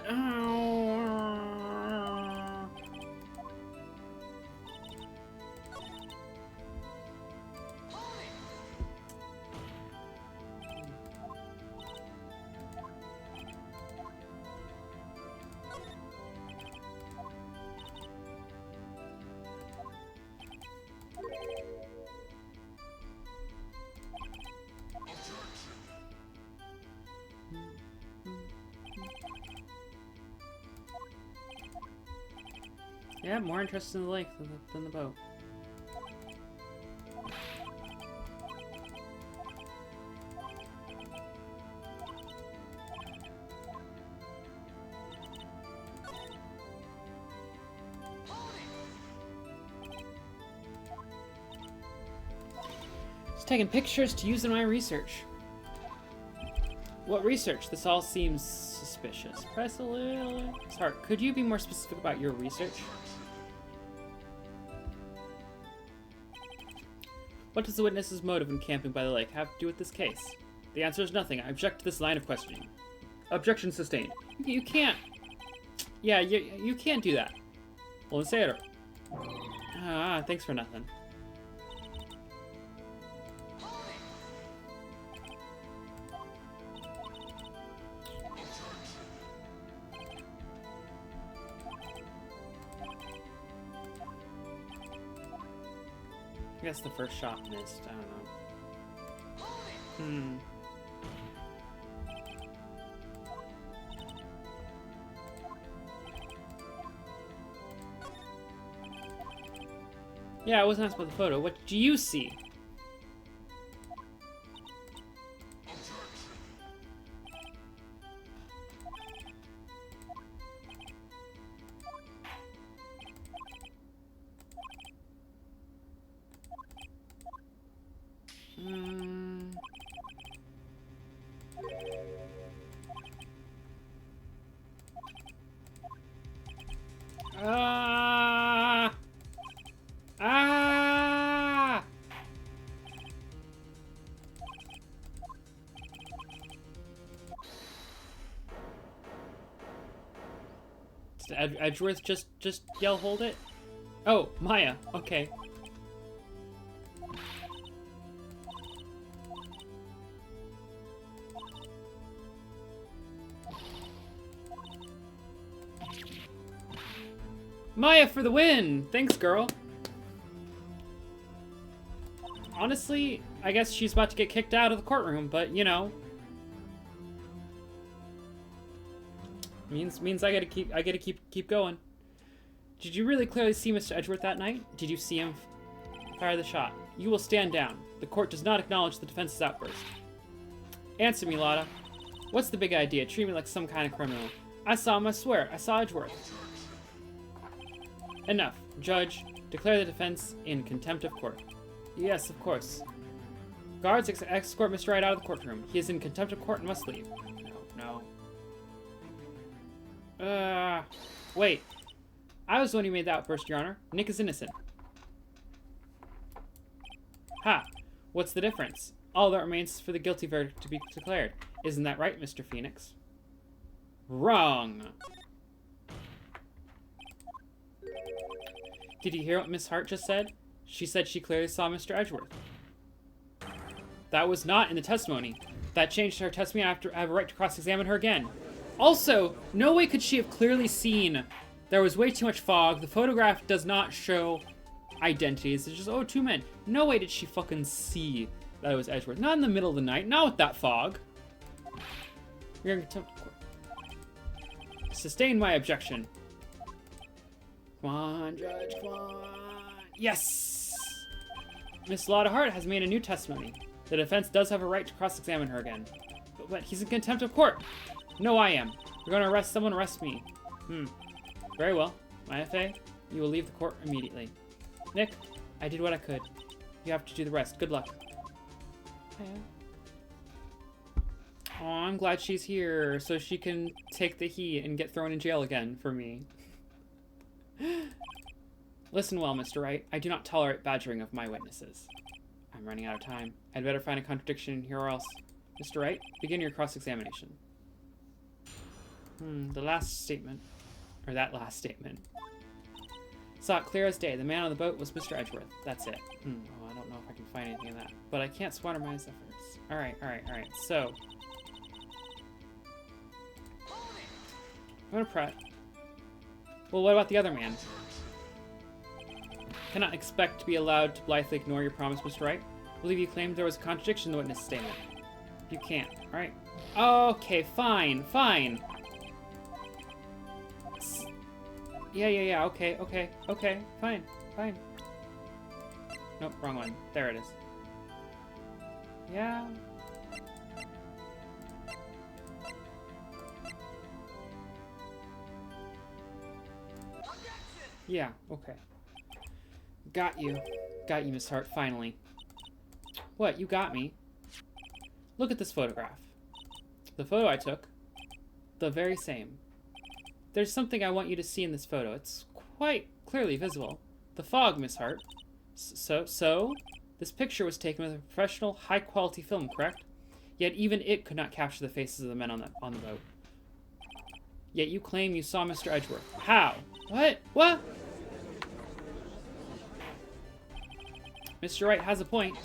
A: Yeah, more interested in the lake than the boat. Just taking pictures to use in my research. What research? This all seems suspicious. Press a little... Sorry, could you be more specific about your research? What does the witness's motive in camping by the lake have to do with this case? The answer is nothing. I object to this line of questioning. Objection sustained. You can't... Yeah, you can't do that. Well, then say it. Ah, thanks for nothing. I guess the first shot missed. I don't know. Yeah, I wasn't asked about the photo. What do you see? Edgeworth just yell hold it? Oh, Maya. Okay. Maya for the win! Thanks, girl. Honestly, I guess she's about to get kicked out of the courtroom, but you know. Means I gotta keep going. Did you really clearly see Mr. Edgeworth that night? Did you see him fire the shot? You will stand down. The court does not acknowledge the defense's outburst. Answer me, Lotta. What's the big idea? Treat me like some kind of criminal. I saw him, I swear. I saw Edgeworth. Enough. Judge, declare the defense in contempt of court. Yes, of course. Guards, escort Mr. Wright out of the courtroom. He is in contempt of court and must leave. No. Wait. I was the one who made the outburst, Your Honor. Nick is innocent. Ha! What's the difference? All that remains is for the guilty verdict to be declared. Isn't that right, Mr. Phoenix? Wrong! Did you hear what Miss Hart just said? She said she clearly saw Mr. Edgeworth. That was not in the testimony. That changed her testimony. I have a right to cross-examine her again. Also, no way could she have clearly seen. There was way too much fog. The photograph does not show identities. It's just, oh, two men. No way did she fucking see that it was Edgeworth. Not in the middle of the night. Not with that fog. You're in contempt of court. Sustain my objection. Come on, Judge, come on. Yes! Miss Lotta Hart has made a new testimony. The defense does have a right to cross-examine her again. But he's in contempt of court. No, I am. You're going to arrest someone, arrest me. Very well. My FA, you will leave the court immediately. Nick, I did what I could. You have to do the rest. Good luck. Oh, I'm glad she's here so she can take the heat and get thrown in jail again for me. Listen well, Mr. Wright. I do not tolerate badgering of my witnesses. I'm running out of time. I'd better find a contradiction here or else. Mr. Wright, begin your cross-examination. The last statement. Or that last statement. Saw it clear as day. The man on the boat was Mr. Edgeworth. That's it. Oh, I don't know if I can find anything in that. But I can't squander my efforts. Alright. So. I'm gonna prep. Well, what about the other man? Cannot expect to be allowed to blithely ignore your promise, Mr. Wright. I believe you claimed there was a contradiction in the witness statement. You can't. Alright. Okay, fine. Yeah. Okay. Fine. Nope, wrong one. There it is. Yeah. Yeah, okay. Got you, Miss Hart, finally. What, you got me? Look at this photograph. The photo I took, the very same. There's something I want you to see in this photo. It's quite clearly visible. The fog, Miss Hart. So? This picture was taken with a professional, high-quality film, correct? Yet even it could not capture the faces of the men on the boat. Yet you claim you saw Mr. Edgeworth. How? What? Mr. Wright has a point.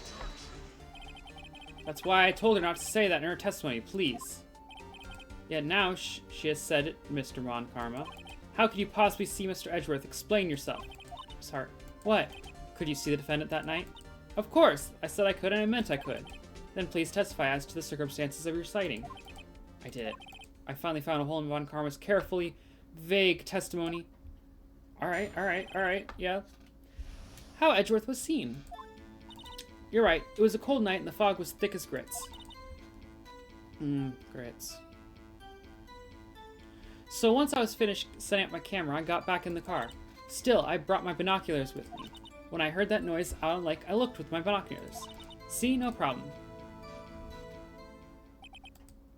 A: That's why I told her not to say that in her testimony, please. Yet now she has said it, Mr. Mon Karma. How could you possibly see Mr. Edgeworth? Explain yourself. Miss Hart. What? Could you see the defendant that night? Of course! I said I could and I meant I could. Then please testify as to the circumstances of your sighting. I did it. I finally found a hole in Von Karma's carefully vague testimony. Alright, yeah. How Edgeworth was seen. You're right, it was a cold night and the fog was thick as grits. Grits. So once I was finished setting up my camera, I got back in the car. Still, I brought my binoculars with me. When I heard that noise out on the lake, I looked with my binoculars. See, no problem.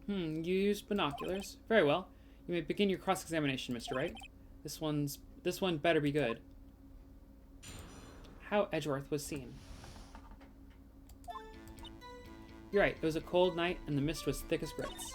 A: You used binoculars. Very well. You may begin your cross-examination, Mr. Wright. This one better be good. How Edgeworth was seen. You're right, it was a cold night and the mist was thick as grits.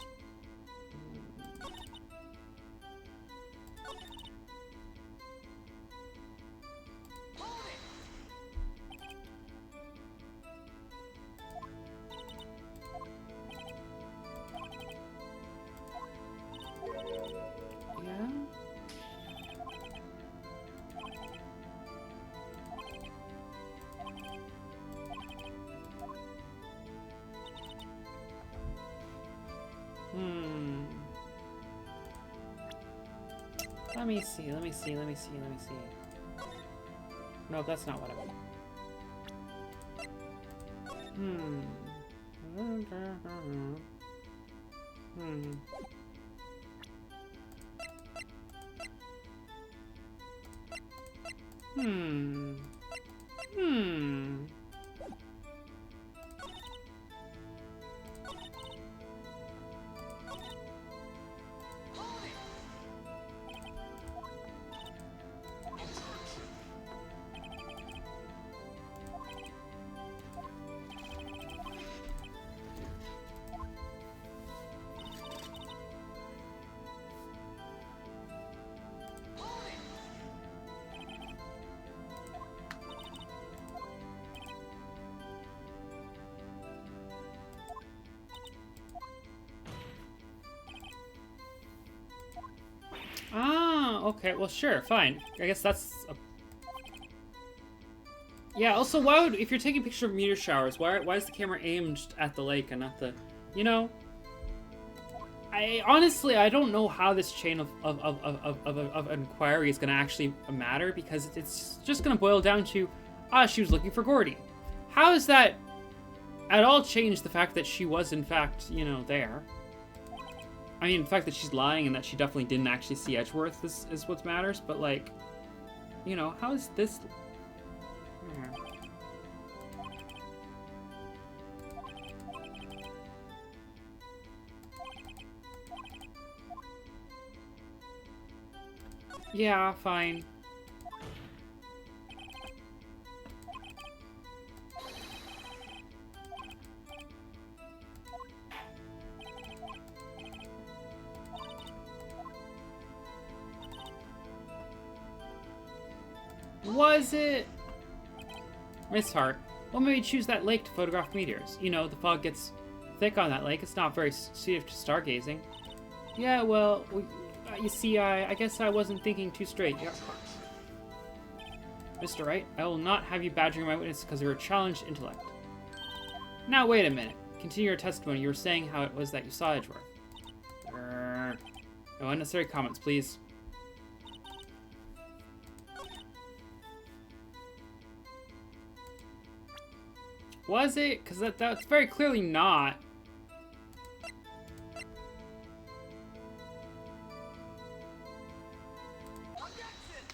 A: me see, let me see, let me see, let me see. No, that's not what I want. Ah, okay, well, sure, fine. I guess that's a... Yeah, also, why would, if you're taking a picture of meteor showers, why is the camera aimed at the lake and not the, you know? Honestly, I don't know how this chain of inquiry is going to actually matter, because it's just going to boil down to, she was looking for Gordy. How does that at all change the fact that she was, in fact, you know, there? I mean, the fact that she's lying and that she definitely didn't actually see Edgeworth is what matters, but, like, you know, how is this... Yeah, fine. Was it? Miss Hart, what made you choose that lake to photograph meteors? You know, the fog gets thick on that lake. It's not very suited to stargazing. Yeah, well, you see, I guess I wasn't thinking too straight. Yeah. Mr. Wright, I will not have you badgering my witness because of your challenged intellect. Now, wait a minute. Continue your testimony. You were saying how it was that you saw Edgeworth. No unnecessary comments, please. Was it? Because that's very clearly not.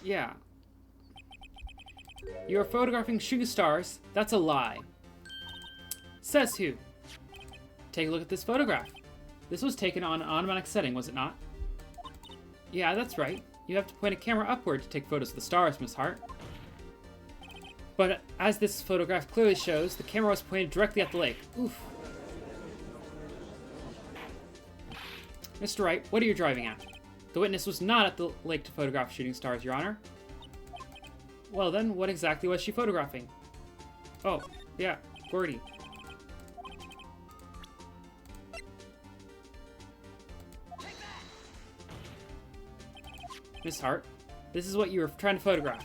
A: Yeah. You're photographing shooting stars? That's a lie. Says who? Take a look at this photograph. This was taken on an automatic setting, was it not? Yeah, that's right. You have to point a camera upward to take photos of the stars, Miss Hart. But as this photograph clearly shows, the camera was pointed directly at the lake. Oof. Mr. Wright, what are you driving at? The witness was not at the lake to photograph shooting stars, Your Honor. Well then, what exactly was she photographing? Oh, yeah, Gordy. Miss Hart, this is what you were trying to photograph.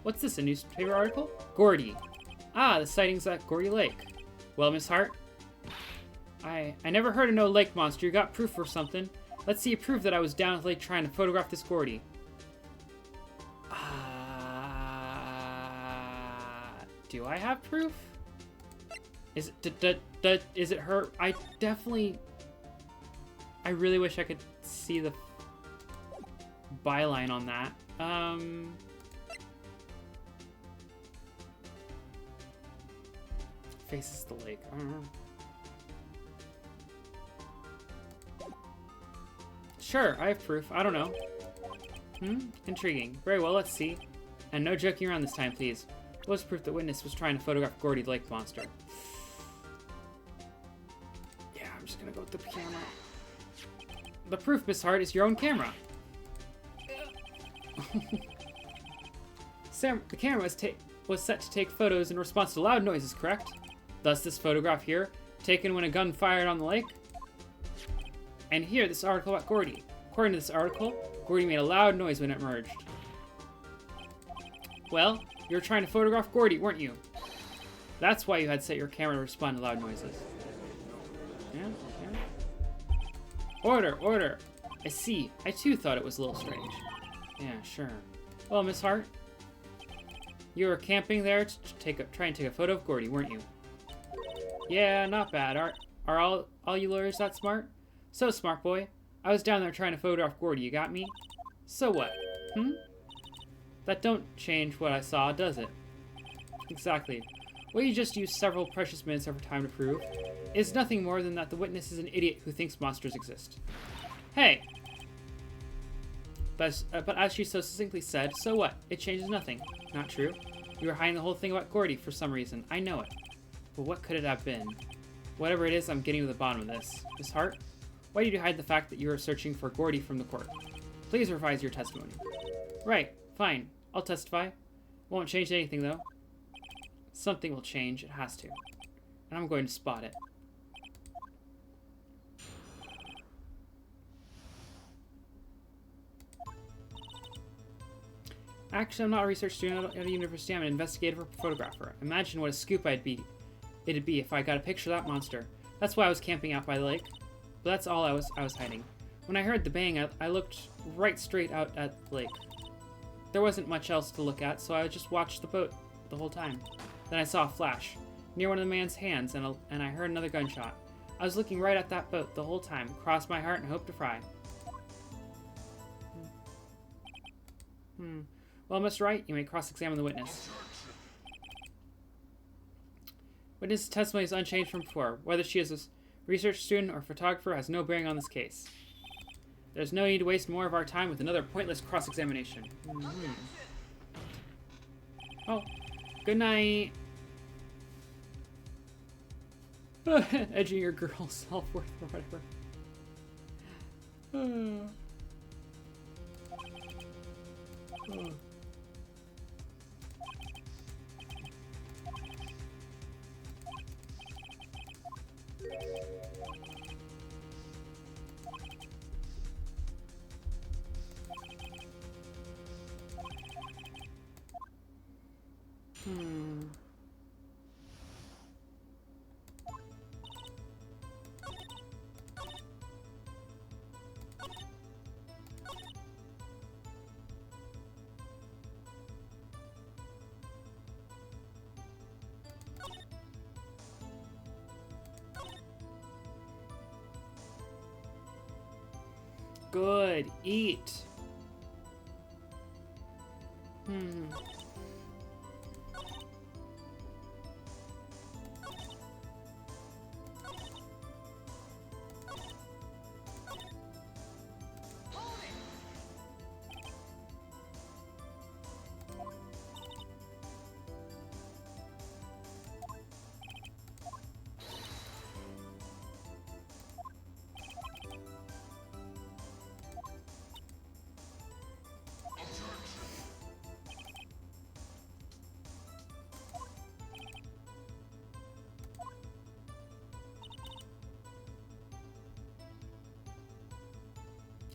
A: What's this, a newspaper article? Gordy. Ah, the sightings at Gordy Lake. Well, Miss Hart, I never heard of no lake monster. You got proof or something? Let's see you prove that I was down at the lake trying to photograph this Gordy. Do I have proof? Is it her? I really wish I could see the byline on that. Faces the lake. Sure, I have proof. I don't know. Intriguing. Very well, let's see. And no joking around this time, please. What was proof the witness was trying to photograph Gordy the lake monster? Yeah, I'm just gonna go with the camera. The proof, Miss Hart, is your own camera. Sam, the camera was set to take photos in response to loud noises, correct? Thus, this photograph here, taken when a gun fired on the lake. And here, this article about Gordy. According to this article, Gordy made a loud noise when it emerged. Well, you were trying to photograph Gordy, weren't you? That's why you had set your camera to respond to loud noises. Yeah. Order, order. I see. I too thought it was a little strange. Yeah, sure. Well, Miss Hart, you were camping there to try and take a photo of Gordy, weren't you? Yeah, not bad. Are all you lawyers that smart? So smart, boy. I was down there trying to photograph Gordy. You got me? So what? Hmm? That don't change what I saw, does it? Exactly. What you just used several precious minutes of her time to prove is nothing more than that the witness is an idiot who thinks monsters exist. Hey! But as she so succinctly said, so what? It changes nothing. Not true. You were hiding the whole thing about Gordy for some reason. I know it. But what could it have been? Whatever it is, I'm getting to the bottom of this. Miss Hart, why did you hide the fact that you were searching for Gordy from the court? Please revise your testimony. Right. Fine. I'll testify. Won't change anything, though. Something will change. It has to. And I'm going to spot it. Actually, I'm not a research student at a university. I'm an investigative photographer. Imagine what a scoop it'd be if I got a picture of that monster. That's why I was camping out by the lake. But that's all I was hiding. When I heard the bang, I looked right straight out at the lake. There wasn't much else to look at, so I just watched the boat the whole time. Then I saw a flash near one of the man's hands, and I heard another gunshot. I was looking right at that boat the whole time, crossed my heart and hoped to fry. Well, Mr. Wright, you may cross-examine the witness. Witness' testimony is unchanged from before. Whether she is a research student or photographer has no bearing on this case. There's no need to waste more of our time with another pointless cross-examination. Oh, good night. Edging your girl's self-worth or whatever. Good. Eat.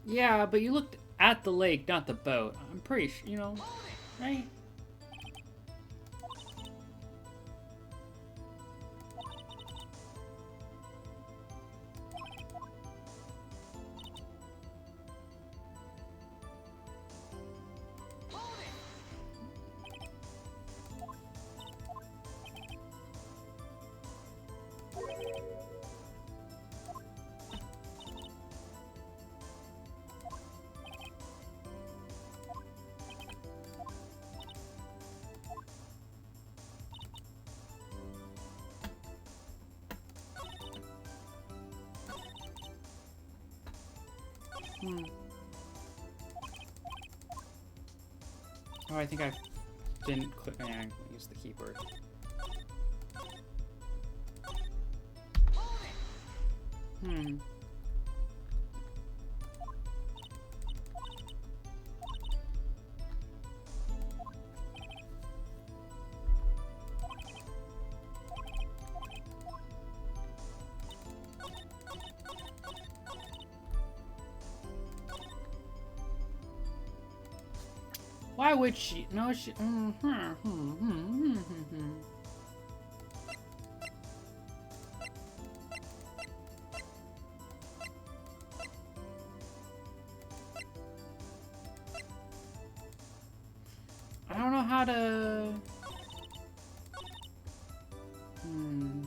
A: Yeah, but you looked at the lake, not the boat. I'm pretty sure, you know, right? Oh, I think I didn't click. I used the keyboard. Why would she? No, she. know how to... Hmm.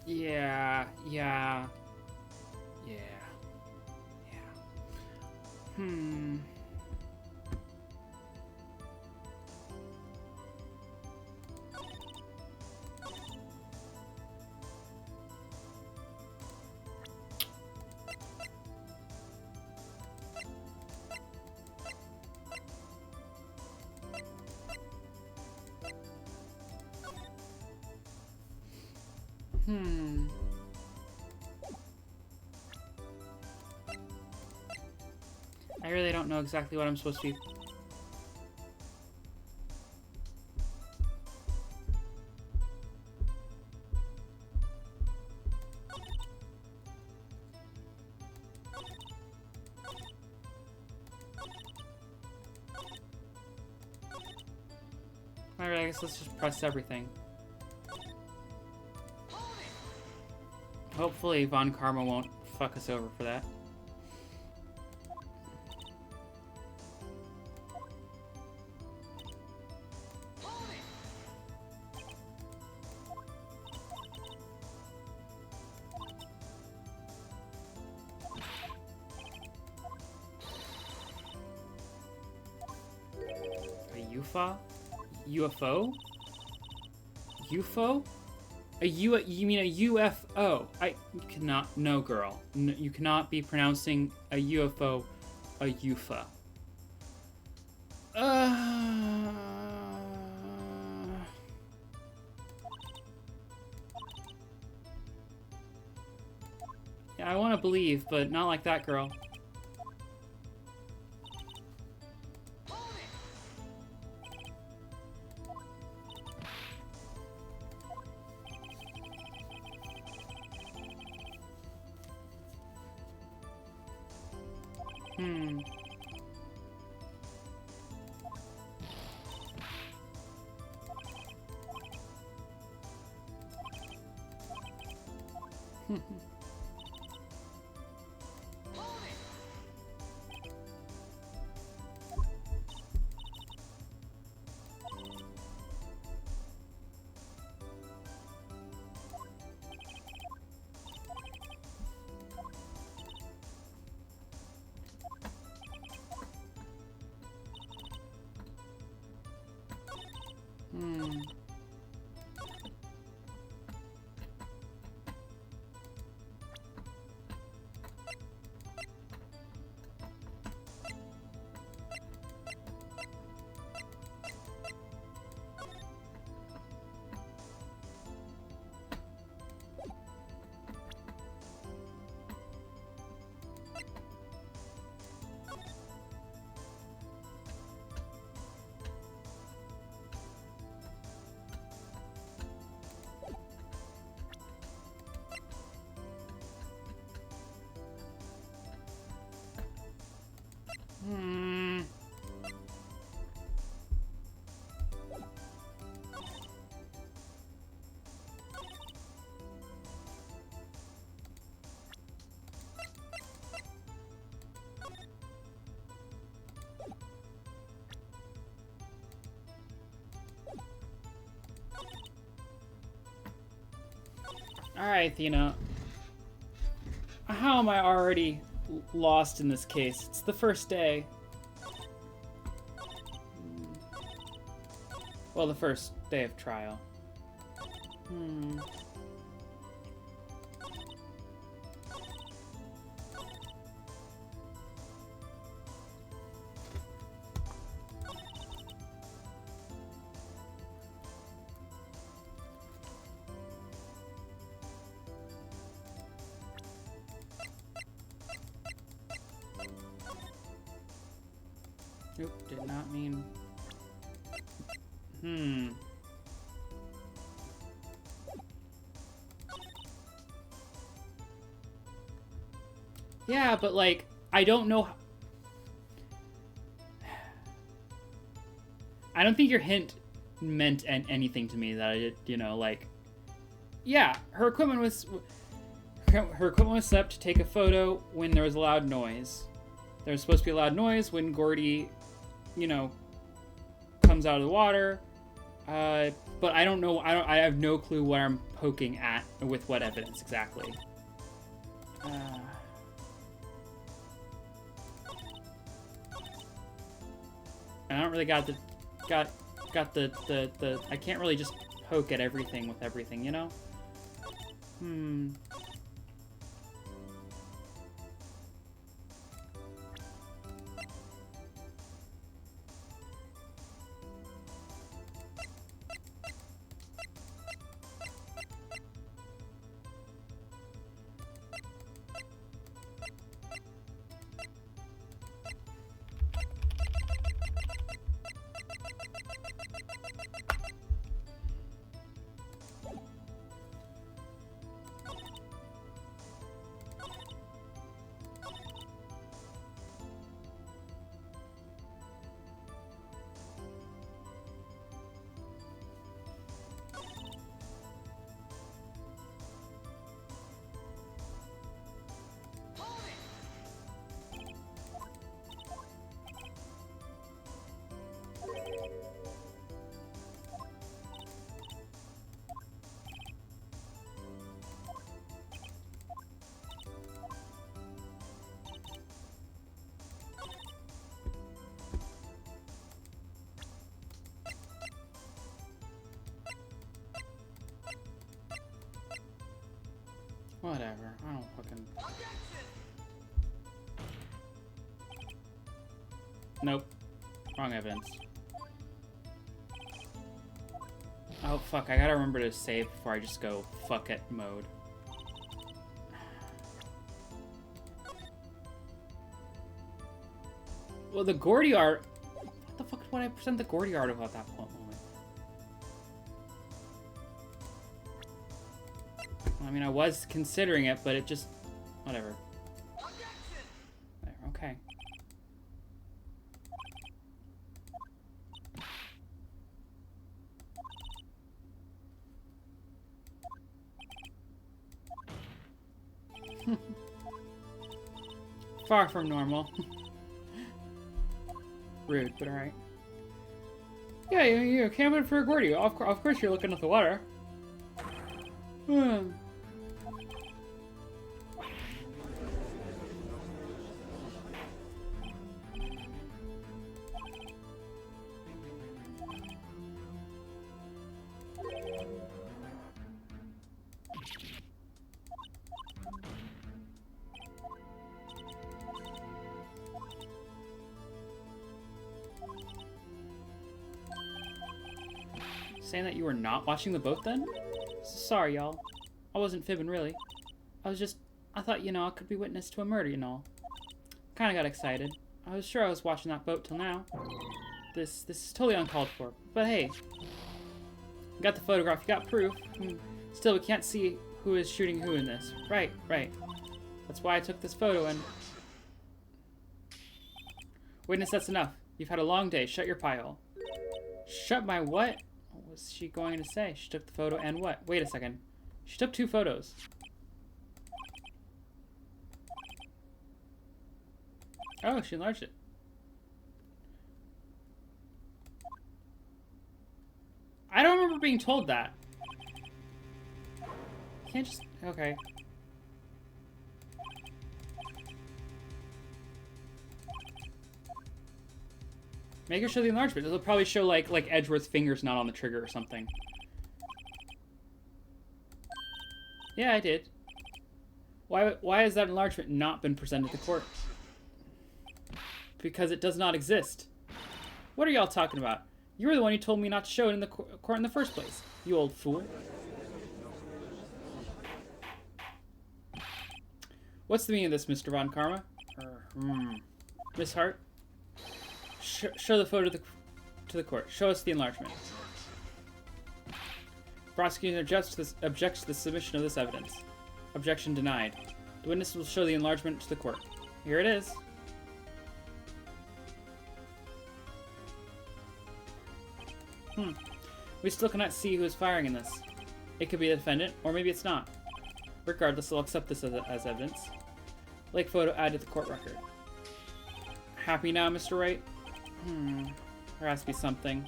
A: Yeah, yeah, yeah, yeah. Hmm. Hmm. I really don't know exactly what I'm supposed to be... Alright, I guess let's just press everything. Hopefully Von Karma won't fuck us over for that. A UFO? UFO? UFO? You mean a UFO? You cannot, no girl. No, you cannot be pronouncing a UFO a UFA. Yeah, I want to believe, but not like that girl. Hmm. Hmm. Hmm. Alright, Athena. How am I already lost in this case? It's the first day. Well, the first day of trial. Hmm. Nope, did not mean... Hmm. Yeah, but, like, I don't know... I don't think your hint meant anything to me that I did, you know, like... Yeah, her equipment was set up to take a photo when there was a loud noise. There was supposed to be a loud noise when Gordy, you know, comes out of the water. But I don't know. I have no clue what I'm poking at with what evidence exactly. I don't really got the I can't really just poke at everything with everything, you know? Whatever. I don't fucking... Nope. Wrong evidence. Oh, fuck. I gotta remember to save before I just go fuck it mode. Well, the Gordy art... What the fuck would I present the Gordy article at that point? I mean, I was considering it, but it just... Whatever. There, okay. Far from normal. Rude, but alright. Yeah, you're camping for a Gordy. Of course you're looking at the water. Saying that you were not watching the boat then? Sorry, y'all. I wasn't fibbing, really. I thought, you know, I could be witness to a murder, you know. Kinda got excited. I was sure I was watching that boat till now. This is totally uncalled for. But hey, you got the photograph, you got proof. Still, we can't see who is shooting who in this. Right. That's why I took this photo and... Witness, that's enough. You've had a long day. Shut your pie hole. Shut my what? What was she going to say? She took the photo and what? Wait a second. She took 2 photos. Oh, she enlarged it. I don't remember being told that. Can't just... Okay. Make her show the enlargement. It'll probably show like Edgeworth's fingers not on the trigger or something. Yeah, I did. Why has that enlargement not been presented to court? Because it does not exist. What are y'all talking about? You were the one who told me not to show it in the court in the first place, you old fool. What's the meaning of this, Mr. Von Karma? Miss Hart? Show the photo to the court. Show us the enlargement. Prosecutor objects to the submission of this evidence. Objection denied. The witness will show the enlargement to the court. Here it is. We still cannot see who is firing in this. It could be the defendant, or maybe it's not. Regardless, I'll accept this as evidence. Lake photo added to the court record. Happy now, Mr. Wright? There has to be something.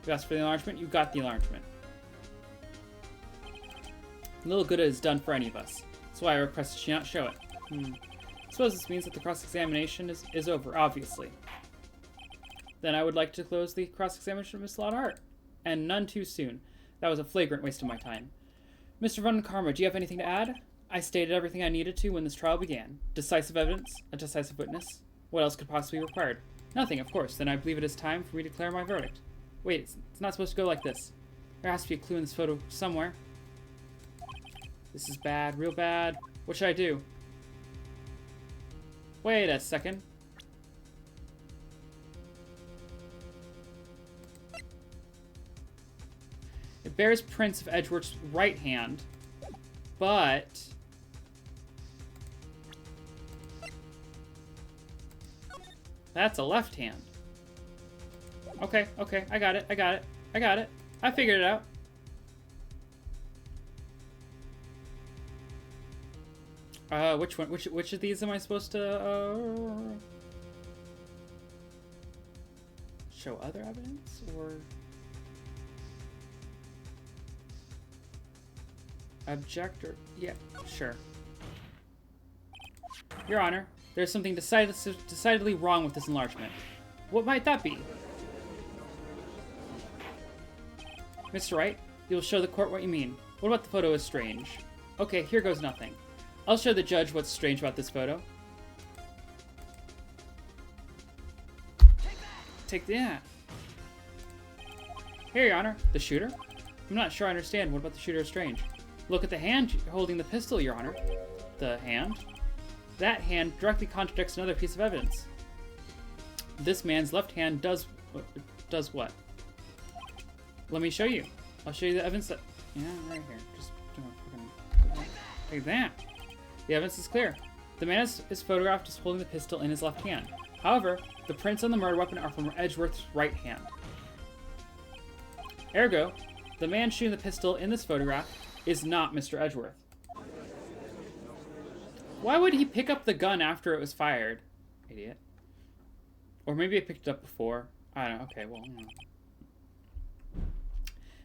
A: You asked for the enlargement, you got the enlargement. Little good it has done for any of us. That's why I requested she not show it. I suppose this means that the cross-examination is over, obviously. Then I would like to close the cross-examination of Miss Lotta. And none too soon. That was a flagrant waste of my time. Mr. Von Karma, do you have anything to add? I stated everything I needed to when this trial began. Decisive evidence, a decisive witness. What else could possibly be required? Nothing, of course. Then I believe it is time for me to declare my verdict. Wait, it's not supposed to go like this. There has to be a clue in this photo somewhere. This is bad, real bad. What should I do? Wait a second. It bears prints of Edgeworth's right hand, but that's a left hand. Okay, I got it. I figured it out. Which one? Which of these am I supposed to show other evidence or object or yeah, sure. Your Honor, there's something decidedly wrong with this enlargement. What might that be? Mr. Wright, you'll show the court what you mean. What about the photo is strange? Okay, here goes nothing. I'll show the judge what's strange about this photo. Take that. Here, Your Honor. The shooter? I'm not sure I understand. What about the shooter is strange? Look at the hand holding the pistol, Your Honor. The hand? That hand directly contradicts another piece of evidence. This man's left hand does what? Let me show you. I'll show you the evidence that... Yeah, right here. Just take that. The evidence is clear. The man is photographed as holding the pistol in his left hand. However, the prints on the murder weapon are from Edgeworth's right hand. Ergo, the man shooting the pistol in this photograph is not Mr. Edgeworth. Why would he pick up the gun after it was fired? Idiot. Or maybe it picked it up before. I don't know. Okay, well,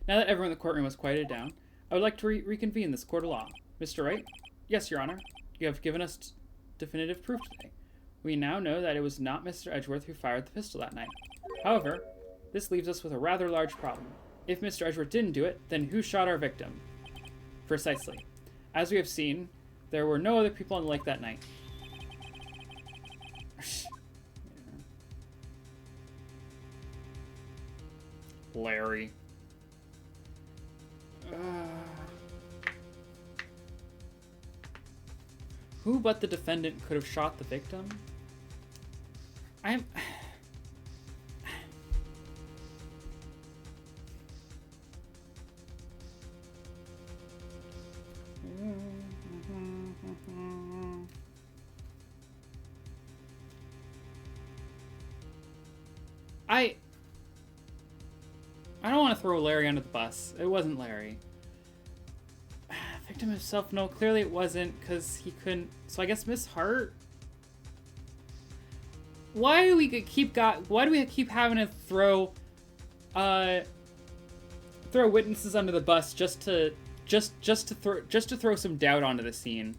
A: Now that everyone in the courtroom has quieted down, I would like to reconvene this court of law. Mr. Wright? Yes, Your Honor. You have given us definitive proof today. We now know that it was not Mr. Edgeworth who fired the pistol that night. However, this leaves us with a rather large problem. If Mr. Edgeworth didn't do it, then who shot our victim? Precisely. As we have seen, there were no other people on the lake that night. Larry. Who but the defendant could have shot the victim? I don't want to throw Larry under the bus. It wasn't Larry. Victim himself? No, clearly it wasn't, because he couldn't. So I guess Miss Hart. Why do we keep having to throw witnesses under the bus just to throw some doubt onto the scene?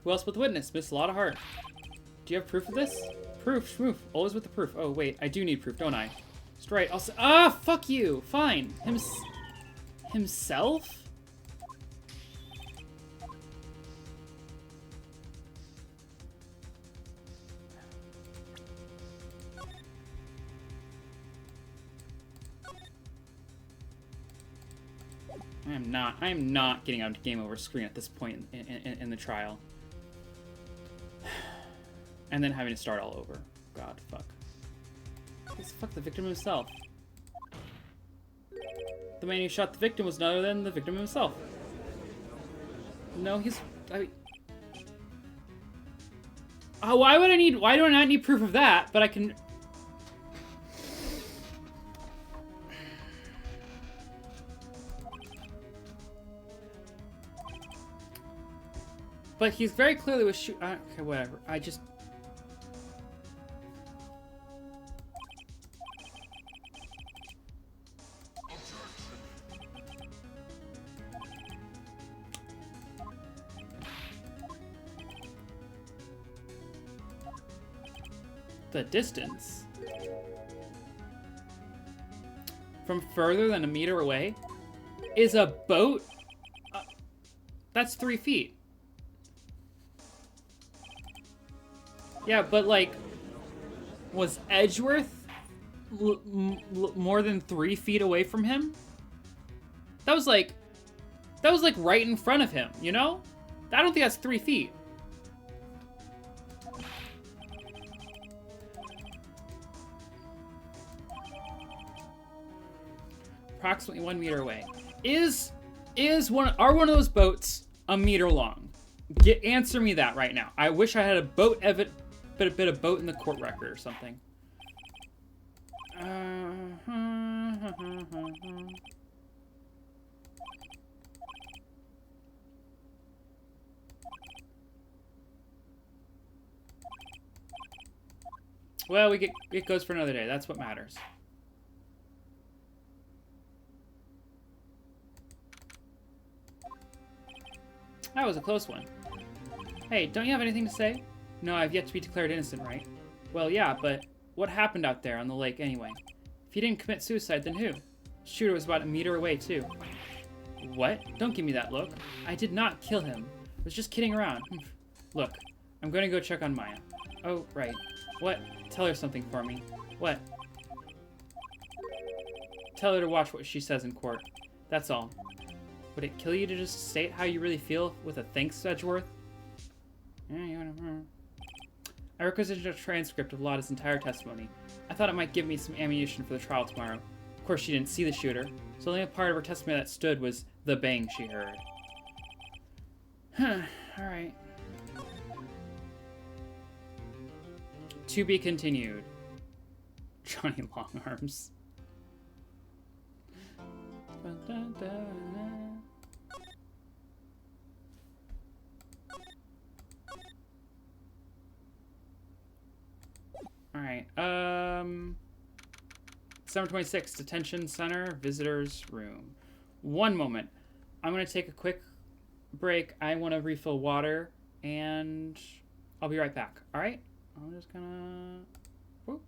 A: Who else but the witness, Miss Lotta Hart? Do you have proof of this? Proof, schmoof. Always with the proof. Oh wait, I do need proof, don't I? Just right. I'll say. Ah, fuck you. Fine. Himself? I am not getting out of game over screen at this point in the trial. And then having to start all over. God, fuck. Fuck the victim himself. The man who shot the victim was none other than the victim himself. No, he's... Oh, why do I not need proof of that? But I can... But he's very clearly was shoot... okay, whatever. I just... The distance? From further than a meter away? Is a boat? That's 3 feet. Yeah, but like... Was Edgeworth more than 3 feet away from him? That was like right in front of him, you know? I don't think that's 3 feet. Approximately 1 meter away. Are one of those boats a meter long? Answer me that right now. I wish I had a boat bit of boat in the court record or something. Well, it goes for another day. That's what matters. That was a close one. Hey, don't you have anything to say? No, I've yet to be declared innocent, right? Well, yeah, but what happened out there on the lake anyway? If he didn't commit suicide, then who? The shooter was about a meter away, too. What? Don't give me that look. I did not kill him. I was just kidding around. Look, I'm going to go check on Maya. Oh, right. What? Tell her something for me. What? Tell her to watch what she says in court. That's all. Would it kill you to just state how you really feel with a thanks, Edgeworth? I requisitioned a transcript of Lotta's entire testimony. I thought it might give me some ammunition for the trial tomorrow. Of course, she didn't see the shooter, so the only part of her testimony that stood was the bang she heard. Huh, alright. To be continued. Johnny Longarms. Alright, December 26th, Detention Center, Visitors Room. One moment. I'm gonna take a quick break. I want to refill water, and I'll be right back. Alright? I'm just gonna... Whoop.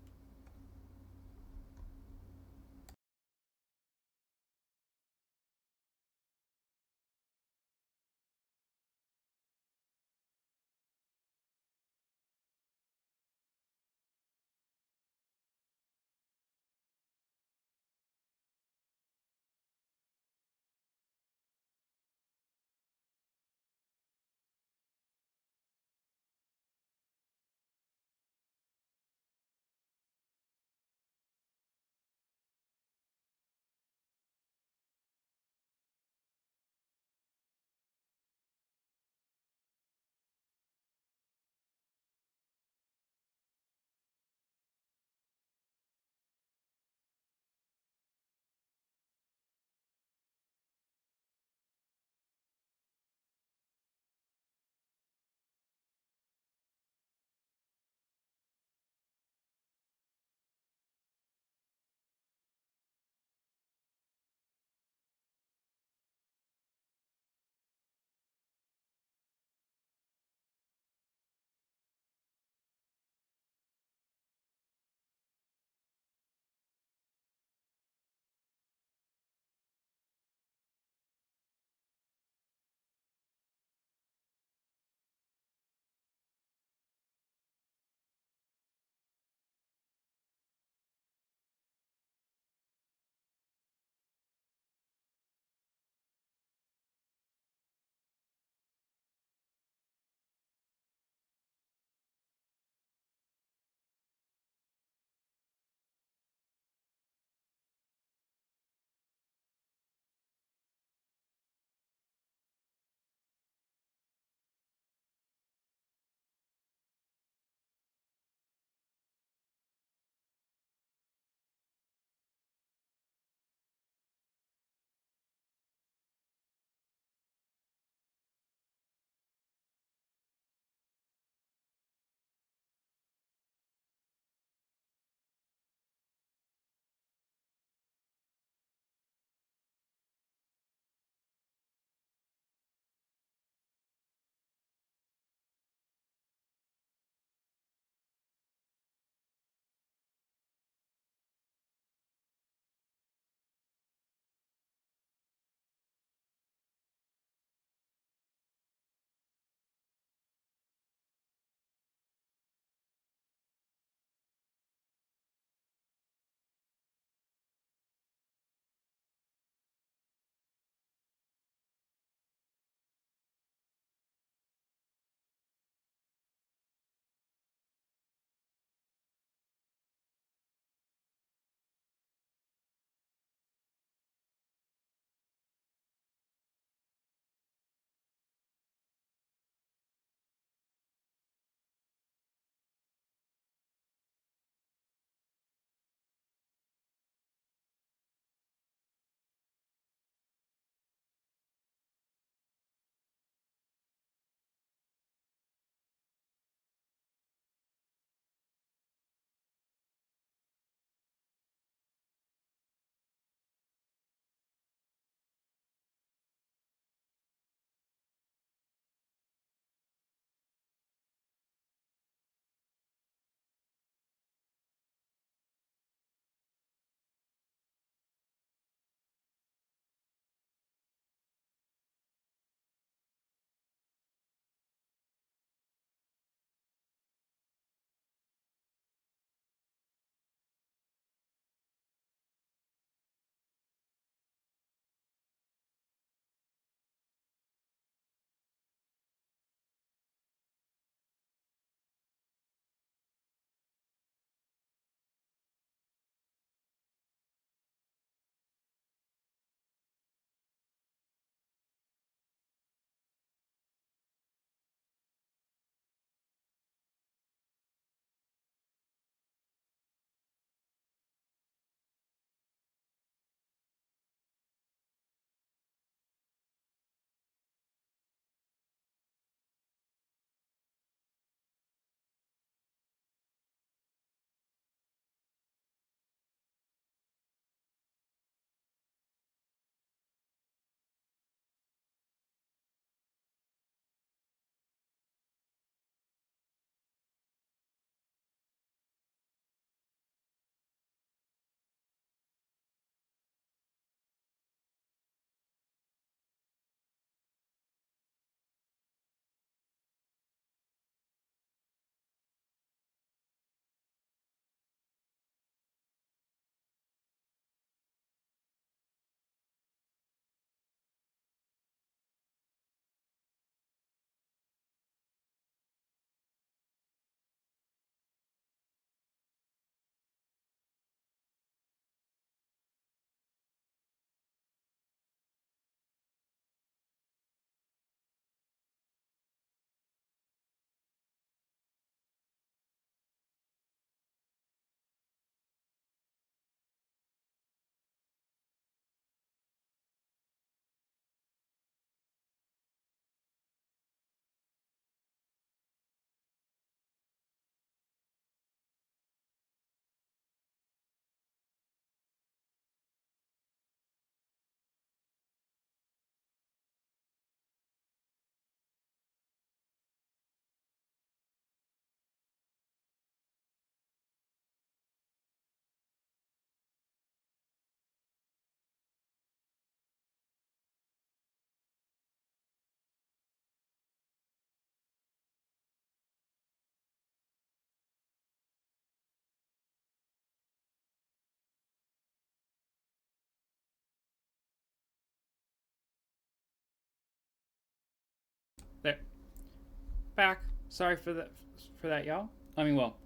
A: back. Sorry for that, y'all. I mean, well,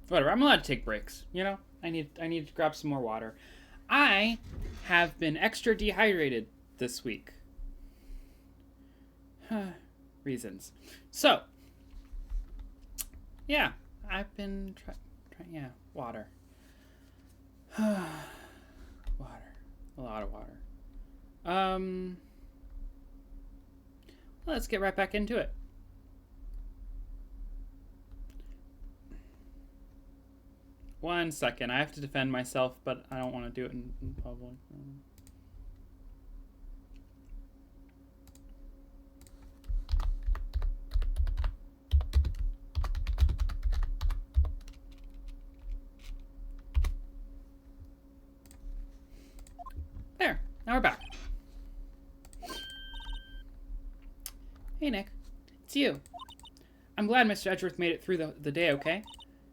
A: whatever. I'm allowed to take breaks. You know, I need to grab some more water. I have been extra dehydrated this week. Reasons. So, yeah, I've been trying. Yeah, water. Water. A lot of water. Let's get right back into it. One second. I have to defend myself, but I don't want to do it in public. There. Now we're back. Hey, Nick. It's you. I'm glad Mr. Edgeworth made it through the day okay.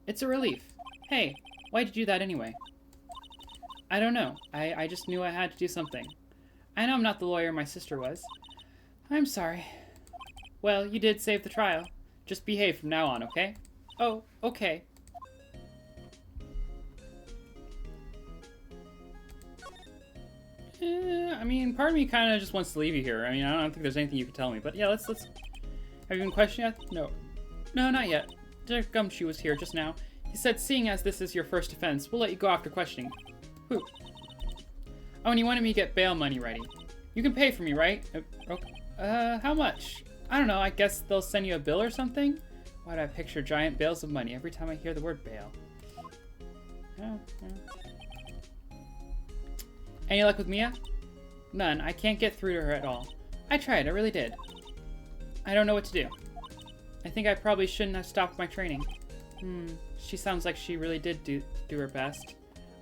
A: It's a relief. Hey, why'd you do that anyway? I don't know. I just knew I had to do something. I know I'm not the lawyer my sister was. I'm sorry. Well, you did save the trial. Just behave from now on, okay? Oh, okay. I mean, part of me kind of just wants to leave you here. I mean, I don't think there's anything you can tell me. But yeah, let's... Have you been questioned yet? No. No, not yet. Detective Gumshoe was here just now. He said, seeing as this is your first offense, we'll let you go after questioning. Who? Oh, and he wanted me to get bail money ready. You can pay for me, right? Okay. How much? I don't know, I guess they'll send you a bill or something? Why do I picture giant bales of money every time I hear the word bail? Yeah. Any luck with Mia? None. I can't get through to her at all. I tried, I really did. I don't know what to do. I think I probably shouldn't have stopped my training. She sounds like she really did do her best.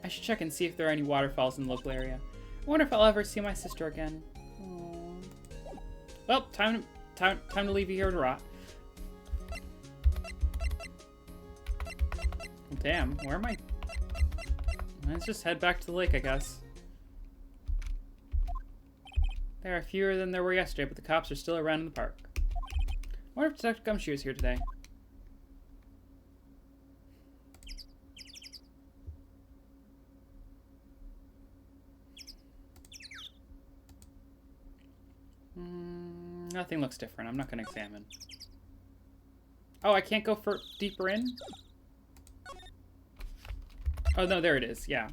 A: I should check and see if there are any waterfalls in the local area. I wonder if I'll ever see my sister again. Aww. Well, time to leave you here to rot. Damn, where am I? Let's just head back to the lake, I guess. There are fewer than there were yesterday, but the cops are still around in the park. I wonder if Detective Gumshoe is here today. Nothing looks different. I'm not going to examine. Oh, I can't go deeper in? Oh, no, there it is. Yeah.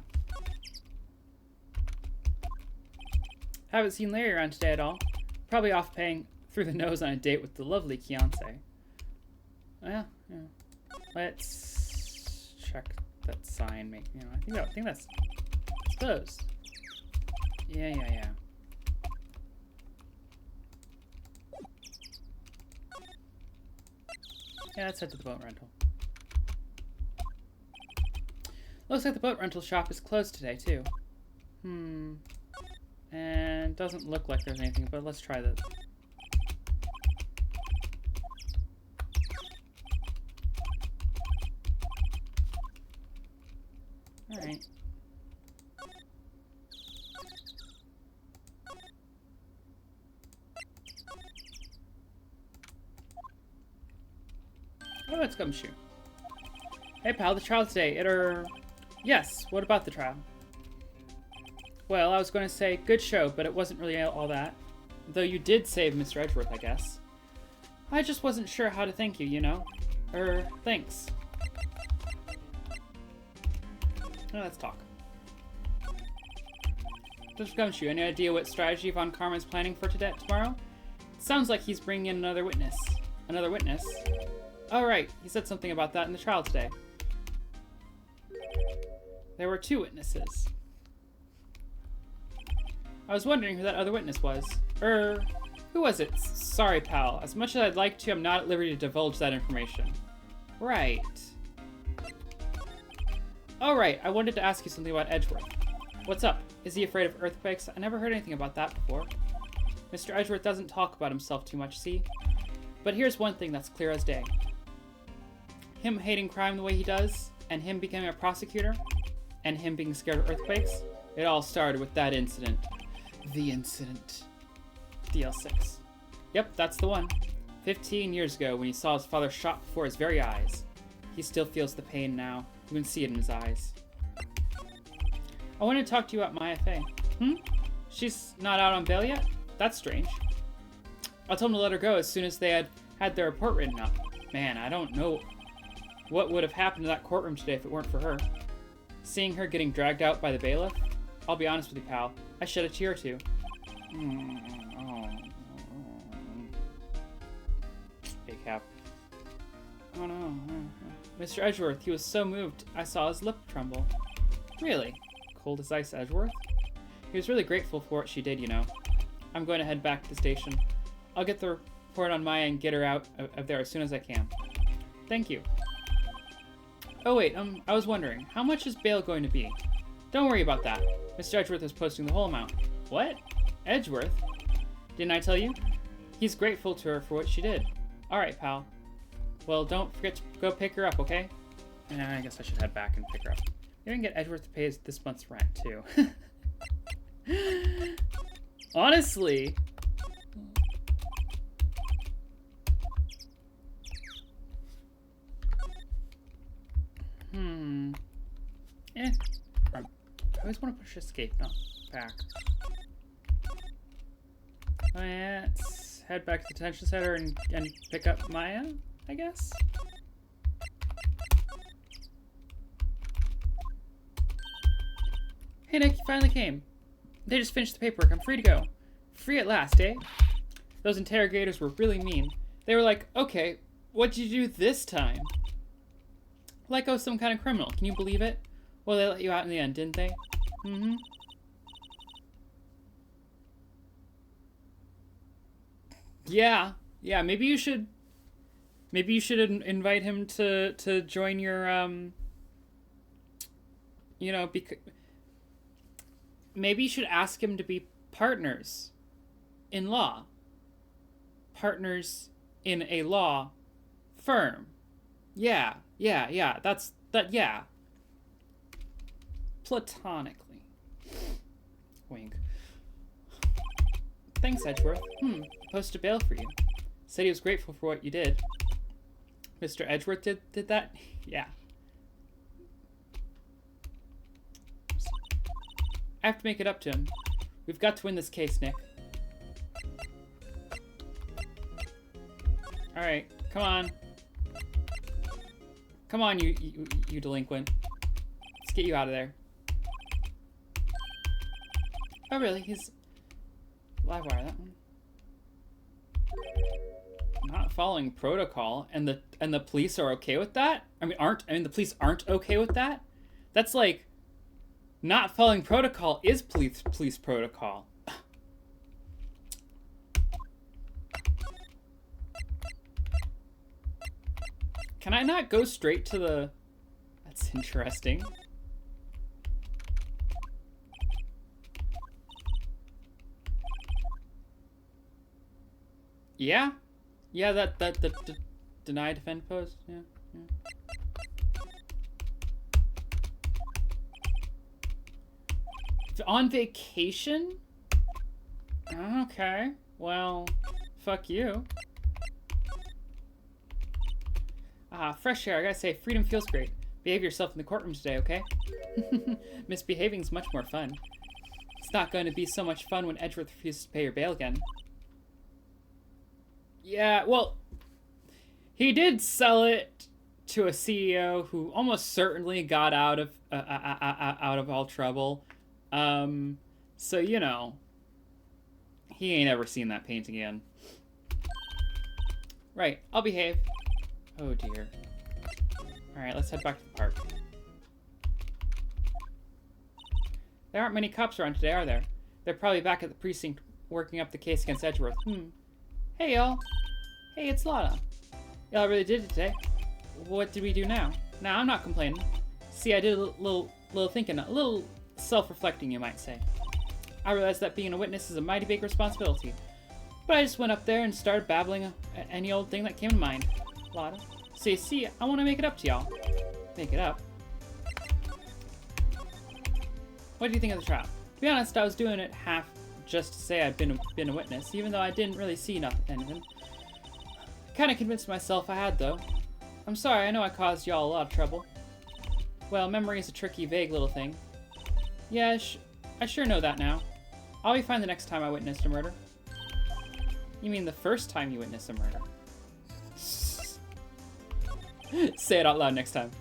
A: Haven't seen Larry around today at all. Probably off paying through the nose on a date with the lovely Keonce. Well, yeah. Let's check that sign. I think that's closed. Yeah. Yeah, let's head to the boat rental. Looks like the boat rental shop is closed today, too. And doesn't look like there's anything, but let's try this. Alright. Oh, it's Gumshoe. Hey, pal, the trial today. Yes, what about the trial? Well, I was going to say, good show, but it wasn't really all that. Though you did save Mr. Edgeworth, I guess. I just wasn't sure how to thank you, you know? Thanks. Now let's talk. Just Gumshoe, any idea what strategy Von Karma's planning for tomorrow? It sounds like he's bringing in another witness. Another witness? Oh, right. He said something about that in the trial today. There were 2 witnesses. I was wondering who that other witness was. Who was it? Sorry, pal. As much as I'd like to, I'm not at liberty to divulge that information. Right. Oh, right. I wanted to ask you something about Edgeworth. What's up? Is he afraid of earthquakes? I never heard anything about that before. Mr. Edgeworth doesn't talk about himself too much, see? But here's one thing that's clear as day. Him hating crime the way he does, and him becoming a prosecutor, and him being scared of earthquakes, it all started with that incident. The incident. DL6. Yep, that's the one. 15 years ago, when he saw his father shot before his very eyes. He still feels the pain now. You can see it in his eyes. I wanted to talk to you about Maya Fey. She's not out on bail yet? That's strange. I told him to let her go as soon as they had their report written up. Man, I don't know what would have happened to that courtroom today if it weren't for her. Seeing her getting dragged out by the bailiff? I'll be honest with you, pal. I shed a tear or two. Big cap. Oh no. Mr. Edgeworth, he was so moved, I saw his lip tremble. Really? Cold as ice, Edgeworth? He was really grateful for what she did, you know. I'm going to head back to the station. I'll get the report on Maya and get her out of there as soon as I can. Thank you. Oh wait, I was wondering, how much is bail going to be? Don't worry about that. Mr. Edgeworth is posting the whole amount. What? Edgeworth? Didn't I tell you? He's grateful to her for what she did. Alright, pal. Well, don't forget to go pick her up, okay? I guess I should head back and pick her up. Maybe I can get Edgeworth to pay this month's rent, too. Honestly. I always want to push escape, not back. Let's head back to the detention center and pick up Maya, I guess? Hey Nick, you finally came. They just finished the paperwork. I'm free to go. Free at last, eh? Those interrogators were really mean. They were like, okay, what'd you do this time? Like I was some kind of criminal. Can you believe it? Well, they let you out in the end, didn't they? Mm-hmm. Yeah. Yeah, maybe you should invite him to join your, you know, maybe you should ask him to be partners in law. Partners in a law firm. Yeah. Yeah. Platonically. Wink. Thanks, Edgeworth. Posted bail for you. Said he was grateful for what you did. Mr. Edgeworth did that? Yeah. I have to make it up to him. We've got to win this case, Nick. Alright, come on. Come on, you delinquent. Let's get you out of there. Oh, really? He's... Live wire, that one. Not following protocol, and the police are okay with that? The police aren't okay with that? That's like... Not following protocol is police protocol. Can I not go straight to the... That's interesting. Yeah? Yeah, that deny defend pose. Yeah. On vacation? Okay. Well, fuck you. Fresh air. I gotta say, freedom feels great. Behave yourself in the courtroom today, okay? Misbehaving's much more fun. It's not going to be so much fun when Edgeworth refuses to pay your bail again. Yeah, well, he did sell it to a CEO who almost certainly got out of all trouble. So, you know, he ain't ever seen that paint again. Right, I'll behave. Oh, dear. Alright, let's head back to the park. There aren't many cops around today, are there? They're probably back at the precinct working up the case against Edgeworth. Hey, y'all. Hey, it's Lotta. Y'all really did it today. What did we do now? Nah, I'm not complaining. See, I did a little thinking, a little self-reflecting, you might say. I realized that being a witness is a mighty big responsibility. But I just went up there and started babbling any old thing that came to mind. Lotta. So you see, I want to make it up to y'all. Make it up? What do you think of the trial? To be honest, I was doing it half just to say I'd been a witness, even though I didn't really see anything. Kinda convinced myself I had, though. I'm sorry, I know I caused y'all a lot of trouble. Well, memory is a tricky, vague little thing. Yeah, I sure know that now. I'll be fine the next time I witnessed a murder. You mean the first time you witnessed a murder? Say it out loud next time.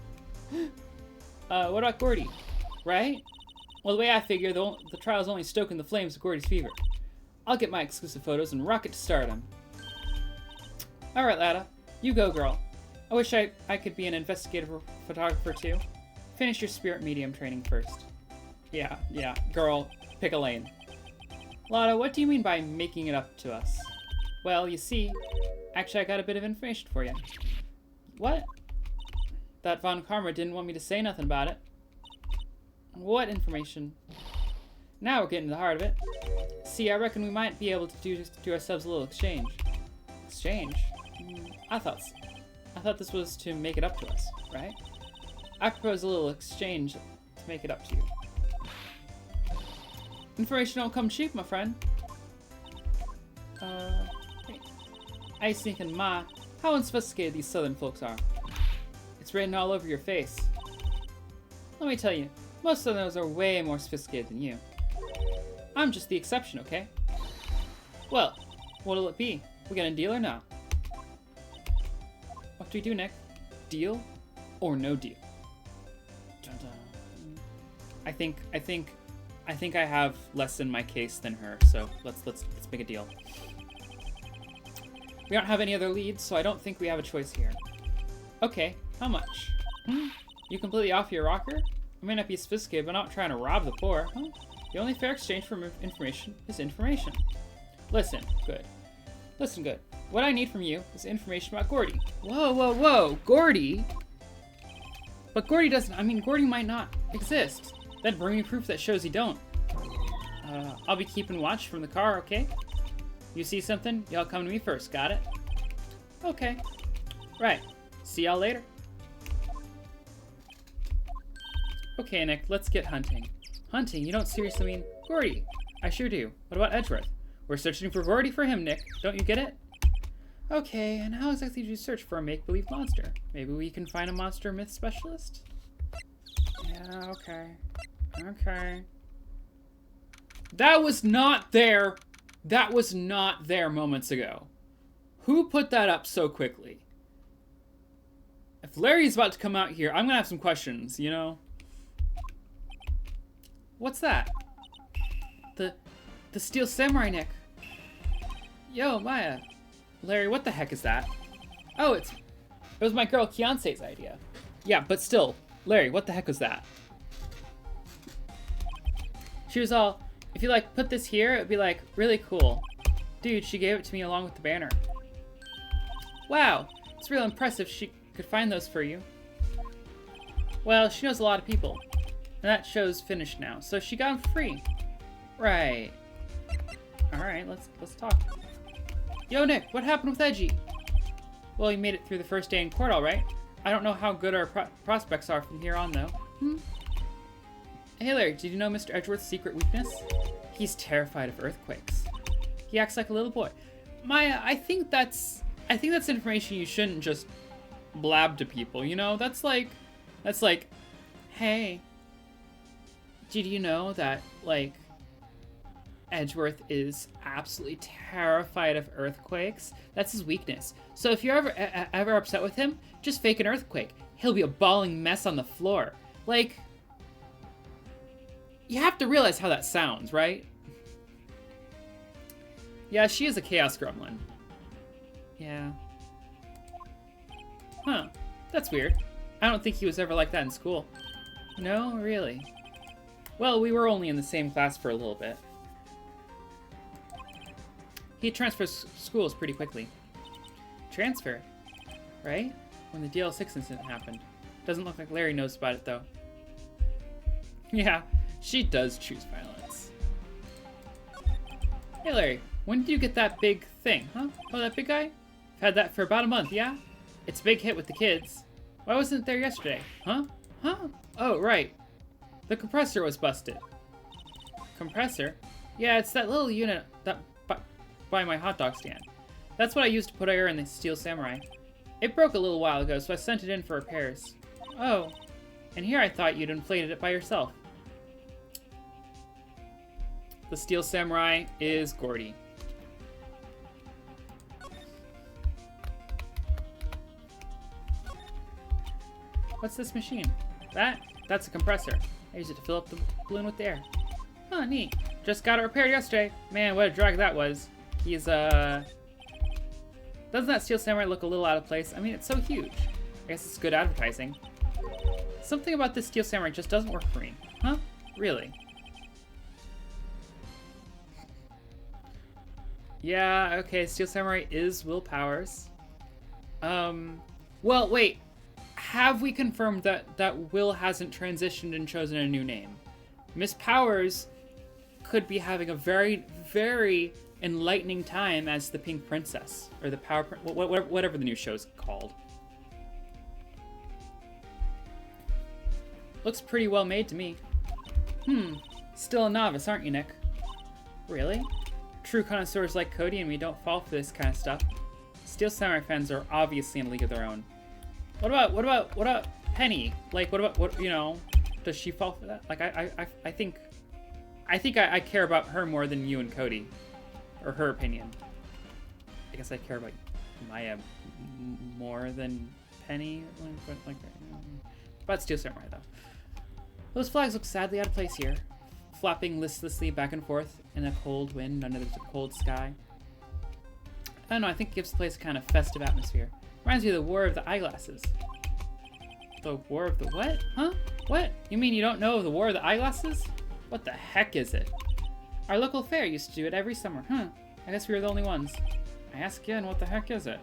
A: What about Gordy? Right? Well, the way I figure, the trial's only stoking the flames of Gordy's fever. I'll get my exclusive photos and rocket to stardom. Alright, Lotta. You go, girl. I wish I could be an investigative photographer, too. Finish your spirit medium training first. Yeah, girl, pick a lane. Lotta, what do you mean by making it up to us? Well, you see, actually I got a bit of information for you. What? That Von Karma didn't want me to say nothing about it. What information? Now we're getting to the heart of it. See, I reckon we might be able to do ourselves a little exchange. Exchange? I thought this was to make it up to us, right? I propose a little exchange to make it up to you. Information don't come cheap, my friend. Hey. I was thinking, Ma, how unsophisticated these southern folks are. It's written all over your face. Let me tell you, most southerners are way more sophisticated than you. I'm just the exception, okay? Well, what'll it be? We got a deal or no? What do we do, Nick? Deal or no deal? I think I have less in my case than her, so let's make a deal. We don't have any other leads, so I don't think we have a choice here. Okay, how much? You completely off your rocker? I may not be sophisticated, but I'm not trying to rob the poor. Huh? The only fair exchange for information is information. Listen good. What I need from you is information about Gordy. Whoa, Gordy? But Gordy doesn't, Gordy might not exist. Then bring me proof that shows he don't. I'll be keeping watch from the car, okay? You see something, y'all come to me first, got it? Okay. Right. See y'all later. Okay, Nick, let's get hunting. Hunting? You don't seriously mean Gordy? I sure do. What about Edgeworth? We're searching for Gordy for him, Nick. Don't you get it? Okay, and how exactly do you search for a make-believe monster? Maybe we can find a monster myth specialist? Yeah, okay. Okay. That was not there. That was not there moments ago. Who put that up so quickly? If Larry's about to come out here, I'm gonna have some questions, you know? What's that? The Steel Samurai, Nick. Yo, Maya. Larry, what the heck is that? Oh, it was my girl Kiance's idea. Yeah, but still, Larry, what the heck was that? She was all, if you like put this here, it'd be like really cool. Dude, she gave it to me along with the banner. Wow, it's real impressive she could find those for you. Well, she knows a lot of people. And that show's finished now, so she got them free. Right. Alright, let's talk. Yo, Nick, what happened with Edgy? Well, he made it through the first day in court, all right. I don't know how good our prospects are from here on, though. Hey, Larry, did you know Mr. Edgeworth's secret weakness? He's terrified of earthquakes. He acts like a little boy. Maya, I think that's information you shouldn't just blab to people, you know? That's like, hey, did you know that, like, Edgeworth is absolutely terrified of earthquakes? That's his weakness. So if you're ever upset with him, just fake an earthquake. He'll be a bawling mess on the floor. Like, you have to realize how that sounds, right? Yeah, she is a chaos gremlin. Yeah. Huh. That's weird. I don't think he was ever like that in school. No, really? Well, we were only in the same class for a little bit. He transferred schools pretty quickly. Transfer? Right? When the DL6 incident happened. Doesn't look like Larry knows about it, though. Yeah, she does choose violence. Hey, Larry, when did you get that big thing, huh? Oh, that big guy? I've had that for about a month, yeah? It's a big hit with the kids. Why wasn't it there yesterday? Huh? Oh, right. The compressor was busted. Compressor? Yeah, it's that little unit that by my hot dog stand. That's what I used to put air in the Steel Samurai. It broke a little while ago, so I sent it in for repairs. Oh, and here I thought you'd inflated it by yourself. The Steel Samurai is Gordy. What's this machine? That's a compressor. I use it to fill up the balloon with air. Huh, neat. Just got it repaired yesterday. Man, what a drag that was. He's, Doesn't that Steel Samurai look a little out of place? I mean, it's so huge. I guess it's good advertising. Something about this Steel Samurai just doesn't work for me. Huh? Really? Yeah, okay, Steel Samurai is Will Powers. Well, wait. Have we confirmed that Will hasn't transitioned and chosen a new name? Miss Powers could be having a very, very enlightening time as the Pink Princess. Or the Power... whatever the new show's called. Looks pretty well made to me. Still a novice, aren't you, Nick? Really? True connoisseurs like Cody and me don't fall for this kind of stuff. Steel Samurai fans are obviously in a league of their own. What about Penny? Like, you know, does she fall for that? Like, I think I care about her more than you and Cody. Or her opinion. I guess I care about Maya more than Penny. Like, about Steel Samurai, though. Those flags look sadly out of place here, flapping listlessly back and forth in a cold wind under the cold sky. I don't know, I think it gives the place a kind of festive atmosphere. Reminds me of the War of the Eyeglasses. The War of the what? Huh? What? You mean you don't know of the War of the Eyeglasses? What the heck is it? Our local fair used to do it every summer. I guess we were the only ones. I ask again, what the heck is it?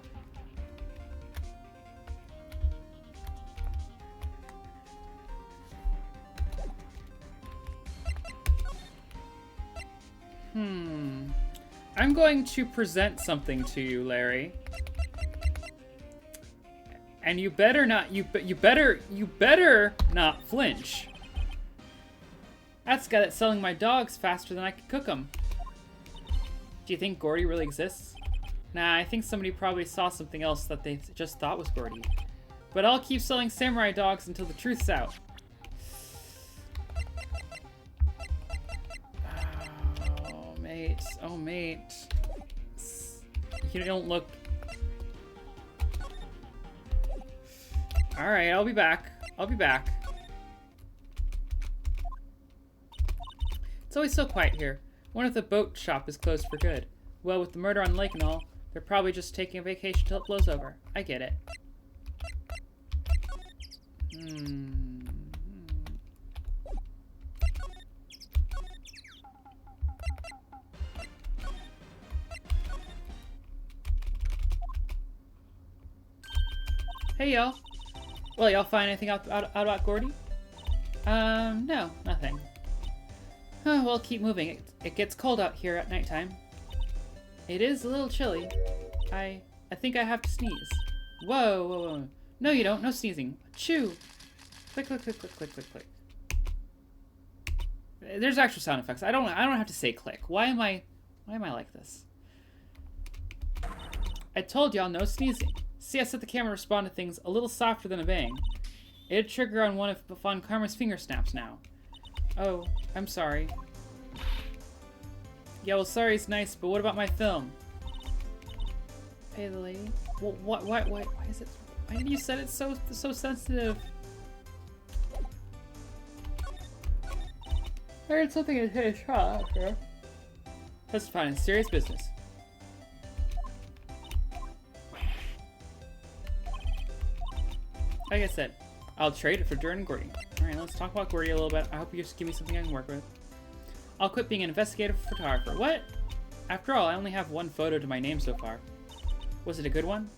A: I'm going to present something to you, Larry. And you better not, you better not flinch. That's the guy that's selling my dogs faster than I could cook them. Do you think Gordy really exists? Nah, I think somebody probably saw something else that they just thought was Gordy. But I'll keep selling samurai dogs until the truth's out. Oh, mate. You don't look... Alright, I'll be back. It's always so quiet here. I wonder if the boat shop is closed for good. Well, with the murder on the lake and all, they're probably just taking a vacation till it blows over. I get it. Hey, y'all. Well, y'all find anything out about Gordy? No, nothing. Well, keep moving. It gets cold out here at nighttime. It is a little chilly. I think I have to sneeze. Whoa. No, you don't. No sneezing. Chew. Click, click, click, click, click, click, click. There's extra sound effects. I don't have to say click. Why am I like this? I told y'all no sneezing. See, I set the camera to respond to things a little softer than a bang. It'd trigger on one of Von Karma's finger snaps now. Oh, I'm sorry. Yeah, well, sorry's nice, but what about my film? Hey, the lady. Well, why is it? Why did you set it so sensitive? I heard something in his shot after. That's fine. It's serious business. Like I said, I'll trade it for Jordan and Gordy. Alright, let's talk about Gordy a little bit. I hope you just give me something I can work with. I'll quit being an investigative photographer. What? After all, I only have one photo to my name so far. Was it a good one?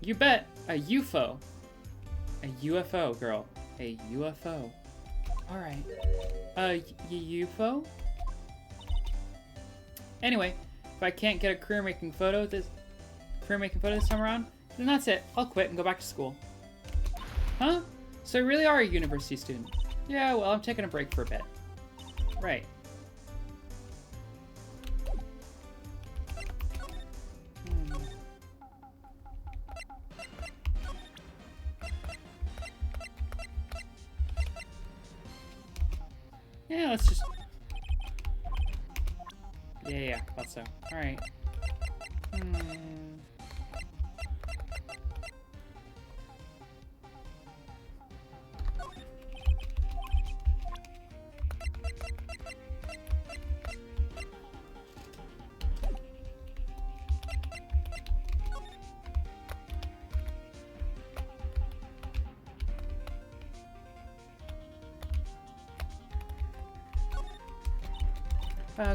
A: You bet. A UFO. A UFO, girl. A UFO. Alright. UFO? Anyway, if I can't get a career making photo this time around, then that's it. I'll quit and go back to school. Huh? So you really are a university student? Yeah, well, I'm taking a break for a bit. Right. Yeah, let's just... Yeah, thought so. Alright.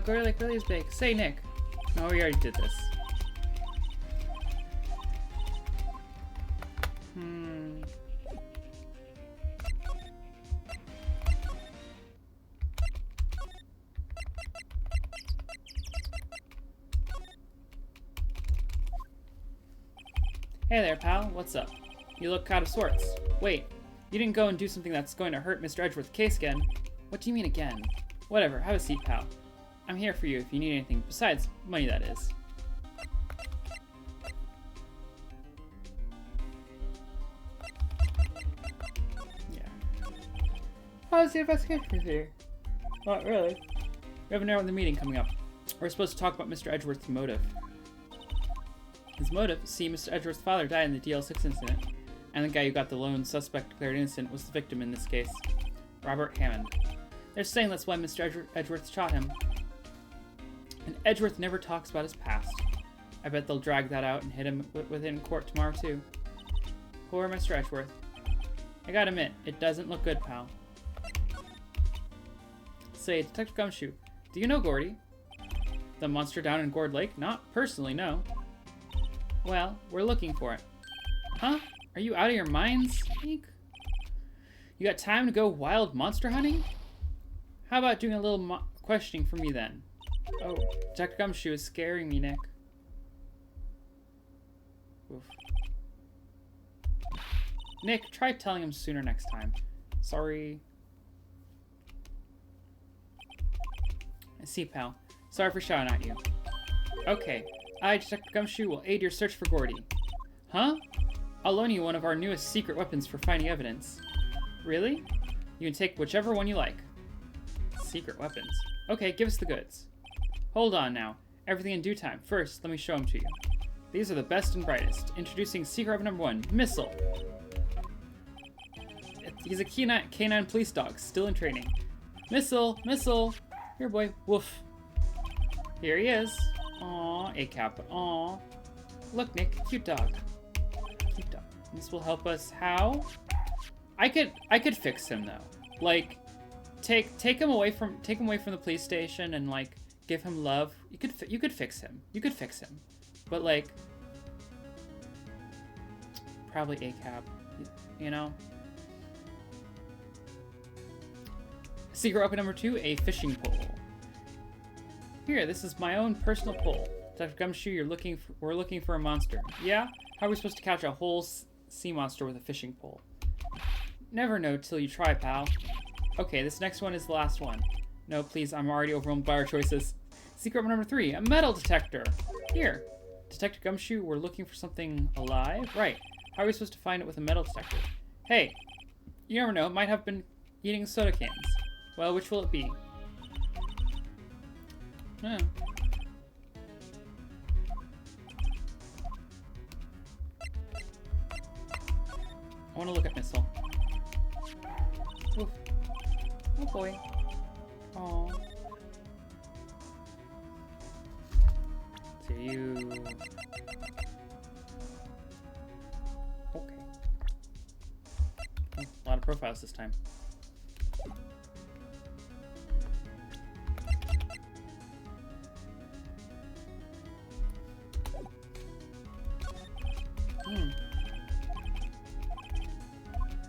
A: Gorilla is big. Say, Nick. No, we already did this. Hey there, pal. What's up? You look out of sorts. Wait, you didn't go and do something that's going to hurt Mr. Edgeworth's case again. What do you mean again? Whatever, have a seat, pal. I'm here for you if you need anything, besides money, that is. Yeah. How's the investigation proceeding? Not really. We have an hour in the meeting coming up. We're supposed to talk about Mr. Edgeworth's motive. His motive? See, Mr. Edgeworth's father died in the DL6 incident, and the guy who got the lone suspect declared innocent was the victim in this case. Robert Hammond. They're saying that's why Mr. Edgeworth shot him. And Edgeworth never talks about his past. I bet they'll drag that out and hit him with it in court tomorrow, too. Poor Mr. Edgeworth. I gotta admit, it doesn't look good, pal. Say, Detective Gumshoe, do you know Gordy? The monster down in Gourd Lake? Not personally, no. Well, we're looking for it. Huh? Are you out of your minds, Eek? You got time to go wild monster hunting? How about doing a little questioning for me, then? Oh, Detective Gumshoe is scaring me, Nick. Oof. Nick, try telling him sooner next time. Sorry. I see, pal. Sorry for shouting at you. Okay, I, Detective Gumshoe, will aid your search for Gordy. Huh? I'll loan you one of our newest secret weapons for finding evidence. Really? You can take whichever one you like. Secret weapons. Okay, give us the goods. Hold on now. Everything in due time. First, let me show them to you. These are the best and brightest. Introducing secret weapon number 1, Missile. He's a canine police dog, still in training. Missile! Missile! Here, boy. Woof. Here he is. Aw, ACAP. Aw. Look, Nick. Cute dog. Cute dog. This will help us. How? I could fix him, though. Like, take him away from the police station and, like, give him love. You could fix him. You could fix him. But, like, probably ACAB, you know? Secret weapon number 2, a fishing pole. Here, this is my own personal pole. Dr. Gumshoe, we're looking for a monster. Yeah? How are we supposed to catch a whole sea monster with a fishing pole? Never know till you try, pal. Okay, this next one is the last one. No, please, I'm already overwhelmed by our choices. Secret weapon number 3, a metal detector. Here. Detective Gumshoe, we're looking for something alive? Right. How are we supposed to find it with a metal detector? Hey, you never know, it might have been eating soda cans. Well, which will it be? Oh. I want to look at Missile. Oof. Oh boy. Oh. So you. Okay. Oh, a lot of profiles this time.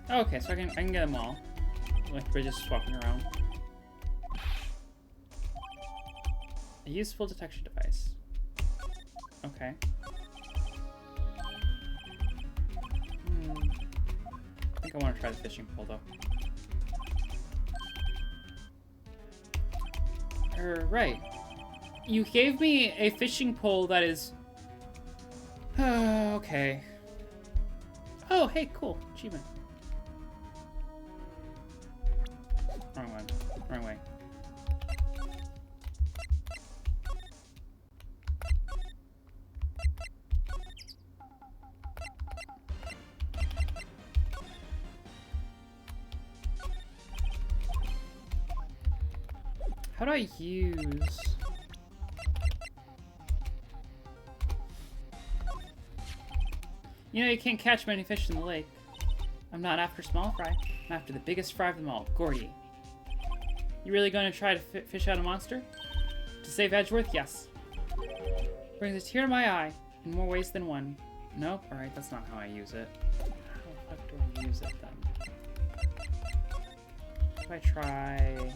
A: Okay, so I can get them all. Like we're just swapping around. A useful detection device. Okay. I think I want to try the fishing pole though. Right. You gave me a fishing pole that is. Okay. Oh, hey, cool. Achievement. Wrong one. Wrong way. How do I use... You know, you can't catch many fish in the lake. I'm not after small fry. I'm after the biggest fry of them all, Gordy. You really gonna try to fish out a monster? To save Edgeworth? Yes. Brings a tear to my eye in more ways than one. Nope, alright, that's not how I use it. How the fuck do I use it then? If I try...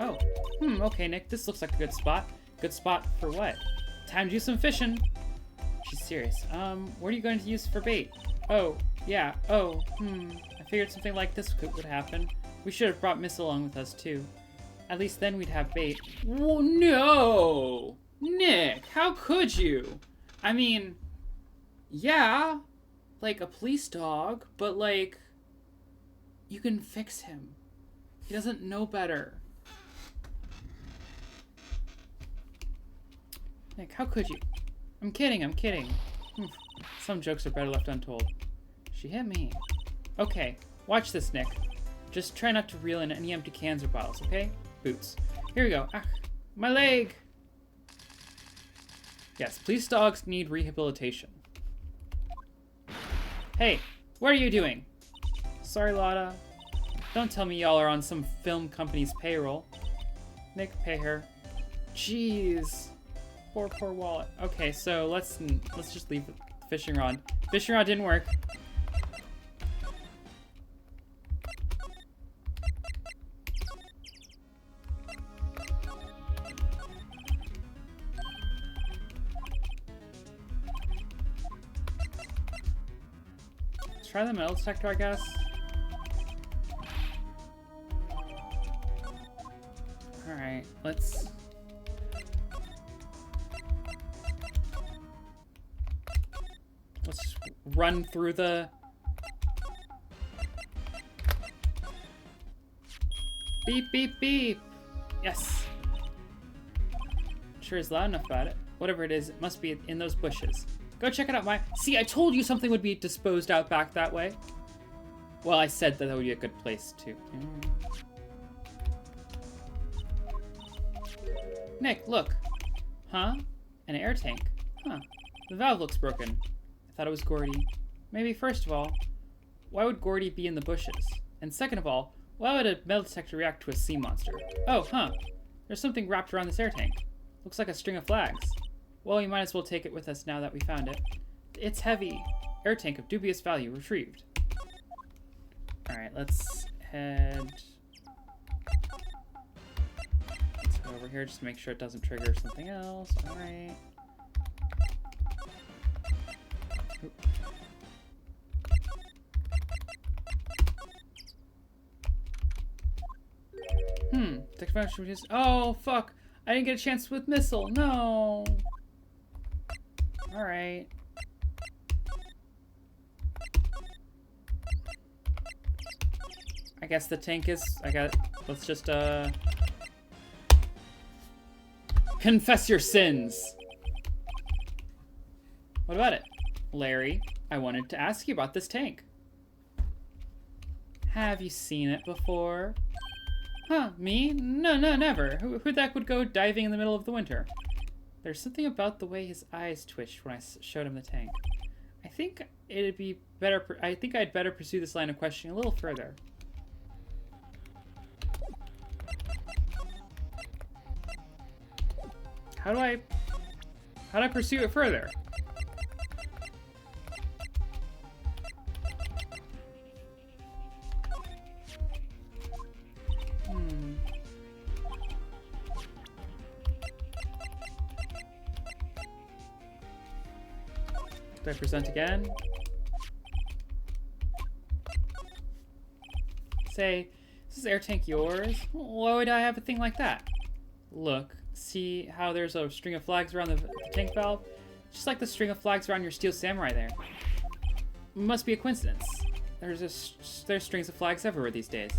A: Oh, okay, Nick, this looks like a good spot. Good spot for what? Time to do some fishing. She's serious. What are you going to use for bait? Oh, yeah, I figured something like this would happen. We should have brought Miss along with us, too. At least then we'd have bait. Whoa, no! Nick, how could you? I mean, yeah, like a police dog, but like, you can fix him. He doesn't know better. Nick, how could you? I'm kidding. Some jokes are better left untold. She hit me. Okay, watch this, Nick. Just try not to reel in any empty cans or bottles, okay? Boots. Here we go. Ah, my leg! Yes, police dogs need rehabilitation. Hey, what are you doing? Sorry, Lotta. Don't tell me y'all are on some film company's payroll. Nick, pay her. Jeez. Poor wallet. Okay, so let's just leave the fishing rod. Fishing rod didn't work. Let's try the metal detector, I guess. Alright, let's just run through the... Beep, beep, beep! Yes! Sure is loud enough about it. Whatever it is, it must be in those bushes. Go check it out, See, I told you something would be disposed out back that way. Well, I said that would be a good place to... Nick, look. Huh? An air tank. Huh. The valve looks broken. I thought it was Gordy. Maybe first of all, why would Gordy be in the bushes? And second of all, why would a metal detector react to a sea monster? Oh, There's something wrapped around this air tank. Looks like a string of flags. Well, we might as well take it with us now that we found it. It's heavy. Air tank of dubious value retrieved. Alright, let's head... Let's go over here just to make sure it doesn't trigger something else. Alright. Oh, fuck. I didn't get a chance with missile. No. Alright. I guess the tank is... Let's just, confess your sins. What about it? Larry, I wanted to ask you about this tank. Have you seen it before? Huh, me? No, never. Who the heck would go diving in the middle of the winter? There's something about the way his eyes twitched when I showed him the tank. I think it'd be better... I think I'd better pursue this line of questioning a little further. How do I pursue it further? Do I present again? Say, is this air tank yours? Why would I have a thing like that? Look, see how there's a string of flags around the tank valve? Just like the string of flags around your steel samurai there. Must be a coincidence. there's strings of flags everywhere these days.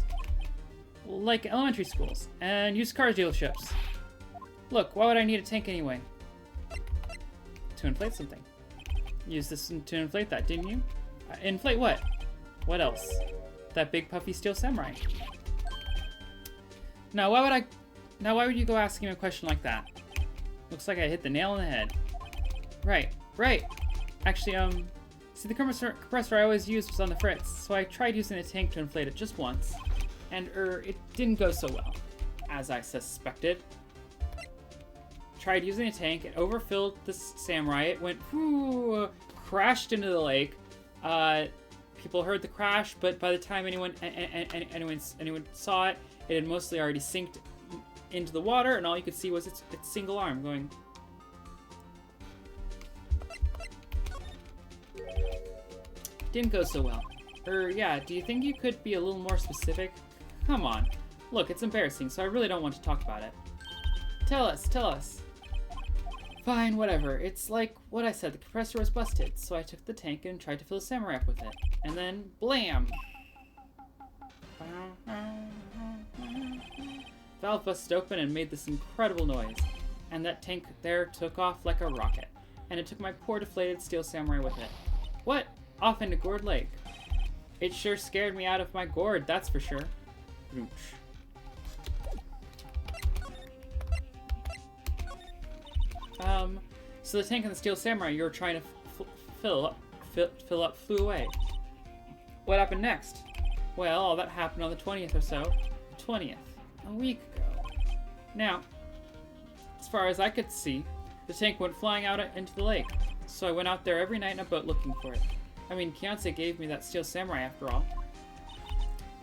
A: Like elementary schools and used car dealerships. Look, why would I need a tank anyway? To inflate something. Use this to inflate that, didn't you? Inflate what? What else? That big puffy steel samurai. Now why would you go asking me a question like that? Looks like I hit the nail on the head. Right. Actually, see, the compressor I always used was on the fritz, so I tried using a tank to inflate it just once. And, it didn't go so well, as I suspected. Tried using a tank, it overfilled the samurai, it went, crashed into the lake. People heard the crash, but by the time anyone saw it, it had mostly already sinked into the water, and all you could see was its single arm going. Didn't go so well. Yeah, do you think you could be a little more specific? Come on. Look, it's embarrassing, so I really don't want to talk about it. Tell us. Fine, whatever. It's like what I said, the compressor was busted, so I took the tank and tried to fill the samurai up with it. And then, blam! Valve busted open and made this incredible noise. And that tank there took off like a rocket. And it took my poor deflated steel samurai with it. What? Off into Gourd Lake. It sure scared me out of my gourd, that's for sure. So the tank and the steel samurai you were trying to fill up flew away. What happened next? Well, all that happened on the 20th or so. 20th. A week ago. Now, as far as I could see, the tank went flying out into the lake. So I went out there every night in a boat looking for it. I mean, Kianse gave me that steel samurai after all.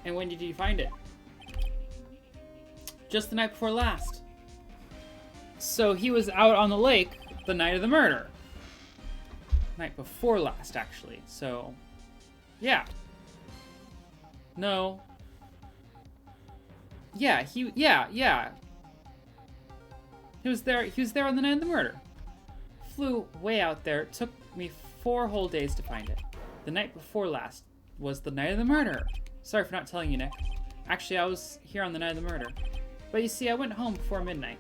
A: And when did you find it? Just the night before last. So he was out on the lake the night of the murder. Night before last, actually. So, yeah. No. Yeah, yeah. He was there on the night of the murder. Flew way out there. It took me 4 whole days to find it. The night before last was the night of the murder. Sorry for not telling you, Nick. Actually, I was here on the night of the murder. But you see, I went home before midnight.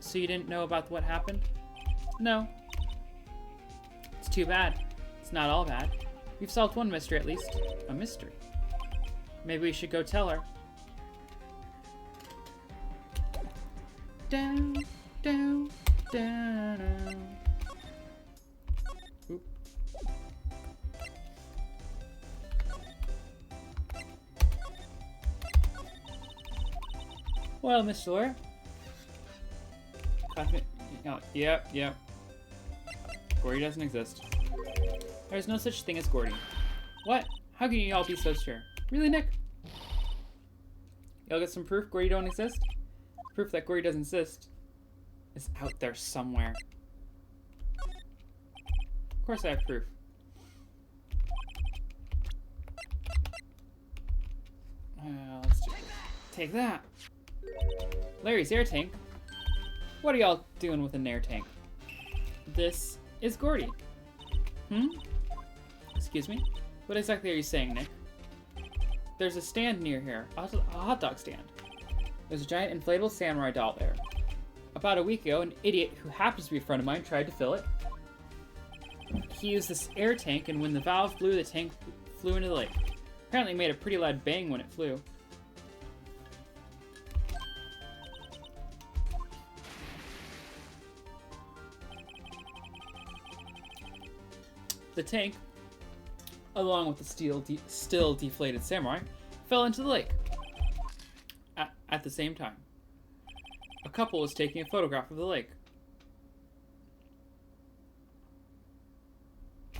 A: So you didn't know about what happened? No. It's too bad. It's not all bad. We've solved one mystery at least. A mystery. Maybe we should go tell her. Down, down, down. Oop. Well, Mr. Lawyer. Yep. Gordy doesn't exist. There's no such thing as Gordy. What? How can you all be so sure? Really, Nick? Y'all get some proof Gordy don't exist? Proof that Gordy doesn't exist is out there somewhere. Of course I have proof. Let's do it. Take that. Larry's air tank. What are y'all doing with an air tank? This is Gordy. Excuse me? What exactly are you saying, Nick? There's a stand near here, a hot dog stand. There's a giant inflatable samurai doll there. About a week ago, an idiot who happens to be a friend of mine tried to fill it. He used this air tank, and when the valve blew, the tank flew into the lake. Apparently it made a pretty loud bang when it flew. The tank, along with the still deflated samurai, fell into the lake at the same time. A couple was taking a photograph of the lake.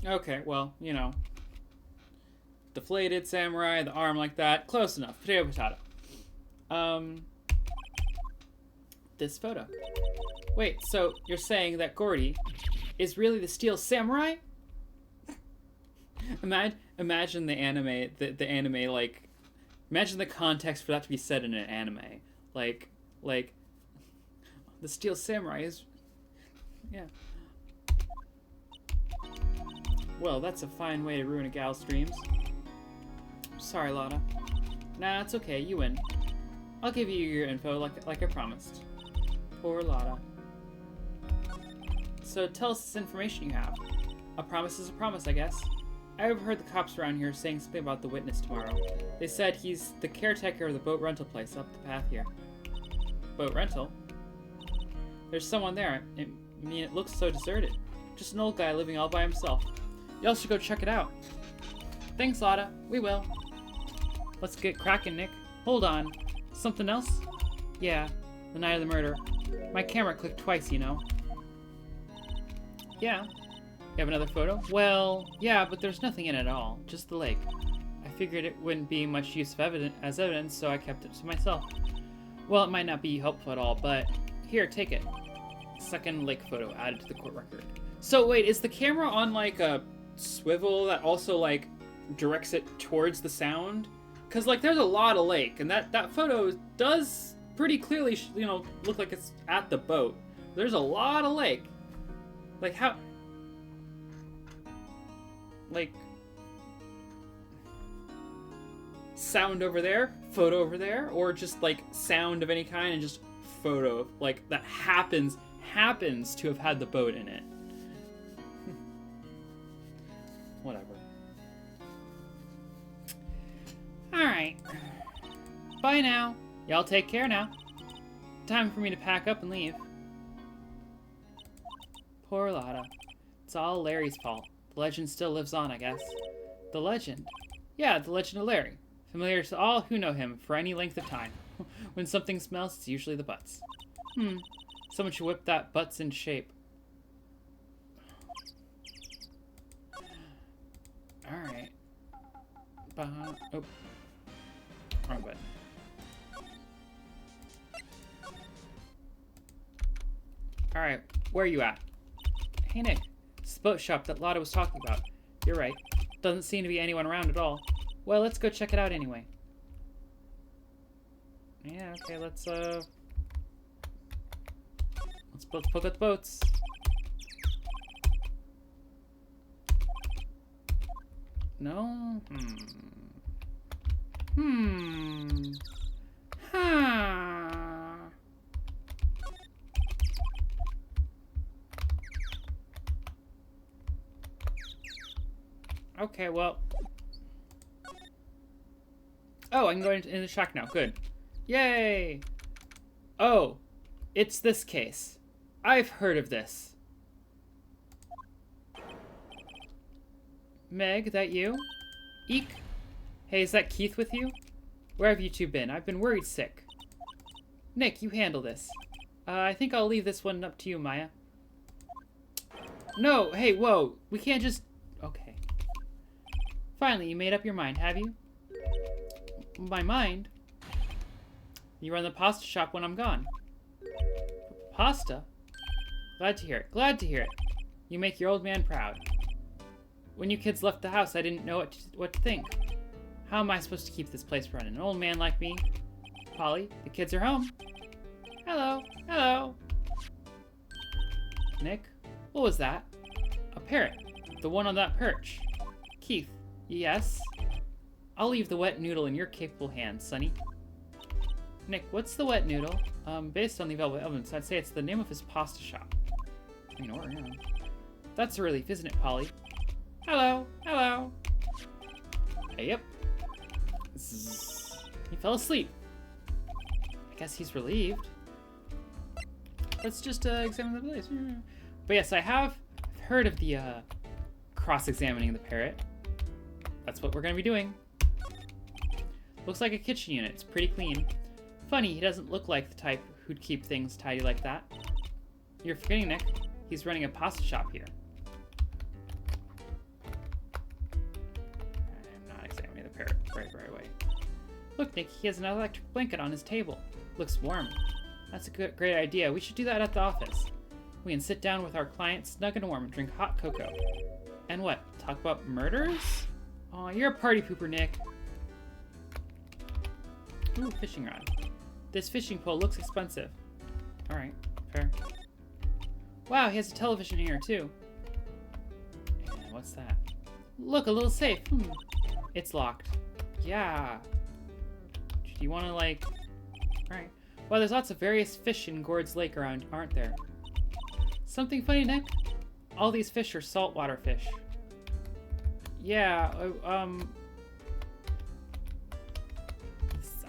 A: Okay, well, you know. Deflated samurai, the arm like that. Close enough. Potato. This photo. Wait, so you're saying that Gordy is really the steel samurai? Imagine the anime, the anime, like, imagine the context for that to be said in an anime. Like, the steel samurai is, yeah. Well, that's a fine way to ruin a gal's dreams. Sorry, Lotta. Nah, it's okay. You win. I'll give you your info like I promised. Poor Lotta. So tell us this information you have. A promise is a promise, I guess. I overheard the cops around here saying something about the witness tomorrow. They said he's the caretaker of the boat rental place up the path here. Boat rental? There's someone there. I mean, it looks so deserted. Just an old guy living all by himself. Y'all should go check it out. Thanks, Lotta. We will. Let's get cracking, Nick. Hold on. Something else? Yeah, the night of the murder. My camera clicked twice, you know. Yeah. You have another photo? Well, yeah, but there's nothing in it at all. Just the lake. I figured it wouldn't be much use of evidence, so I kept it to myself. Well, it might not be helpful at all, but here, take it. Second lake photo added to the court record. So wait, is the camera on like a swivel that also like directs it towards the sound? Because like there's a lot of lake, and that photo does pretty clearly, you know, look like it's at the boat. There's a lot of lake. Like how? Like sound over there, photo over there, or just like sound of any kind and just photo like that happens to have had the boat in it. Whatever. Alright. Bye now. Y'all take care now. Time for me to pack up and leave. Poor Lotta. It's all Larry's fault. The legend still lives on, I guess. The legend? Yeah, the legend of Larry. Familiar to all who know him for any length of time. When something smells, it's usually the butts. Someone should whip that butts in shape. Alright. Oh. Wrong button. Alright, where are you at? Hey Nick, it's the boat shop that Lotta was talking about. You're right. Doesn't seem to be anyone around at all. Well, let's go check it out anyway. Yeah, okay, let's poke at the boats. No? Okay, well. Oh, I can go into the shack now. Good. Yay! Oh, it's this case. I've heard of this. Meg, that you? Eek. Hey, is that Keith with you? Where have you two been? I've been worried sick. Nick, you handle this. I think I'll leave this one up to you, Maya. No, hey, whoa. We can't just... Okay. Finally, you made up your mind, have you? My mind? You run the pasta shop when I'm gone. Pasta? Glad to hear it. Glad to hear it. You make your old man proud. When you kids left the house, I didn't know what to think. How am I supposed to keep this place running? An old man like me? Polly, the kids are home. Hello. Hello. Nick, what was that? A parrot. The one on that perch. Keith, yes? I'll leave the wet noodle in your capable hands, Sonny. Nick, what's the wet noodle? Based on the Velvet Ovens, I'd say it's the name of his pasta shop. I mean, or, yeah. That's a relief, isn't it, Polly? Hello. Hello. Hey, yep. He fell asleep. I guess he's relieved. Let's just examine the place. But yes, I have heard of the cross-examining the parrot. That's what we're going to be doing. Looks like a kitchen unit. It's pretty clean. Funny, he doesn't look like the type who'd keep things tidy like that. You're forgetting, Nick. He's running a pasta shop here. I'm not examining the parrot right away. Look, Nick, he has an electric blanket on his table. Looks warm. That's a great idea. We should do that at the office. We can sit down with our clients, snug and warm, and drink hot cocoa. And what? Talk about murders? Aw, you're a party pooper, Nick. Ooh, fishing rod. This fishing pole looks expensive. Alright, fair. Wow, he has a television here, too. And what's that? Look, a little safe. It's locked. Yeah. Do you want to, like... Alright. Well, there's lots of various fish in Gord's Lake around, aren't there? Something funny, Nick? All these fish are saltwater fish. Yeah,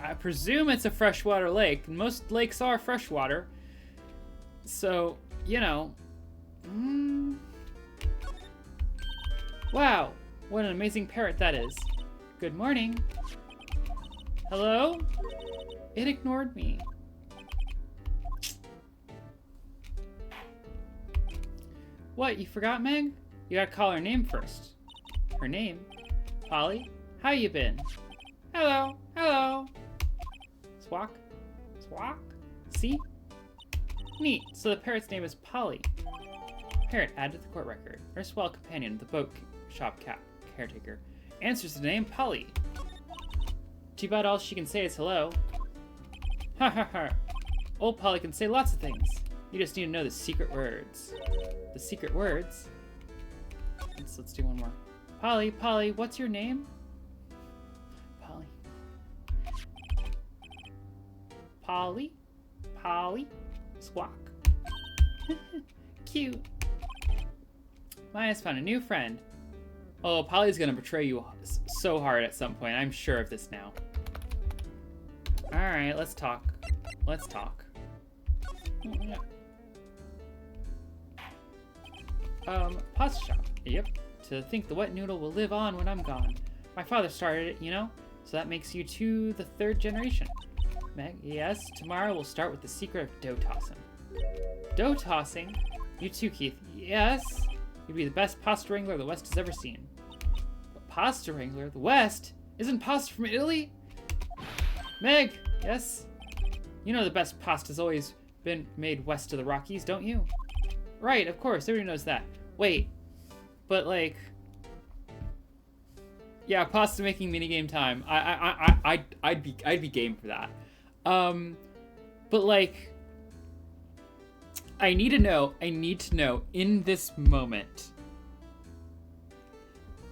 A: I presume it's a freshwater lake. Most lakes are freshwater. So, you know. Wow, what an amazing parrot that is. Good morning. Hello? It ignored me. What, you forgot, Meg? You gotta call her name first. Her name? Polly? How you been? Hello, hello. Swak? Swak? See? Neat, so the parrot's name is Polly. Parrot added to the court record. Erstwhile companion of the boat shop caretaker. Answers to the name Polly. Too bad all she can say is hello. Ha ha ha. Old Polly can say lots of things. You just need to know the secret words. The secret words? Let's do one more. Polly, Polly, what's your name? Polly. Polly? Polly? Squawk. Cute. Maya's found a new friend. Oh, Polly's gonna betray you so hard at some point. I'm sure of this now. Alright, let's talk. Let's talk. Pasta shop. Yep. To think the wet noodle will live on when I'm gone. My father started it, you know? So that makes you two the third generation. Meg, yes, tomorrow we'll start with the secret of dough tossing. Dough tossing? You too, Keith. Yes? You'd be the best pasta wrangler the West has ever seen. But pasta wrangler? The West? Isn't pasta from Italy? Meg, yes? You know the best pasta's always been made west of the Rockies, don't you? Right, of course, everybody knows that. Wait, but like... Yeah, pasta making minigame time. I'd be game for that. But like... I need to know in this moment,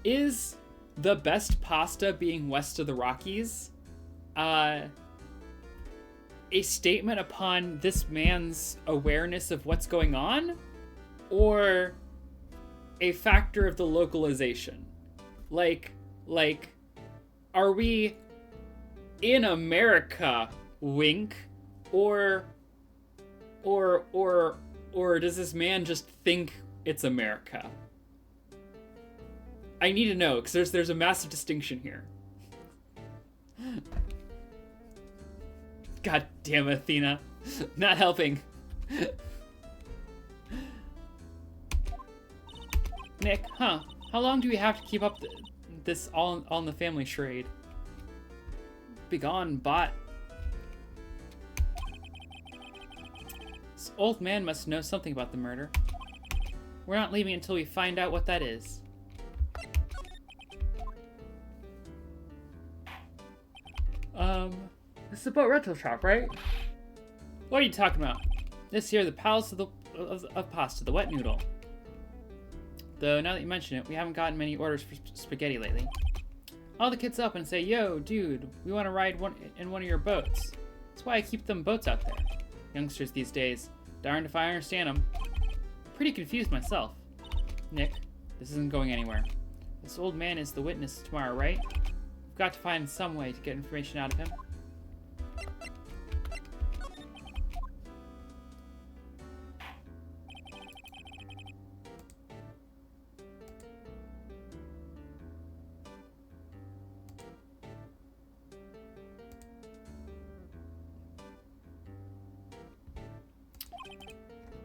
A: is the best pasta being west of the Rockies a statement upon this man's awareness of what's going on, or a factor of the localization? Like, are we in America, wink, or does this man just think it's America? I need to know, because there's a massive distinction here. God damn it, Athena. Not helping. Nick, huh? How long do we have to keep up this all in the family charade? Begone, bot. This old man must know something about the murder. We're not leaving until we find out what that is. This is about retro shop, right? What are you talking about? This here, the palace of pasta, the wet noodle. Though now that you mention it, we haven't gotten many orders for spaghetti lately. All the kids up and say, "Yo, dude, we want to ride in one of your boats." That's why I keep them boats out there. Youngsters these days, darned if I understand them. I'm pretty confused myself. Nick, this isn't going anywhere. This old man is the witness tomorrow, right? We've got to find some way to get information out of him.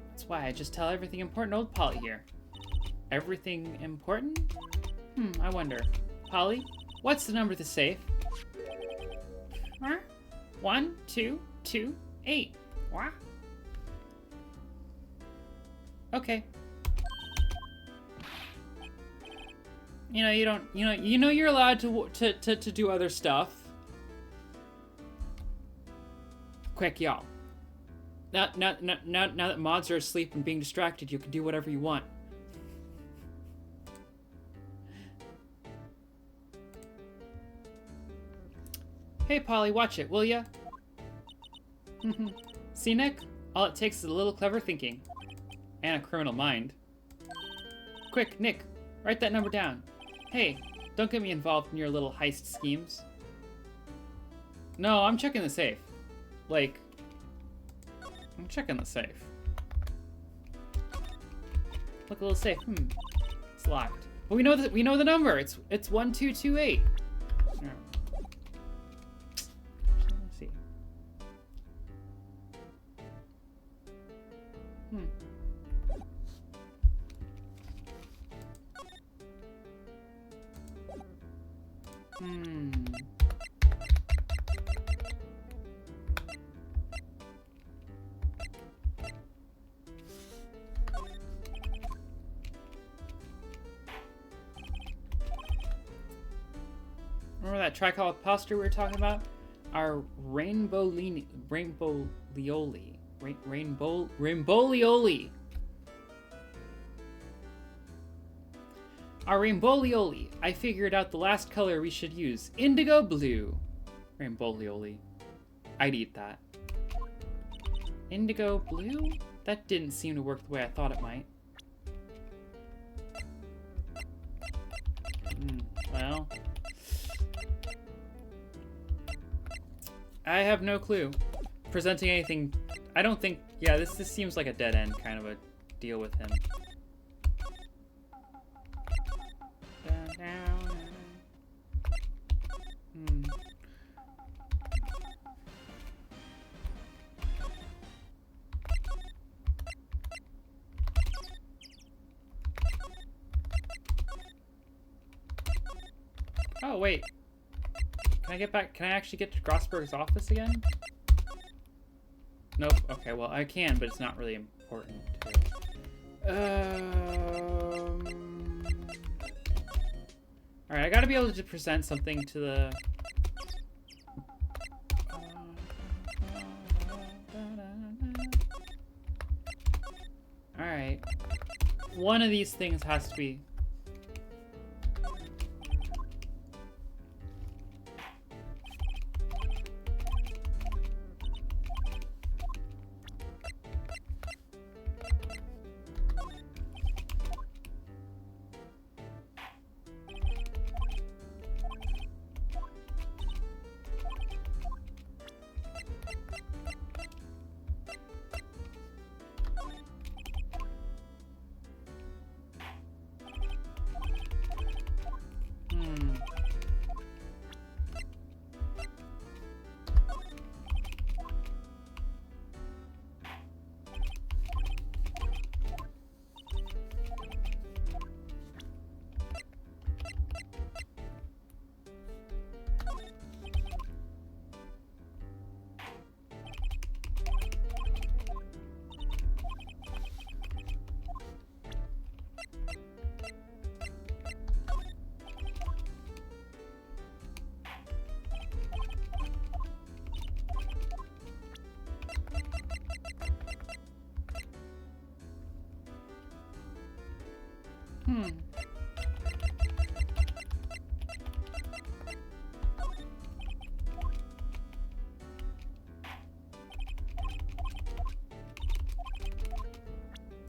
A: That's why I just tell everything important to old Polly here. Everything important? I wonder. Polly, what's the number of the safe? 1, 2, 2, 8. What? Okay. You know, you don't, you know you're allowed to do other stuff. Quick, y'all. Now that mods are asleep and being distracted, you can do whatever you want. Hey, Polly, watch it, will ya? See, Nick? All it takes is a little clever thinking. And a criminal mind. Quick, Nick, write that number down. Hey, don't get me involved in your little heist schemes. No, I'm checking the safe. Like, I'm checking the safe. Look, a little safe. It's locked. But we know the number. It's 1228. Yeah. Let's see. Remember that tricolor poster we were talking about? Our Rainbowlioli. Our Rainbowlioli. I figured out the last color we should use. Indigo blue. Rainbowlioli. I'd eat that. Indigo blue? That didn't seem to work the way I thought it might. Well... I have no clue. Presenting anything... I don't think... Yeah, this seems like a dead end kind of a deal with him. Oh, wait. Can I get back? Can I actually get to Grossberg's office again? Nope. Okay, well, I can, but it's not really important. Alright, I gotta be able to present something to the... Alright. One of these things has to be...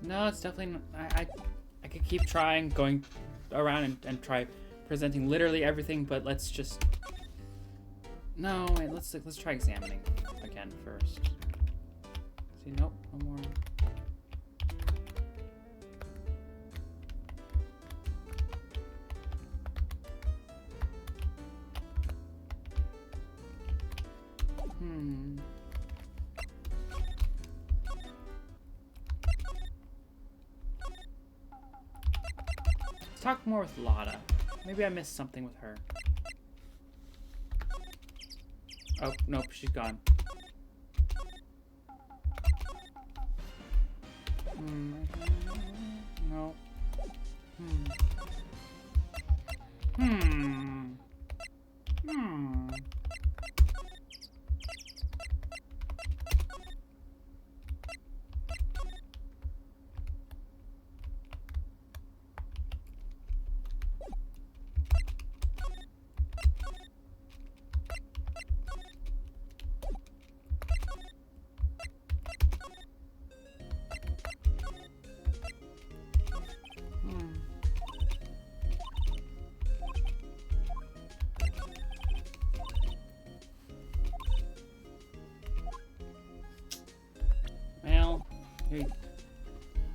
A: No, it's definitely not, I could keep trying, going around and try presenting literally everything, but let's just... No, wait, let's try examining again first. See, nope, no more. Talk more with Lotta. Maybe I missed something with her. Oh, nope, she's gone. No.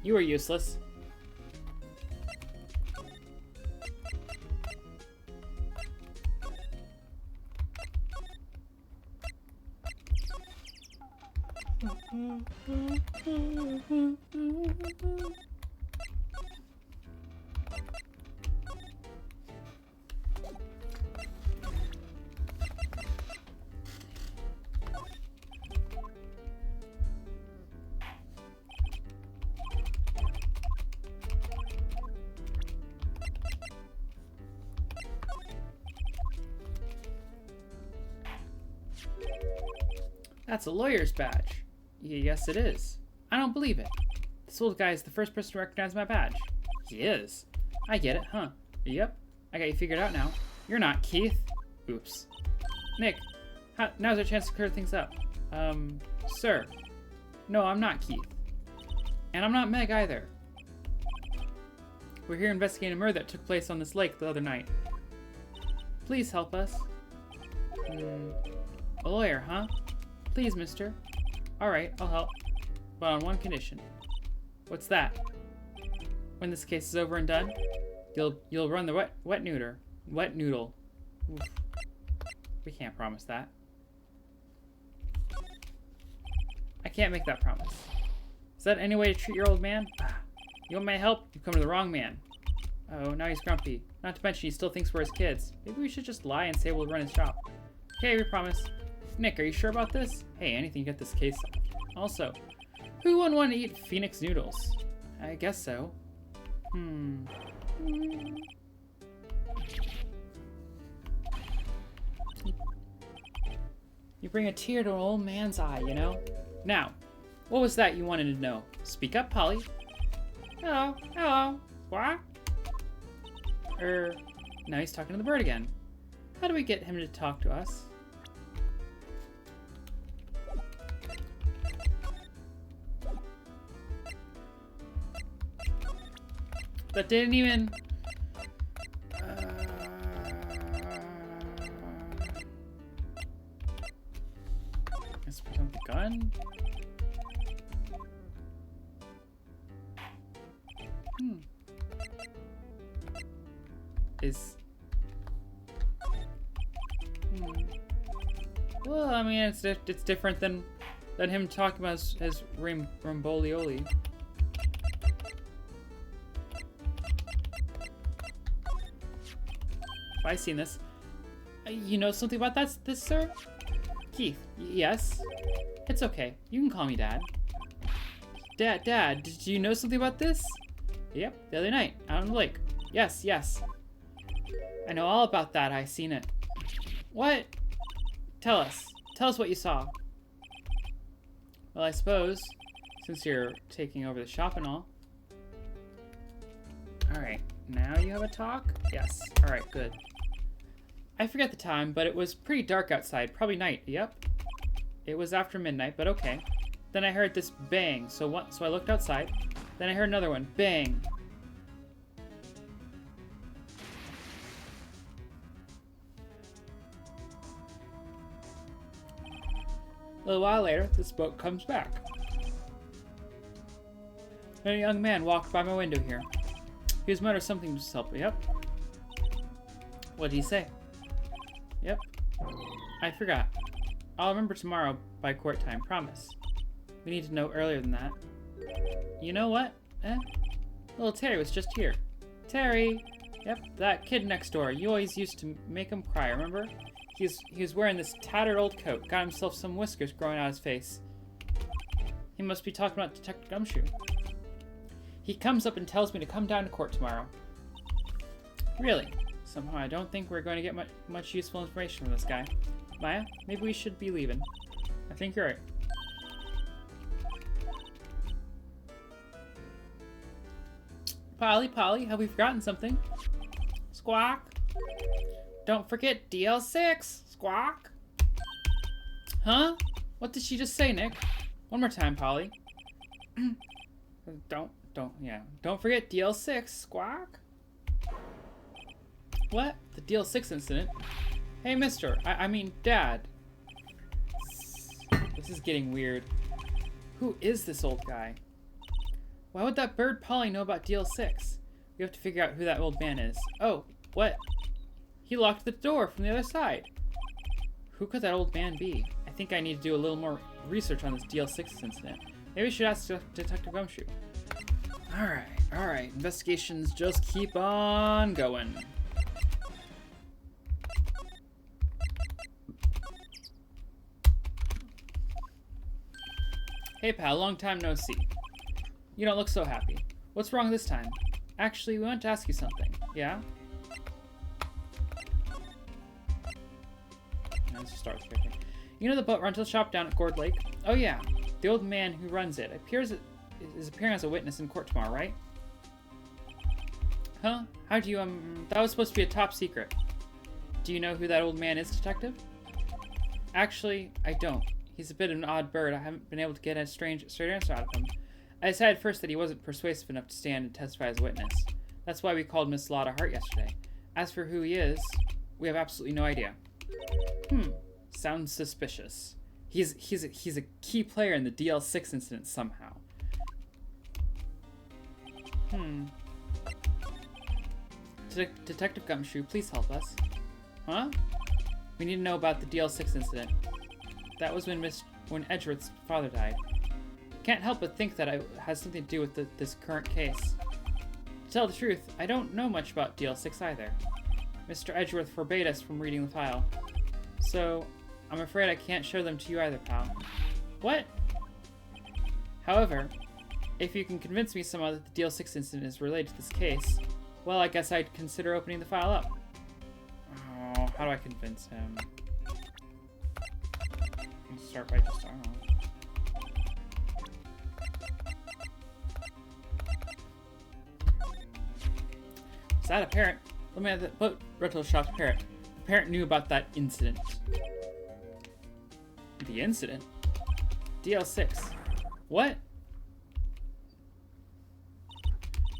A: You are useless. That's a lawyer's badge. Yes, it is. I don't believe it. This old guy is the first person to recognize my badge. He is. I get it, huh? Yep. I got you figured out now. You're not Keith. Oops. Nick, now's our chance to clear things up. Sir. No, I'm not Keith. And I'm not Meg either. We're here investigating a murder that took place on this lake the other night. Please help us. A lawyer, huh? Please, mister. Alright, I'll help. But on one condition. What's that? When this case is over and done, you'll run the wet noodle. Oof. We can't promise that. I can't make that promise. Is that any way to treat your old man? You want my help? You've come to the wrong man. Oh, now he's grumpy. Not to mention he still thinks we're his kids. Maybe we should just lie and say we'll run his shop. Okay, we promise. Nick, are you sure about this? Hey, anything to get this case solved. Also, who wouldn't want to eat Phoenix noodles? I guess so. You bring a tear to an old man's eye, you know? Now, what was that you wanted to know? Speak up, Polly. Hello. What? Now he's talking to the bird again. How do we get him to talk to us? That didn't even... Let's put on the gun. Well, I mean, it's different than him talking about his Rambolioli. Have I seen this? You know something about this, sir? Keith, yes? It's okay. You can call me Dad. Dad, did you know something about this? Yep, the other night, out on the lake. Yes. I know all about that. I seen it. What? Tell us what you saw. Well, I suppose, since you're taking over the shop and all. Alright, now you have a talk? Yes, alright, good. I forget the time, but it was pretty dark outside, probably night, yep. It was after midnight, but okay. Then I heard this bang, so I looked outside. Then I heard another one, bang. A little while later, this boat comes back. And a young man walked by my window here. He was muttering something to himself. Yep. What did he say? Yep. I forgot. I'll remember tomorrow by court time, promise. We need to know earlier than that. You know what? Little Terry was just here. Terry! Yep, that kid next door. You always used to make him cry, remember? He was wearing this tattered old coat, got himself some whiskers growing out his face. He must be talking about Detective Gumshoe. He comes up and tells me to come down to court tomorrow. Really? Somehow I don't think we're going to get much useful information from this guy. Maya, maybe we should be leaving. I think you're right. Polly, have we forgotten something? Squawk. Don't forget DL6! Squawk! Huh? What did she just say, Nick? One more time, Polly. Don't forget DL6! Squawk! What? The DL6 incident? Hey, mister. I mean, Dad. This is getting weird. Who is this old guy? Why would that bird Polly know about DL6? We have to figure out who that old man is. Oh, what? He locked the door from the other side. Who could that old man be? I think I need to do a little more research on this DL6 incident. Maybe we should ask Detective Gumshoe. Alright. Investigations just keep on going. Hey pal, long time no see. You don't look so happy. What's wrong this time? Actually, we want to ask you something. Yeah? Let's start with everything. You know the boat rental shop down at Gourd Lake? Oh yeah. The old man who runs it is appearing as a witness in court tomorrow, right? Huh? How do you, that was supposed to be a top secret. Do you know who that old man is, Detective? Actually, I don't. He's a bit of an odd bird. I haven't been able to get a straight answer out of him. I decided first that he wasn't persuasive enough to stand and testify as a witness. That's why we called Miss Lotta Hart yesterday. As for who he is, we have absolutely no idea. Sounds suspicious. He's a key player in the DL6 incident somehow. Detective Gumshoe, please help us. Huh? We need to know about the DL6 incident. That was when Edgeworth's father died. Can't help but think that it has something to do with this current case. To tell the truth, I don't know much about DL6 either. Mr. Edgeworth forbade us from reading the file. So, I'm afraid I can't show them to you either, pal. What? However, if you can convince me somehow that the DL6 incident is related to this case, well, I guess I'd consider opening the file up. Oh, how do I convince him? Let's start by just, I don't know. Is that a parent? Let me have the boat rental shop's parent. The parent knew about that incident. The incident? DL6. What?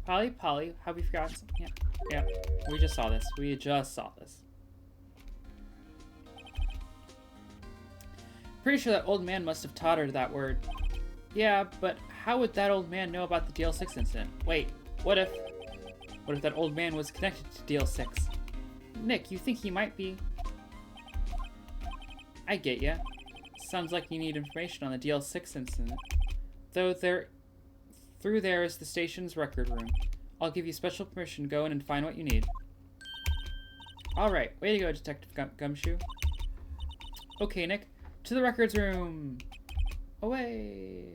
A: Polly, have we forgotten something? Yeah. We just saw this. Pretty sure that old man must have taught her that word. Yeah, but how would that old man know about the DL6 incident? Wait, what if that old man was connected to DL6? Nick, you think he might be? I get ya. Sounds like you need information on the DL6 incident. Though through there is the station's record room. I'll give you special permission to go in and find what you need. Alright, way to go, Detective Gumshoe. Okay, Nick, to the records room! Away!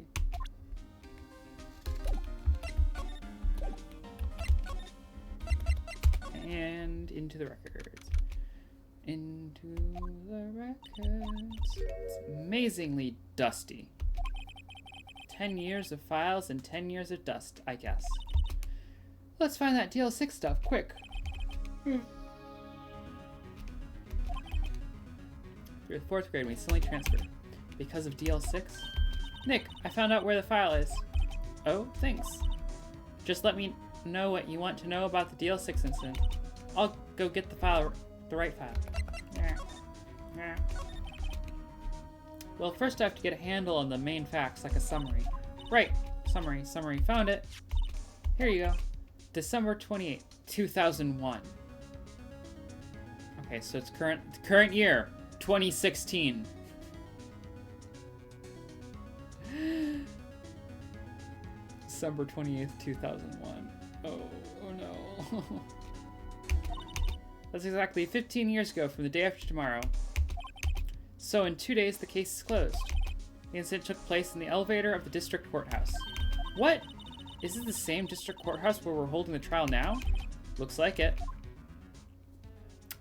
A: And into the records. Into the records. It's amazingly dusty. 10 years of files and 10 years of dust, I guess. Let's find that DL6 stuff, quick. Through the 4th grade, we suddenly transferred. Because of DL6? Nick, I found out where the file is. Oh, thanks. Just let me know what you want to know about the DL6 incident. I'll go get the file, the right file. Well, first I have to get a handle on the main facts, like a summary. Right, summary, found it. Here you go. December 28th, 2001. Okay, so it's current year, 2016. December 28th, 2001. Oh no. That's exactly 15 years ago from the day after tomorrow. So in 2 days, the case is closed. The incident took place in the elevator of the district courthouse. What? Is this the same district courthouse where we're holding the trial now? Looks like it.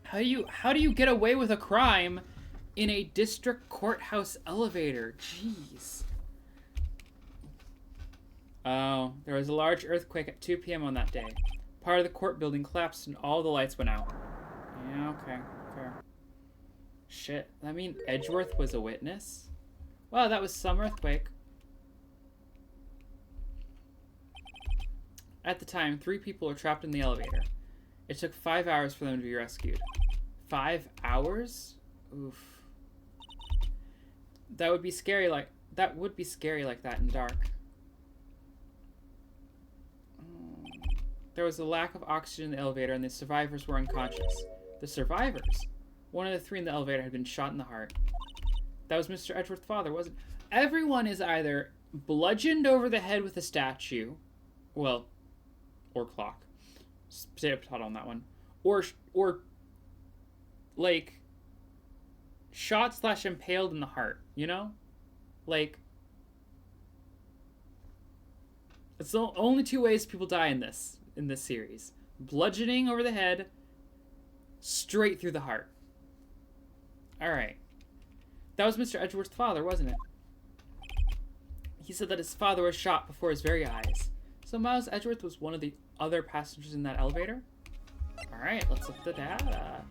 A: How do you get away with a crime in a district courthouse elevator? Jeez. Oh, there was a large earthquake at 2 p.m. on that day. Part of the court building collapsed and all the lights went out. Yeah, okay, fair. Shit, that mean Edgeworth was a witness? Wow, that was some earthquake. At the time, 3 people were trapped in the elevator. It took 5 hours for them to be rescued. 5 hours? Oof. That would be scary like that in the dark. There was a lack of oxygen in the elevator, and the survivors were unconscious. The survivors? One of the 3 in the elevator had been shot in the heart. That was Mr. Edgeworth's father, wasn't it? Everyone is either bludgeoned over the head with a statue, well, or clock. Potato potato on that one. Or like, shot / impaled in the heart, you know? Like, it's the only 2 ways people die in this series. Bludgeoning over the head, straight through the heart. Alright. That was Mr. Edgeworth's father, wasn't it? He said that his father was shot before his very eyes. So Miles Edgeworth was one of the other passengers in that elevator? Alright, let's look at the data.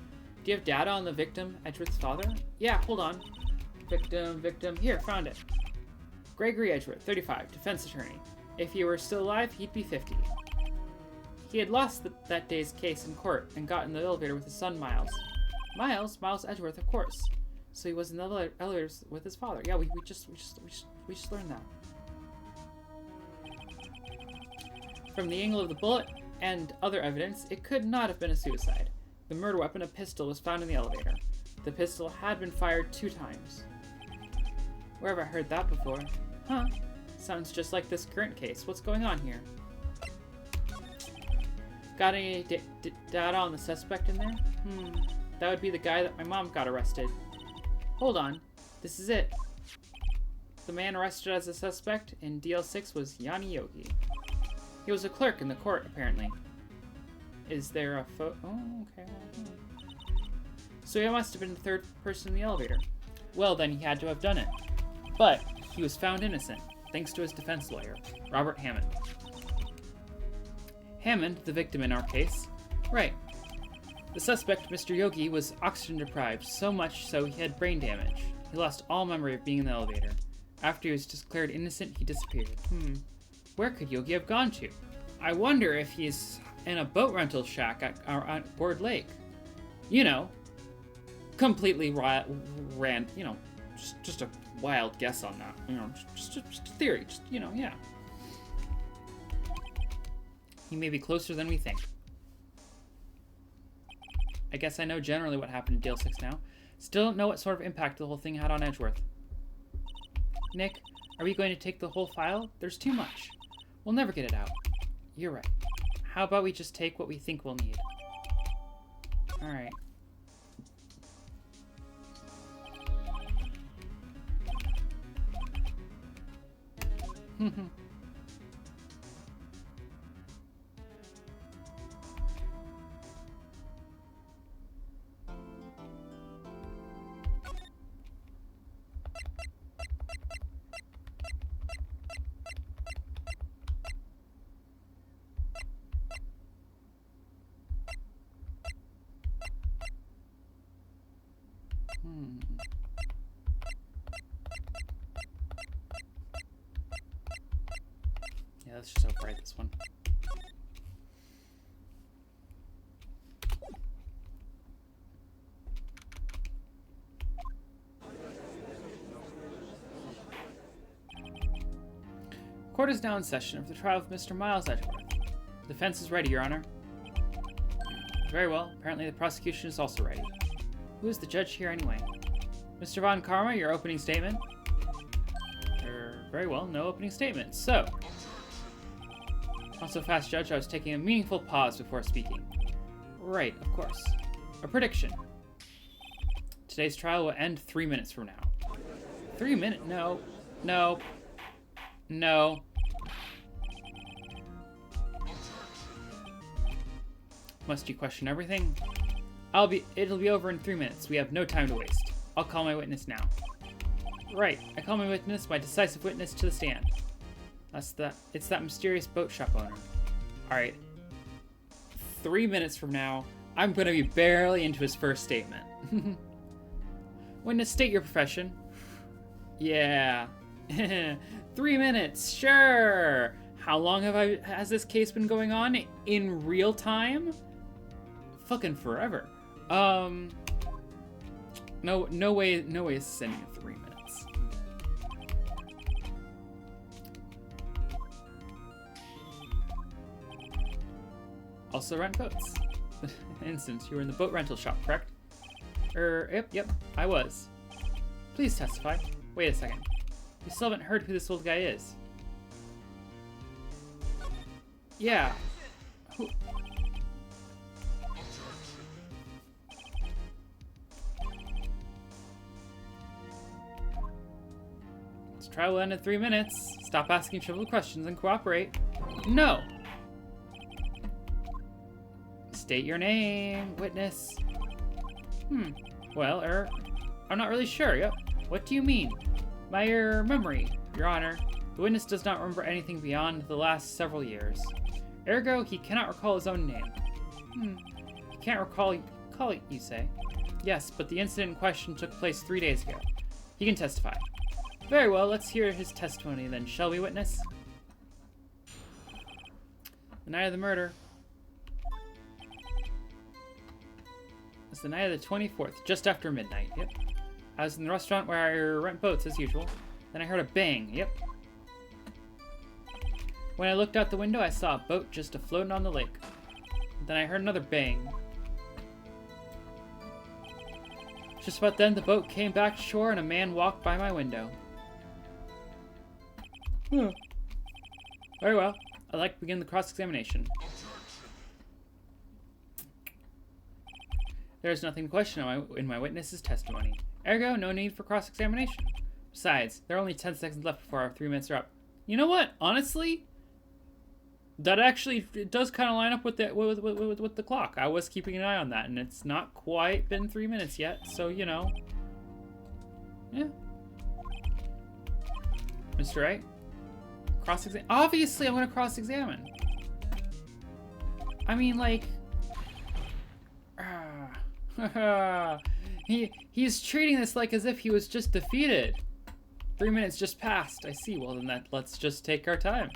A: Do you have data on the victim, Edgeworth's father? Yeah, hold on. Victim. Here, found it. Gregory Edgeworth, 35, defense attorney. If he were still alive, he'd be 50. He had lost that day's case in court and got in the elevator with his son, Miles. Miles Edgeworth, of course. So he was in the elevator with his father. Yeah, we just learned that. From the angle of the bullet and other evidence, it could not have been a suicide. The murder weapon, a pistol, was found in the elevator. The pistol had been fired 2 times. Where have I heard that before? Huh. Sounds just like this current case. What's going on here? Got any data on the suspect in there? That would be the guy that my mom got arrested. Hold on. This is it. The man arrested as a suspect in DL6 was Yanni Yogi. He was a clerk in the court, apparently. Is there a Oh, okay. So he must have been the 3rd person in the elevator. Well, then he had to have done it. But he was found innocent, thanks to his defense lawyer, Robert Hammond. Hammond, the victim in our case. Right. The suspect, Mr. Yogi, was oxygen deprived, so much so he had brain damage. He lost all memory of being in the elevator. After he was declared innocent, he disappeared. Where could Yogi have gone to? I wonder if he's in a boat rental shack at Board Lake. You know, completely just a wild guess on that. You know, just a theory. Yeah. He may be closer than we think. I guess I know generally what happened in DL6 now. Still don't know what sort of impact the whole thing had on Edgeworth. Nick, are we going to take the whole file? There's too much. We'll never get it out. You're right. How about we just take what we think we'll need? Alright. Yeah, let's just overwrite this one. Court is now in session of the trial of Mr. Miles Edgeworth. The defense is ready, Your Honor. Very well. Apparently the prosecution is also ready. Who is the judge here anyway? Mr. Von Karma, your opening statement? Very well, no opening statement. So, not so fast, Judge. I was taking a meaningful pause before speaking. Right, of course. A prediction. Today's trial will end 3 minutes from now. 3 minutes? No. No. No. Must you question everything? It'll be over in 3 minutes. We have no time to waste. I'll call my witness now. Right, I call my witness, my decisive witness, to the stand. It's that mysterious boat shop owner. Alright. 3 minutes from now, I'm gonna be barely into his first statement. Witness, state your profession. Yeah. 3 minutes, sure. How long has this case been going on? In real time? Fucking forever. No way is sending it 3 minutes. also rent boats. Instance, you were in the boat rental shop, correct? Yep, I was. Please testify. Wait a second. You still haven't heard who this old guy is. Yeah. Who? This trial will end in 3 minutes. Stop asking trivial questions and cooperate. No. State your name, witness. Well, I'm not really sure. Yep. What do you mean? My memory, Your Honor. The witness does not remember anything beyond the last several years. Ergo, he cannot recall his own name. He can't recall it, you say? Yes, but the incident in question took place 3 days ago. He can testify. Very well, let's hear his testimony then, shall we, witness? The night of the murder. It's the night of the 24th, just after midnight, yep. I was in the restaurant where I rent boats, as usual. Then I heard a bang, yep. When I looked out the window, I saw a boat just afloating on the lake. Then I heard another bang. Just about then, the boat came back to shore and a man walked by my window. Very well. I'd like to begin the cross-examination. There is nothing to question in my witness's testimony. Ergo, no need for cross-examination. Besides, there are only 10 seconds left before our 3 minutes are up. You know what? Honestly, that actually it does kind of line up with the clock. I was keeping an eye on that, and it's not quite been 3 minutes yet, so, you know. Yeah. Mr. Wright? Cross-examine? Obviously, I'm going to cross-examine. I mean, like... He's treating this like as if he was just defeated. 3 minutes just passed. I see. Well, then let's just take our time.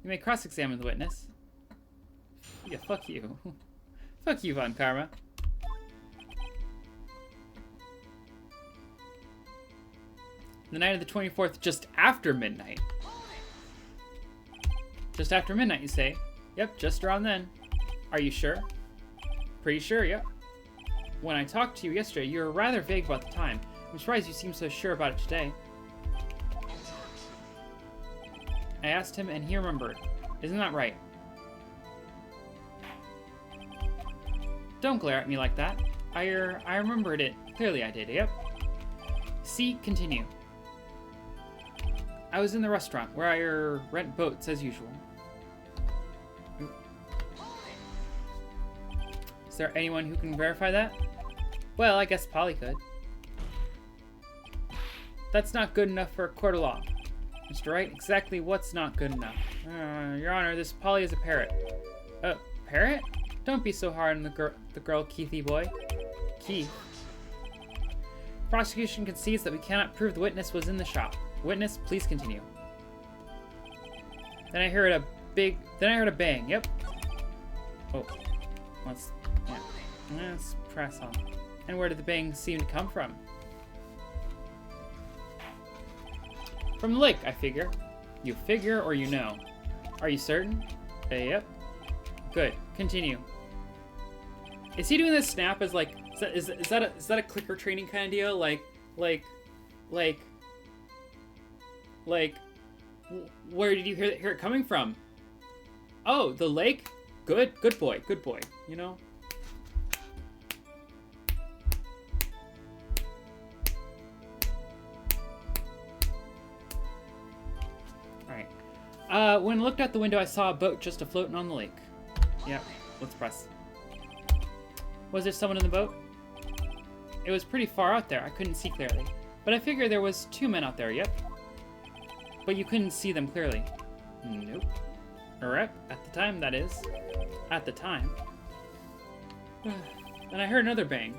A: You may cross-examine the witness. Yeah, fuck you. Fuck you, Von Karma. The night of the 24th, just after midnight. Just after midnight, you say? Yep, just around then. Are you sure? Pretty sure, yep. When I talked to you yesterday, you were rather vague about the time. I'm surprised you seem so sure about it today. I asked him, and he remembered. Isn't that right? Don't glare at me like that. I remembered it. Clearly I did, yep. See, continue. I was in the restaurant, where I rent boats, as usual. Is there anyone who can verify that? Well, I guess Polly could. That's not good enough for a court of law. Mr. Wright, exactly what's not good enough? Your Honor, this Polly is a parrot. Parrot? Don't be so hard on the girl, Keithy boy. Keith. Prosecution concedes that we cannot prove the witness was in the shop. Witness, please continue. Then I heard a bang, yep. Oh, let's press on. And where did the bang seem to come from? From the lake, I figure. You figure or you know? Are you certain? Yep. Good. Continue. Is he doing this snap as like, is that a clicker training kind of deal? Like, where did you hear it coming from? Oh, the lake? Good boy, you know? Alright. When I looked out the window, I saw a boat just afloating on the lake. Yep, let's press. Was there someone in the boat? It was pretty far out there, I couldn't see clearly. But I figured there was 2 men out there, yep. But you couldn't see them clearly. Nope. Yep, at the time, that is. At the time. Then I heard another bang.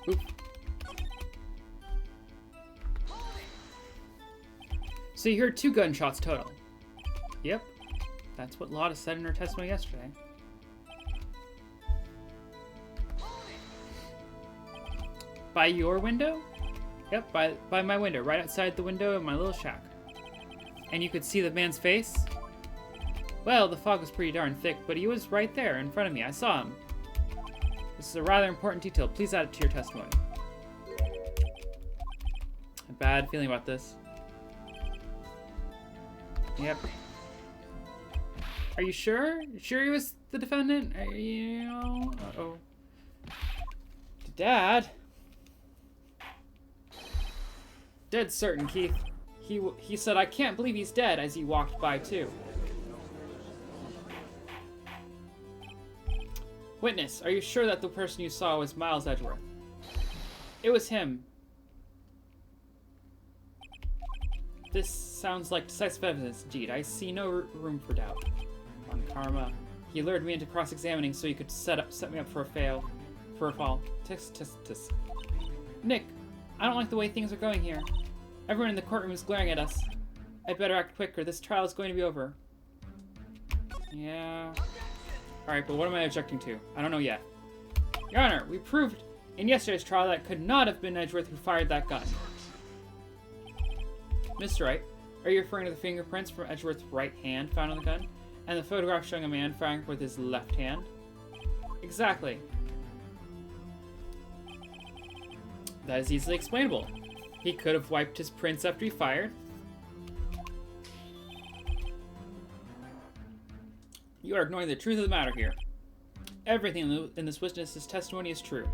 A: Oop. So you heard 2 gunshots total. Yep. That's what Lotta said in her testimony yesterday. By your window? Yep, by my window, right outside the window of my little shack. And you could see the man's face? Well, the fog was pretty darn thick, but he was right there in front of me. I saw him. This is a rather important detail. Please add it to your testimony. A bad feeling about this. Yep. Are you sure? Sure he was the defendant? You know... Uh-oh. Dad? Dead certain, Keith. He said, I can't believe he's dead, as he walked by, too. Witness, are you sure that the person you saw was Miles Edgeworth? It was him. This sounds like decisive evidence, indeed. I see no room for doubt. On karma. He lured me into cross-examining so he could set me up for a fall. Tisk, tisk, tisk. Nick, I don't like the way things are going here. Everyone in the courtroom is glaring at us. I'd better act quick or this trial is going to be over. Yeah. Alright, but what am I objecting to? I don't know yet. Your Honor, we proved in yesterday's trial that it could not have been Edgeworth who fired that gun. Mr. Wright, are you referring to the fingerprints from Edgeworth's right hand found on the gun? And the photograph showing a man firing with his left hand? Exactly. That is easily explainable. He could have wiped his prints after he fired. You are ignoring the truth of the matter here. Everything in this witness's testimony is true.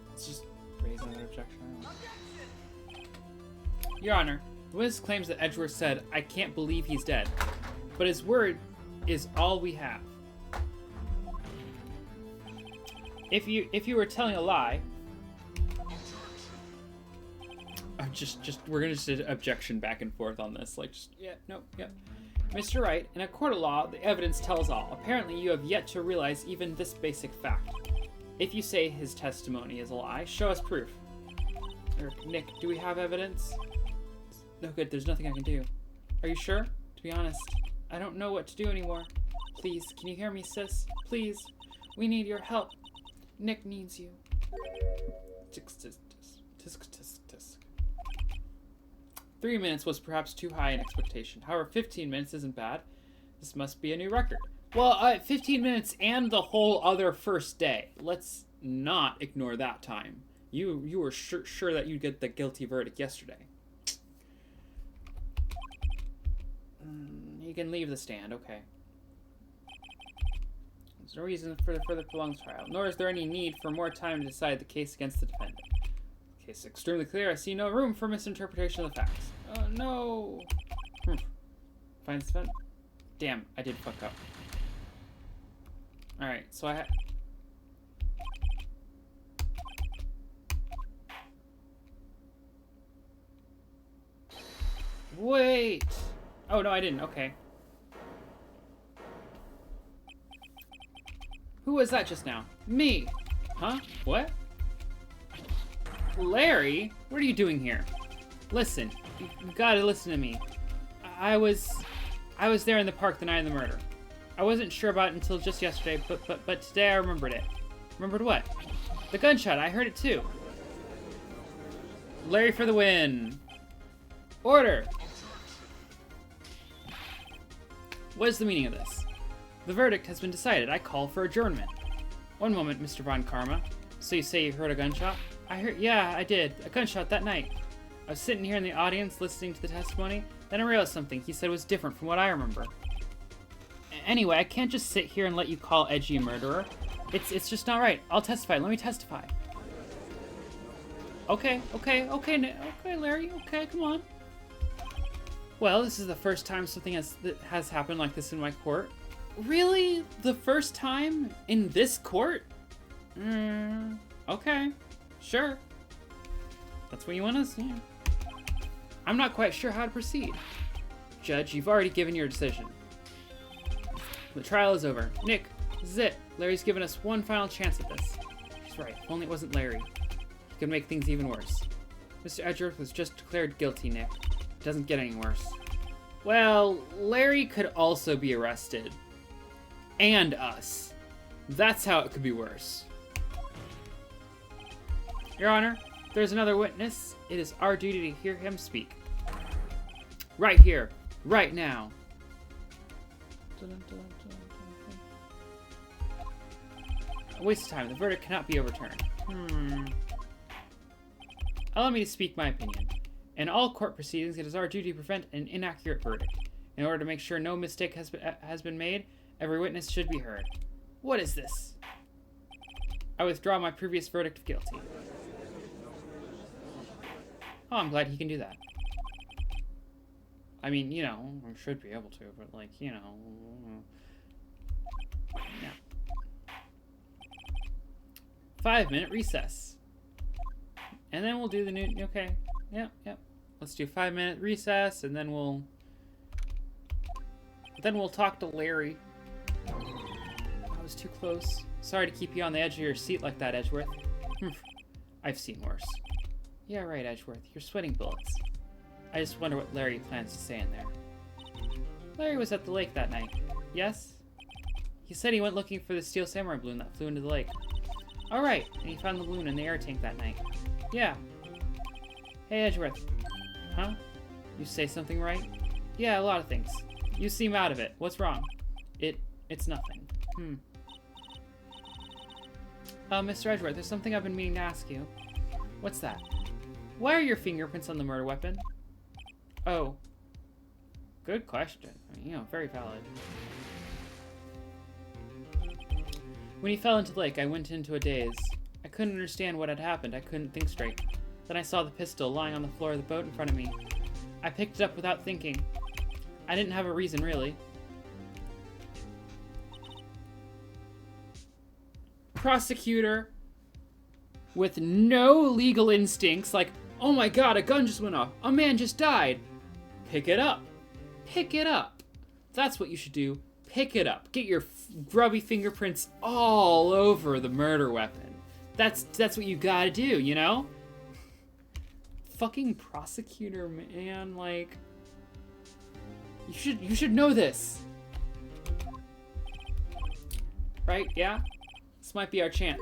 A: Let's just raise another objection. Your Honor, the witness claims that Edgeworth said, I can't believe he's dead. But his word is all we have. If you were telling a lie, we're gonna just objection back and forth on this. Like, just, yeah, no, yeah. Mr. Wright, in a court of law, the evidence tells all. Apparently, you have yet to realize even this basic fact. If you say his testimony is a lie, show us proof. Nick, do we have evidence? No good, there's nothing I can do. Are you sure? To be honest, I don't know what to do anymore. Please, can you hear me, sis? Please, we need your help. Nick needs you. Tisk, tisk, tisk, tisk, tisk, tisk. 3 minutes was perhaps too high an expectation. However, 15 minutes isn't bad. This must be a new record. Well, 15 minutes and the whole other first day. Let's not ignore that time. You were sure that you'd get the guilty verdict yesterday. You can leave the stand, okay. There's no reason for the further prolonged trial, nor is there any need for more time to decide the case against the defendant. The case is extremely clear. I see no room for misinterpretation of the facts. Oh, no. Find this defendant? Damn, I did fuck up. Alright, so Wait! Oh, no, I didn't. Okay. Who was that just now? Me! Huh? What? Larry? What are you doing here? Listen. You gotta listen to me. I was there in the park the night of the murder. I wasn't sure about it until just yesterday, but today I remembered it. Remembered what? The gunshot. I heard it too. Larry for the win. Order! What is the meaning of this? The verdict has been decided. I call for adjournment. One moment, Mr. Von Karma. So you say you heard a gunshot? Yeah, I did. A gunshot that night. I was sitting here in the audience listening to the testimony, then I realized something he said was different from what I remember. Anyway, I can't just sit here and let you call Edgy a murderer. It's just not right. I'll testify. Let me testify. Okay, Larry. Okay, come on. Well, this is the first time something has happened like this in my court. Really? The first time in this court? Okay. Sure. That's what you want us? Yeah. I'm not quite sure how to proceed. Judge, you've already given your decision. The trial is over. Nick, this is it. Larry's given us one final chance at this. She's right. If only it wasn't Larry. He could make things even worse. Mr. Edgeworth was just declared guilty, Nick. It doesn't get any worse. Well, Larry could also be arrested. And us. That's how it could be worse. Your Honor, if there's another witness, it is our duty to hear him speak. Right here, right now. A waste of time. The verdict cannot be overturned. Allow me to speak my opinion. In all court proceedings, it is our duty to prevent an inaccurate verdict. In order to make sure no mistake has been made, every witness should be heard. What is this? I withdraw my previous verdict of guilty. Oh, I'm glad he can do that. I mean, you know, I should be able to, but like, you know. Yeah. 5-minute recess. And then we'll do the new, okay. Yep. Let's do 5-minute recess, and then we'll talk to Larry. I was too close. Sorry to keep you on the edge of your seat like that, Edgeworth. I've seen worse. Yeah, right, Edgeworth. You're sweating bullets. I just wonder what Larry plans to say in there. Larry was at the lake that night. Yes? He said he went looking for the steel samurai balloon that flew into the lake. All right, and he found the balloon in the air tank that night. Yeah. Hey, Edgeworth. Huh? You say something right? Yeah, a lot of things. You seem out of it. What's wrong? It's nothing. Mr. Edgeworth, there's something I've been meaning to ask you. What's that? Why are your fingerprints on the murder weapon? Oh. Good question. I mean, you know, very valid. When he fell into the lake, I went into a daze. I couldn't understand what had happened. I couldn't think straight. Then I saw the pistol lying on the floor of the boat in front of me. I picked it up without thinking. I didn't have a reason, really. Prosecutor with no legal instincts, like, oh my god, a gun just went off. A man just died. Pick it up. Pick it up. That's what you should do. Pick it up. Get your grubby fingerprints all over the murder weapon. That's what you gotta do, you know? Fucking prosecutor, man, like, you should know this. Right? Yeah? This might be our chance.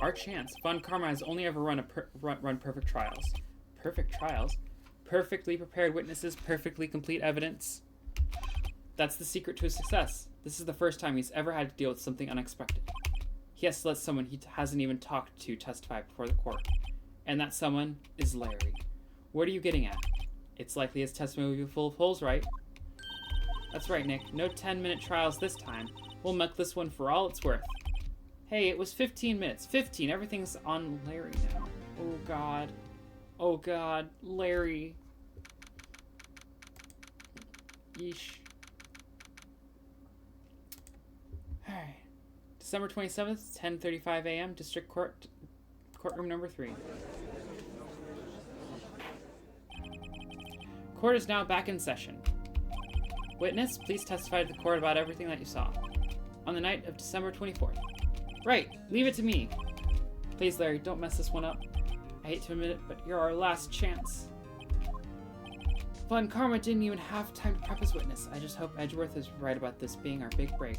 A: Our chance. Von Karma has only ever run perfect trials. Perfect trials? Perfectly prepared witnesses, perfectly complete evidence. That's the secret to his success. This is the first time he's ever had to deal with something unexpected. He has to let someone he hasn't even talked to testify before the court. And that someone is Larry. What are you getting at? It's likely his testimony will be full of holes, right? That's right, Nick. No 10-minute trials this time. We'll milk this one for all it's worth. Hey, it was 15 minutes. 15. Everything's on Larry now. Oh, God. Oh, God. Larry. Yeesh. Alright. December 27th, 10:35 a.m. District Court, courtroom number 3. Court is now back in session. Witness, please testify to the court about everything that you saw. On the night of December 24th. Right, leave it to me. Please, Larry, don't mess this one up. I hate to admit it, but you're our last chance. Von Karma didn't even have time to prep his witness. I just hope Edgeworth is right about this being our big break.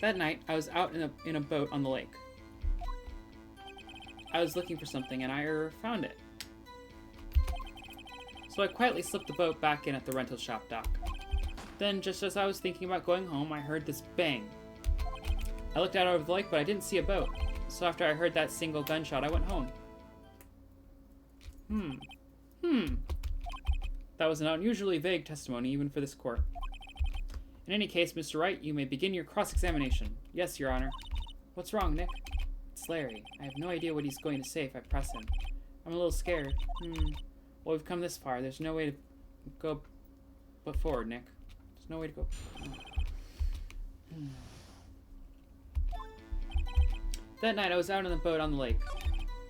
A: That night, I was out in a boat on the lake. I was looking for something, and I found it. So I quietly slipped the boat back in at the rental shop dock. Then, just as I was thinking about going home, I heard this bang. I looked out over the lake, but I didn't see a boat. So after I heard that single gunshot, I went home. That was an unusually vague testimony, even for this court. In any case, Mr. Wright, you may begin your cross-examination. Yes, Your Honor. What's wrong, Nick? It's Larry. I have no idea what he's going to say if I press him. I'm a little scared. Well, we've come this far. There's no way to go but forward, Nick. There's no way to go. That night, I was out on the boat on the lake.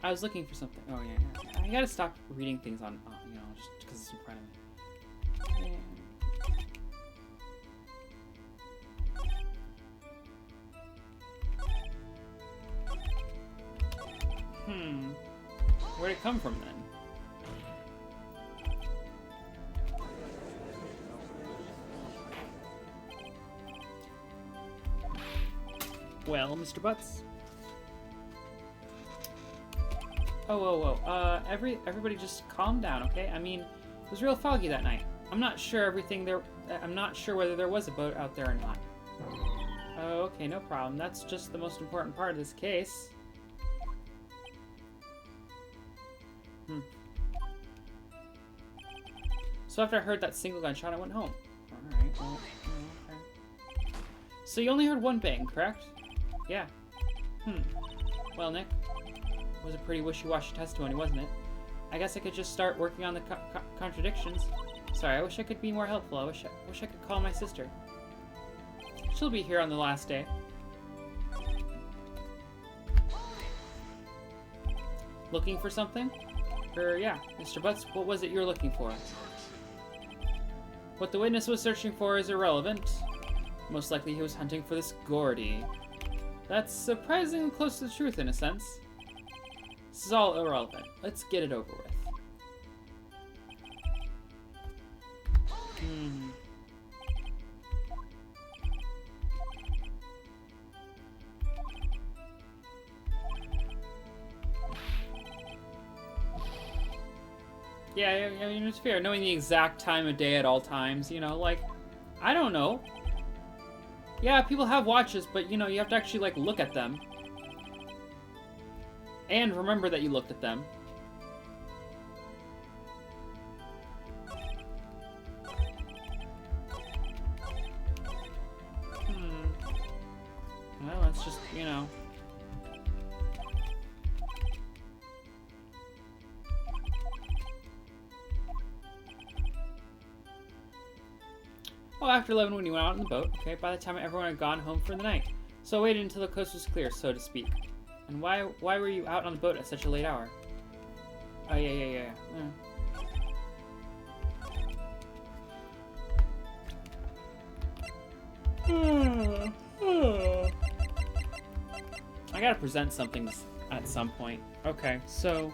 A: I was looking for something. Oh, yeah. I gotta stop reading things on, you know, just because it's in front of me. Where'd it come from, then? Well, Mr. Butts. Oh. Everybody just calm down, okay? I mean, it was real foggy that night. I'm not sure whether there was a boat out there or not. Oh, okay, no problem. That's just the most important part of this case. So after I heard that single gunshot, I went home. Alright, well, okay. So you only heard one bang, correct? Yeah. Well, Nick, it was a pretty wishy-washy testimony, wasn't it? I guess I could just start working on the contradictions. Sorry, I wish I could be more helpful. I wish I could call my sister. She'll be here on the last day. Looking for something? Yeah, Mr. Butts, what was it you were looking for? What the witness was searching for is irrelevant. Most likely he was hunting for this Gordy. That's surprisingly close to the truth in a sense. This is all irrelevant. Let's get it over with. Yeah, I mean, it's fair. Knowing the exact time of day at all times, you know, like, I don't know. Yeah, people have watches, but, you know, you have to actually, like, look at them. And remember that you looked at them. Well, that's just, you know. Oh, after 11 when you went out on the boat, okay, by the time everyone had gone home for the night. So I waited until the coast was clear, so to speak. And why were you out on the boat at such a late hour? Oh, yeah. I gotta present something at some point. Okay, so...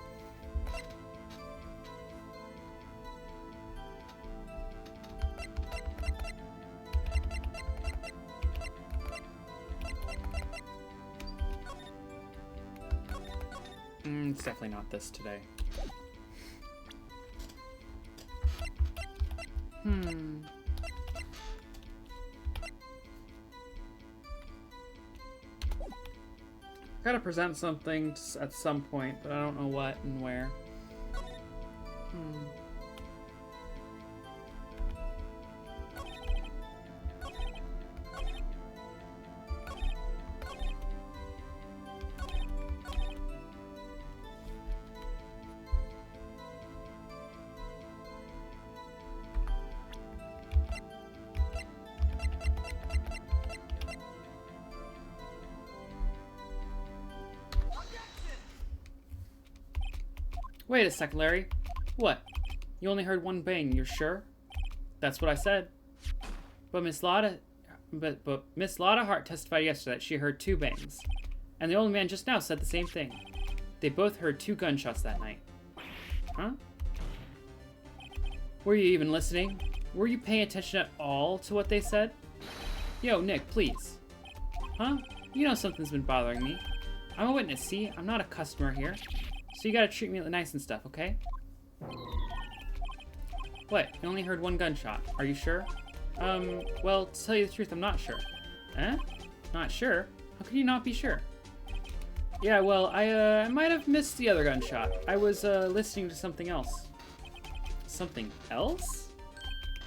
A: it's definitely not this today. Gotta present something at some point, but I don't know what and where. Wait a second, Larry. What? You only heard one bang, you're sure? That's what I said. But Miss Lotta Hart testified yesterday that she heard 2 bangs. And the old man just now said the same thing. They both heard 2 gunshots that night. Huh? Were you even listening? Were you paying attention at all to what they said? Yo, Nick, please. Huh? You know something's been bothering me. I'm a witness, see? I'm not a customer here. So you gotta treat me nice and stuff, okay? What? You only heard 1 gunshot. Are you sure? Well, to tell you the truth, I'm not sure. Eh? Not sure? How could you not be sure? Yeah, well, I might have missed the other gunshot. I was, listening to something else. Something else?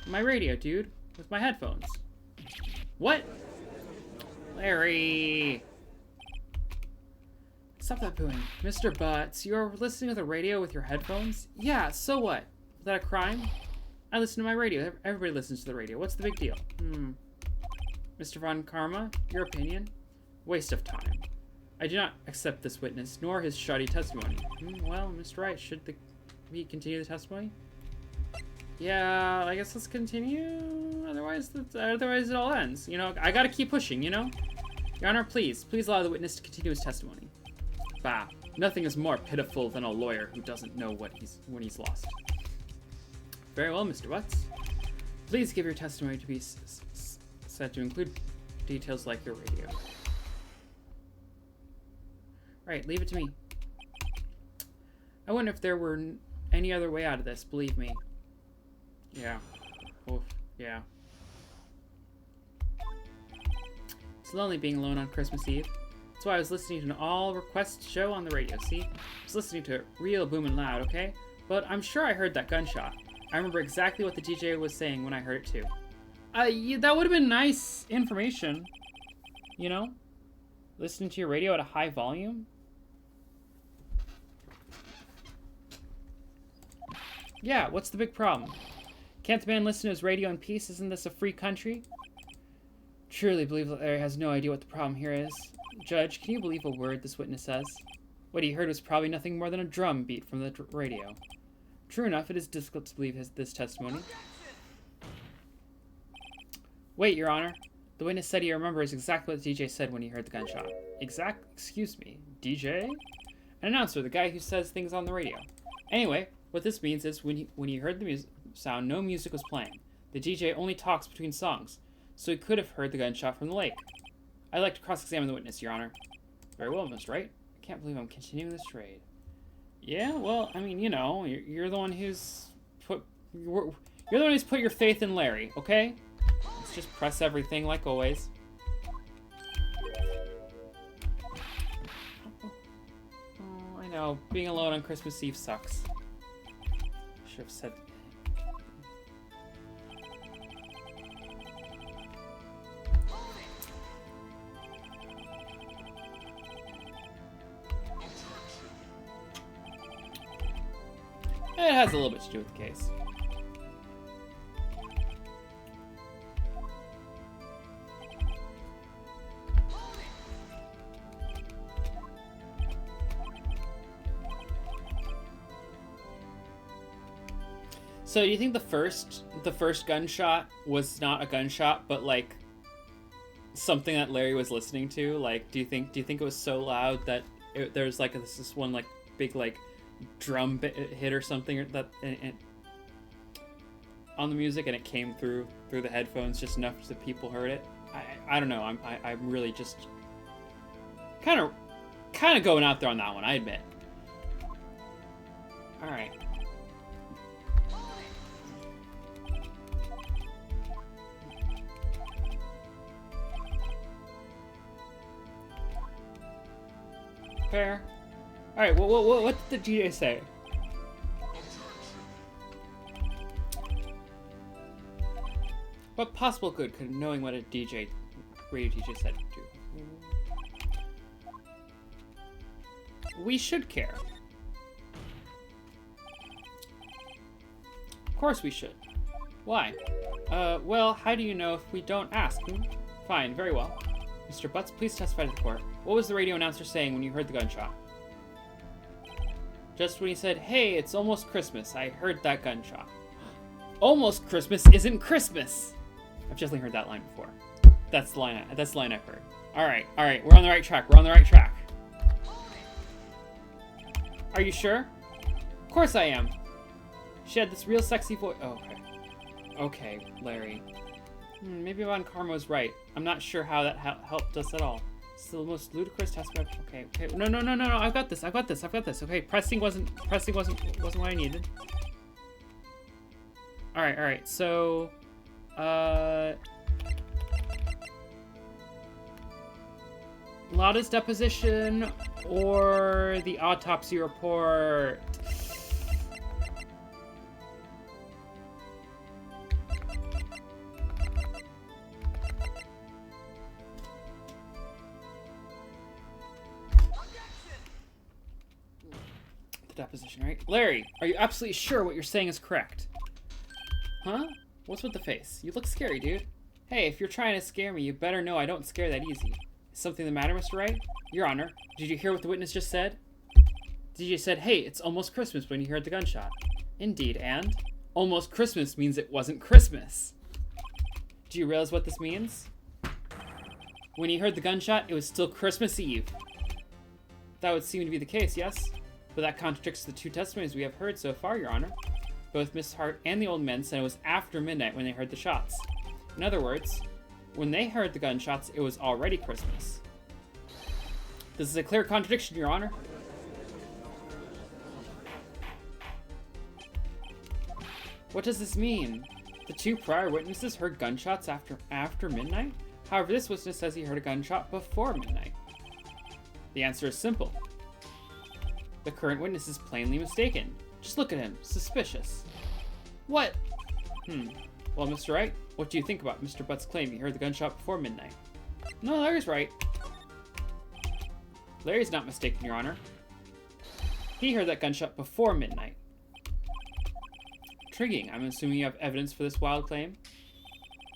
A: My radio, dude. With my headphones. What? Larry! Stop that booing. Mr. Butts, you're listening to the radio with your headphones? Yeah, so what? Is that a crime? I listen to my radio. Everybody listens to the radio. What's the big deal? Mr. Von Karma, your opinion? Waste of time. I do not accept this witness, nor his shoddy testimony. Well, Mr. Wright, should we continue the testimony? Yeah, I guess let's continue. Otherwise it all ends. You know, I gotta keep pushing, you know? Your Honor, please allow the witness to continue his testimony. Bah, nothing is more pitiful than a lawyer who doesn't know when he's lost. Very well, Mr. Butts. Please give your testimony to be said to include details like your radio. Right, leave it to me. I wonder if there were any other way out of this, believe me. Yeah. Oof, yeah. It's lonely being alone on Christmas Eve. That's why I was listening to an all-request show on the radio, see? I was listening to it real booming loud, okay? But I'm sure I heard that gunshot. I remember exactly what the DJ was saying when I heard it too. Yeah, that would have been nice information. You know? Listening to your radio at a high volume? Yeah, what's the big problem? Can't the man listen to his radio in peace? Isn't this a free country? Truly believe that Larry has no idea what the problem here is. Judge, can you believe a word this witness says? What he heard was probably nothing more than a drum beat from the radio. True enough, it is difficult to believe this testimony. Wait, Your Honor. The witness said he remembers exactly what the DJ said when he heard the gunshot. Excuse me, DJ? An announcer, the guy who says things on the radio. Anyway, what this means is when he heard the sound, no music was playing. The DJ only talks between songs, so he could have heard the gunshot from the lake. I'd like to cross-examine the witness, Your Honor. Very well, Mr. Wright. I can't believe I'm continuing this trade. Yeah, well, I mean, you know, you're the one who's put your faith in Larry, okay? Let's just press everything like always. Oh, I know. Being alone on Christmas Eve sucks. Should have said... It has a little bit to do with the case. So do you think the first gunshot was not a gunshot, but like something that Larry was listening to? Like, do you think it was so loud that there's like this one like big like drum hit or something that on the music, and it came through the headphones just enough so people heard it? I don't know. I'm really just kind of going out there on that one, I admit. All right. Fair. All right. What did the DJ say? What possible good could knowing what a radio DJ said do? We should care. Of course we should. Why? Well, how do you know if we don't ask? Fine, very well. Mr. Butts, please testify to the court. What was the radio announcer saying when you heard the gunshot? Just when he said, "Hey, it's almost Christmas," I heard that gunshot. Almost Christmas isn't Christmas! I've definitely heard that line before. That's the line I've heard. Alright, we're on the right track, Are you sure? Of course I am. She had this real sexy voice. Oh, okay. Okay, Larry. Maybe Von Karmo's right. I'm not sure how that helped us at all. It's the most ludicrous test I've... Okay. No. I've got this. Okay, pressing wasn't what I needed. Alright. So, Lotta's deposition or the autopsy report? Deposition, right? Larry, are you absolutely sure what you're saying is correct? Huh? What's with the face? You look scary, dude. Hey, if you're trying to scare me, you better know I don't scare that easy. Is something the matter, Mr. Wright? Your Honor, did you hear what the witness just said? DJ said, "Hey, it's almost Christmas" when you heard the gunshot. Indeed, and? Almost Christmas means it wasn't Christmas. Do you realize what this means? When you heard the gunshot, it was still Christmas Eve. That would seem to be the case, yes? But that contradicts the two testimonies we have heard so far, Your Honor. Both Miss Hart and the old men said it was after midnight when they heard the shots. In other words, when they heard the gunshots, it was already Christmas. This is a clear contradiction, Your Honor. What does this mean? The two prior witnesses heard gunshots after midnight? However, this witness says he heard a gunshot before midnight. The answer is simple. The current witness is plainly mistaken. Just look at him. Suspicious. What? Well, Mr. Wright, what do you think about Mr. Butt's claim he heard the gunshot before midnight? No, Larry's right. Larry's not mistaken, Your Honor. He heard that gunshot before midnight. Intriguing. I'm assuming you have evidence for this wild claim?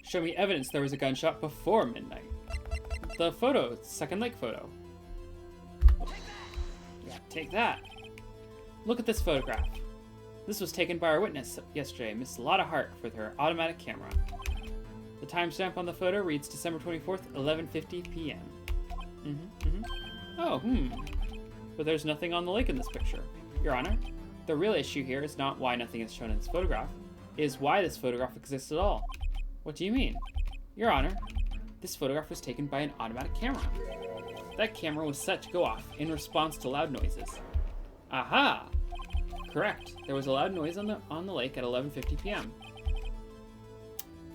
A: Show me evidence there was a gunshot before midnight. The photo, Second Lake photo. Yeah, take that. Look at this photograph. This was taken by our witness yesterday, Miss Lotta Hart, with her automatic camera. The timestamp on the photo reads December 24th, 11:50 p.m. But there's nothing on the lake in this picture. Your Honor, the real issue here is not why nothing is shown in this photograph. It is why this photograph exists at all. What do you mean? Your Honor, this photograph was taken by an automatic camera. That camera was set to go off in response to loud noises. Aha! Correct. There was a loud noise on the lake at 11:50 p.m.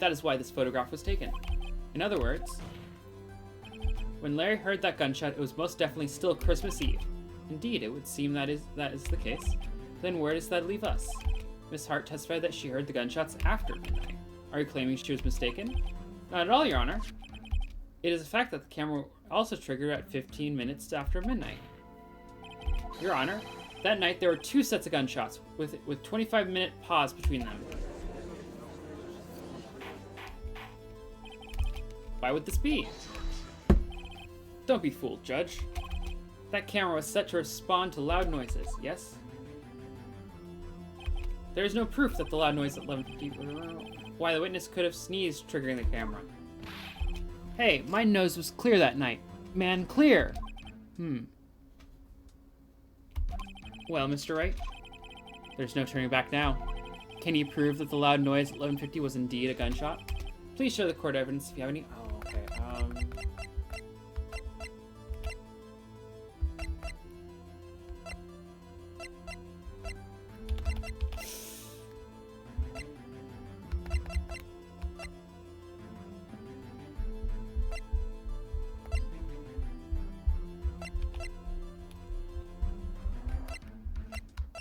A: That is why this photograph was taken. In other words, when Larry heard that gunshot, it was most definitely still Christmas Eve. Indeed, it would seem that is the case. Then where does that leave us? Miss Hart testified that she heard the gunshots after midnight. Are you claiming she was mistaken? Not at all, Your Honor. It is a fact that the camera also triggered at 15 minutes after midnight. Your Honor, that night there were two sets of gunshots with 25-minute pause between them. Why would this be? Don't be fooled, Judge. That camera was set to respond to loud noises, yes? There is no proof that the loud noise at 11:50 why the witness could have sneezed, triggering the camera. Hey, my nose was clear that night. Man, clear! Well, Mr. Wright, there's no turning back now. Can you prove that the loud noise at 11:50 was indeed a gunshot? Please show the court evidence if you have any. Oh, okay.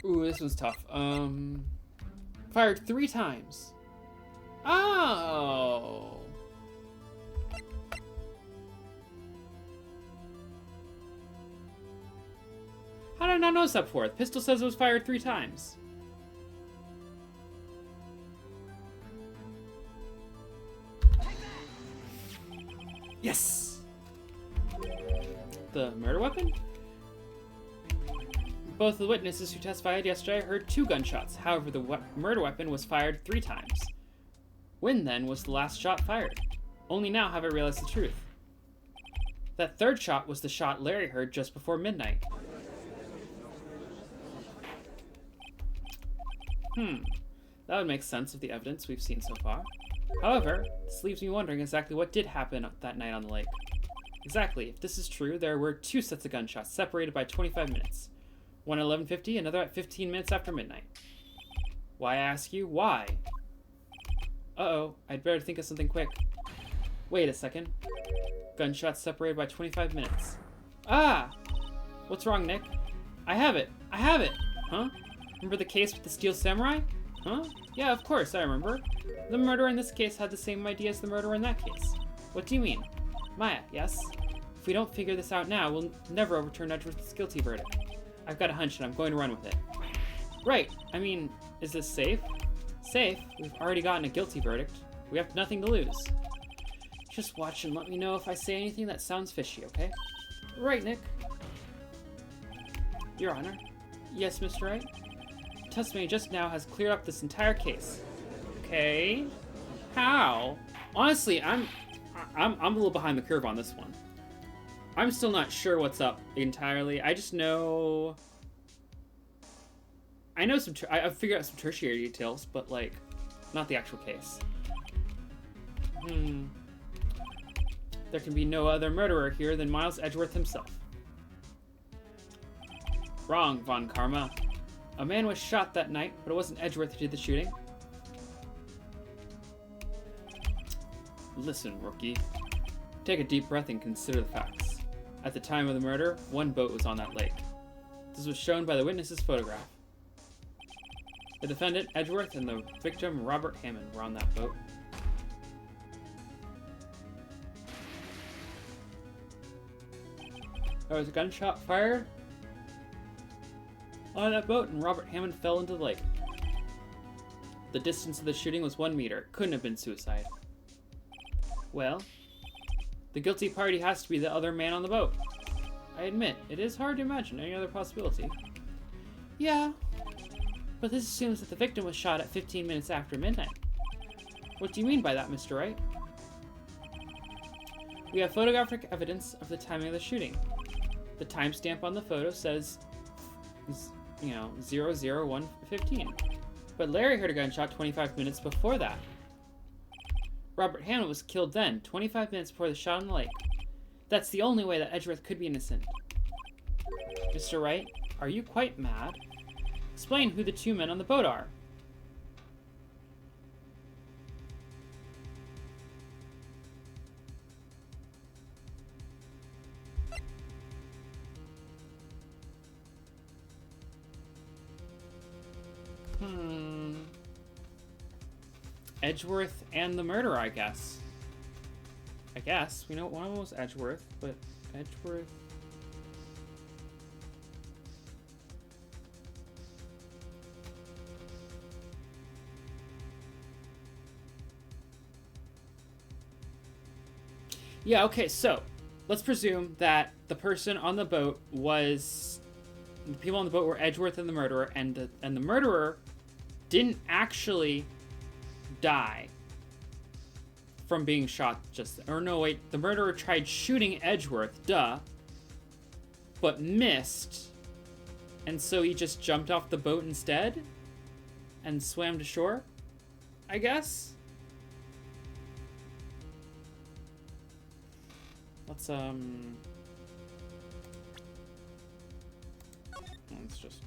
A: Ooh, this one's tough. Fired 3 times. Oh! How did I not notice that before? The pistol says it was fired 3 times. Yes! The murder weapon? Both the witnesses who testified yesterday heard 2 gunshots. However, the murder weapon was fired 3 times. When, then, was the last shot fired? Only now have I realized the truth. That 3rd shot was the shot Larry heard just before midnight. That would make sense of the evidence we've seen so far. However, this leaves me wondering exactly what did happen that night on the lake. Exactly, if this is true, there were 2 sets of gunshots separated by 25 minutes. One at 11:50, another at 15 minutes after midnight. Why, I ask you, why? Uh-oh, I'd better think of something quick. Wait a second. Gunshots separated by 25 minutes. Ah! What's wrong, Nick? I have it! I have it! Huh? Remember the case with the Steel Samurai? Huh? Yeah, of course, I remember. The murderer in this case had the same idea as the murderer in that case. What do you mean? Maya, yes? If we don't figure this out now, we'll never overturn Edgeworth's guilty verdict. I've got a hunch and I'm going to run with it. Right, I mean, is this safe? Safe? We've already gotten a guilty verdict. We have nothing to lose. Just watch and let me know if I say anything that sounds fishy, okay? Right, Nick. Your Honor. Yes, Mr. Wright? Testimony just now has cleared up this entire case. Okay. How? Honestly, I'm a little behind the curve on this one. I'm still not sure what's up entirely. I just know... I know some... I've figured out some tertiary details, but, like, not the actual case. There can be no other murderer here than Miles Edgeworth himself. Wrong, Von Karma. A man was shot that night, but it wasn't Edgeworth who did the shooting. Listen, rookie. Take a deep breath and consider the facts. At the time of the murder, one boat was on that lake. This was shown by the witness's photograph. The defendant, Edgeworth, and the victim, Robert Hammond, were on that boat. There was a gunshot fired on that boat, and Robert Hammond fell into the lake. The distance of the shooting was 1 meter. Couldn't have been suicide. Well, the guilty party has to be the other man on the boat. I admit, it is hard to imagine any other possibility. Yeah, but this assumes that the victim was shot at 15 minutes after midnight. What do you mean by that, Mr. Wright? We have photographic evidence of the timing of the shooting. The timestamp on the photo says, 001:15. But Larry heard a gunshot 25 minutes before that. Robert Hammond was killed then, 25 minutes before the shot in the lake. That's the only way that Edgeworth could be innocent. Mr. Wright, are you quite mad? Explain who the two men on the boat are. Edgeworth and the murderer, I guess. We know one of them was Edgeworth, but Edgeworth... Yeah, okay, so let's presume that the person on the boat was... The people on the boat were Edgeworth and the murderer, and the murderer didn't actually die from being shot just... Or no, wait, the murderer tried shooting Edgeworth, duh, but missed, and so he just jumped off the boat instead and swam to shore, I guess? Let's just...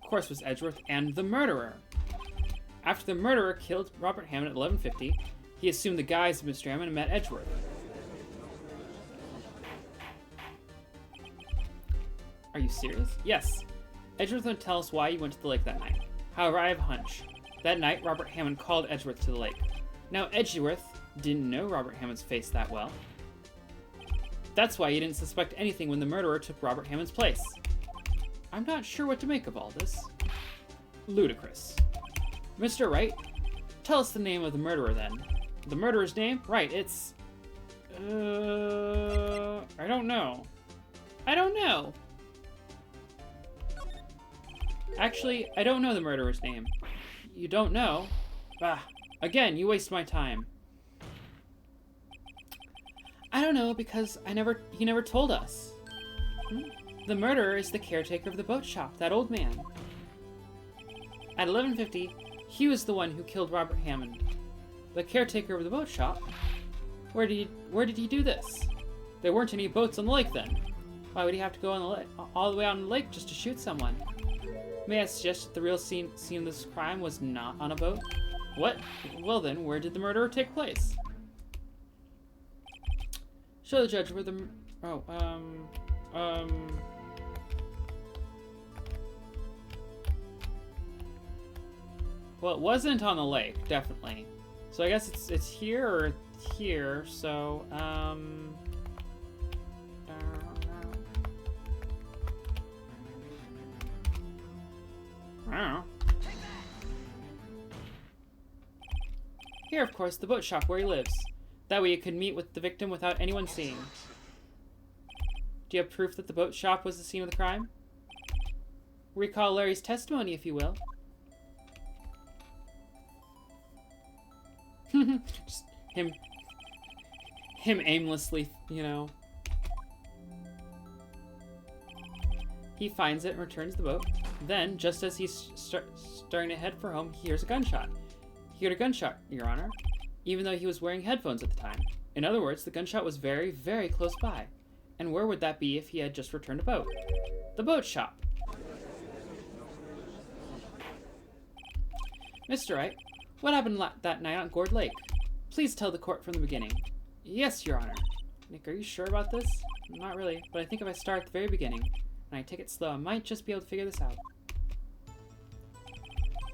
A: Of course, was Edgeworth and the murderer. After the murderer killed Robert Hammond at 11:50, he assumed the guise of Mr. Hammond and met Edgeworth. Are you serious? Yes. Edgeworth would tell us why he went to the lake that night. However, I have a hunch. That night, Robert Hammond called Edgeworth to the lake. Now, Edgeworth didn't know Robert Hammond's face that well. That's why he didn't suspect anything when the murderer took Robert Hammond's place. I'm not sure what to make of all this. Ludicrous. Mr. Wright, tell us the name of the murderer then. The murderer's name? Right, it's... I don't know. Actually, I don't know the murderer's name. You don't know? Ah, again, you waste my time. I don't know because he never told us. The murderer is the caretaker of the boat shop, that old man. At 11:50, he was the one who killed Robert Hammond. The caretaker of the boat shop? Where did he do this? There weren't any boats on the lake then. Why would he have to go on the lake, all the way out on the lake just to shoot someone? May I suggest that the real scene of this crime was not on a boat? What? Well then, where did the murder take place? Show the judge where the... Well, it wasn't on the lake, definitely. So I guess it's here or here, so, I don't know. Here, of course, the boat shop where he lives. That way you could meet with the victim without anyone seeing. Do you have proof that the boat shop was the scene of the crime? Recall Larry's testimony, if you will. Just him aimlessly, you know. He finds it and returns the boat. Then, just as he's starting to head for home, he hears a gunshot. He heard a gunshot, Your Honor, even though he was wearing headphones at the time. In other words, the gunshot was very, very close by. And where would that be if he had just returned a boat? The boat shop. Mr. Wright, what happened that night on Gourd Lake? Please tell the court from the beginning. Yes, Your Honor. Nick, are you sure about this? Not really, but I think if I start at the very beginning, and I take it slow, I might just be able to figure this out.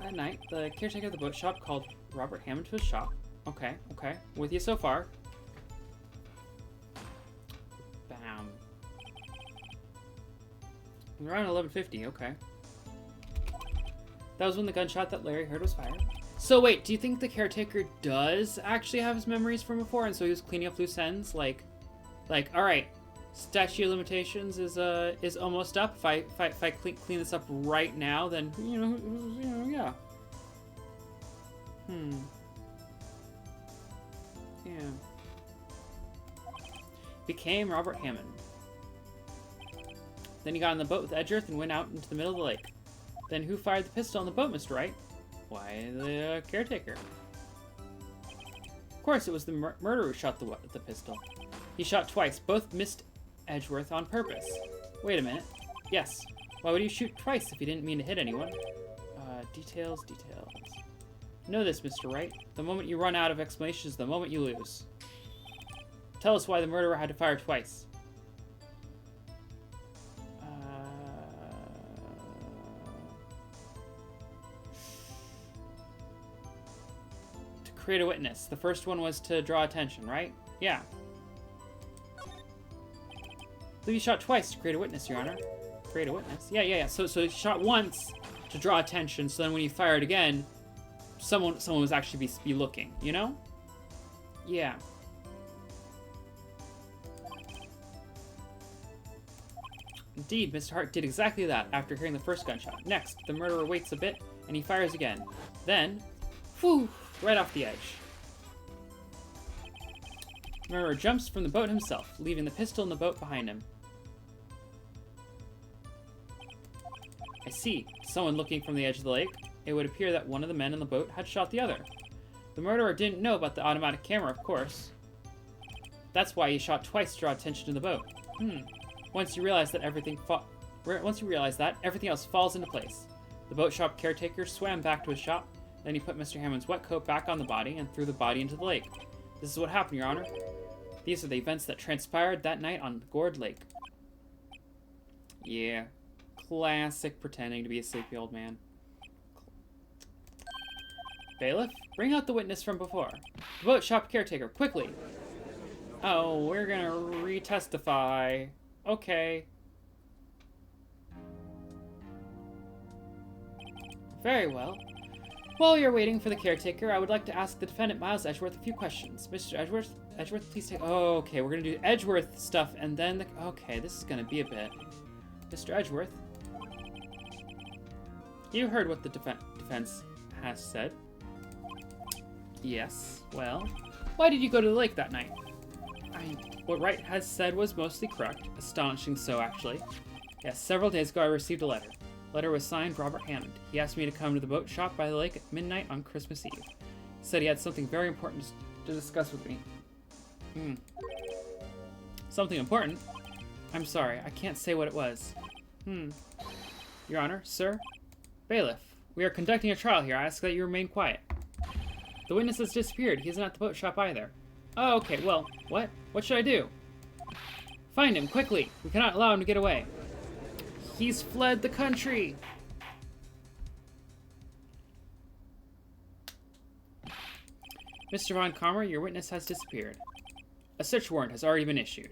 A: That night, the caretaker of the boat shop called Robert Hammond to his shop. Okay. With you so far. Bam. Around 11:50, okay. That was when the gunshot that Larry heard was fired. So wait, do you think the caretaker does actually have his memories from before, and so he was cleaning up loose ends? Like, all right, statute of limitations is almost up. If I clean this up right now, then yeah. Yeah. Became Robert Hammond. Then he got on the boat with Edgeworth and went out into the middle of the lake. Then who fired the pistol on the boat, Mr. Wright? Why, the caretaker. Of course, it was the murderer who shot the pistol. He shot twice. Both missed Edgeworth on purpose. Wait a minute. Yes. Why would you shoot twice if you didn't mean to hit anyone? Details. Know this, Mr. Wright. The moment you run out of explanations is the moment you lose. Tell us why the murderer had to fire twice. To create a witness. The first one was to draw attention, right? Yeah. I believe he shot twice to create a witness, Your Honor. Create a witness? Yeah. So he shot once to draw attention, so then when he fired again, someone was actually be looking, you know? Yeah. Indeed, Mr. Hart did exactly that after hearing the first gunshot. Next, the murderer waits a bit, and he fires again. Then, whew, right off the edge. The murderer jumps from the boat himself, leaving the pistol in the boat behind him. I see. Someone looking from the edge of the lake. It would appear that one of the men in the boat had shot the other. The murderer didn't know about the automatic camera, of course. That's why he shot twice to draw attention to the boat. Once you realize that, everything else falls into place. The boat shop caretaker swam back to his shop. Then he put Mr. Hammond's wet coat back on the body and threw the body into the lake. This is what happened, Your Honor. These are the events that transpired that night on Gourd Lake. Yeah. Classic pretending to be a sleepy old man. Bailiff, bring out the witness from before. The boat shop caretaker, quickly! Oh, we're gonna re-testify. Okay. Very well. While you're waiting for the caretaker, I would like to ask the defendant, Miles Edgeworth, a few questions. Mr. Edgeworth, please take... Oh, okay, we're gonna do Edgeworth stuff, and then the... Okay, this is gonna be a bit. Mr. Edgeworth, you heard what the defense has said. Yes, well, why did you go to the lake that night? What Wright has said was mostly correct. Astonishing so, actually. Yes, several days ago I received a letter. The letter was signed Robert Hammond. He asked me to come to the boat shop by the lake at midnight on Christmas Eve. He said he had something very important to discuss with me. Something important? I'm sorry, I can't say what it was. Your Honor, sir? Bailiff, we are conducting a trial here. I ask that you remain quiet. The witness has disappeared. He isn't at the boat shop either. Oh, okay, well, what? What should I do? Find him, quickly! We cannot allow him to get away. He's fled the country! Mr. Von Kammer, your witness has disappeared. A search warrant has already been issued.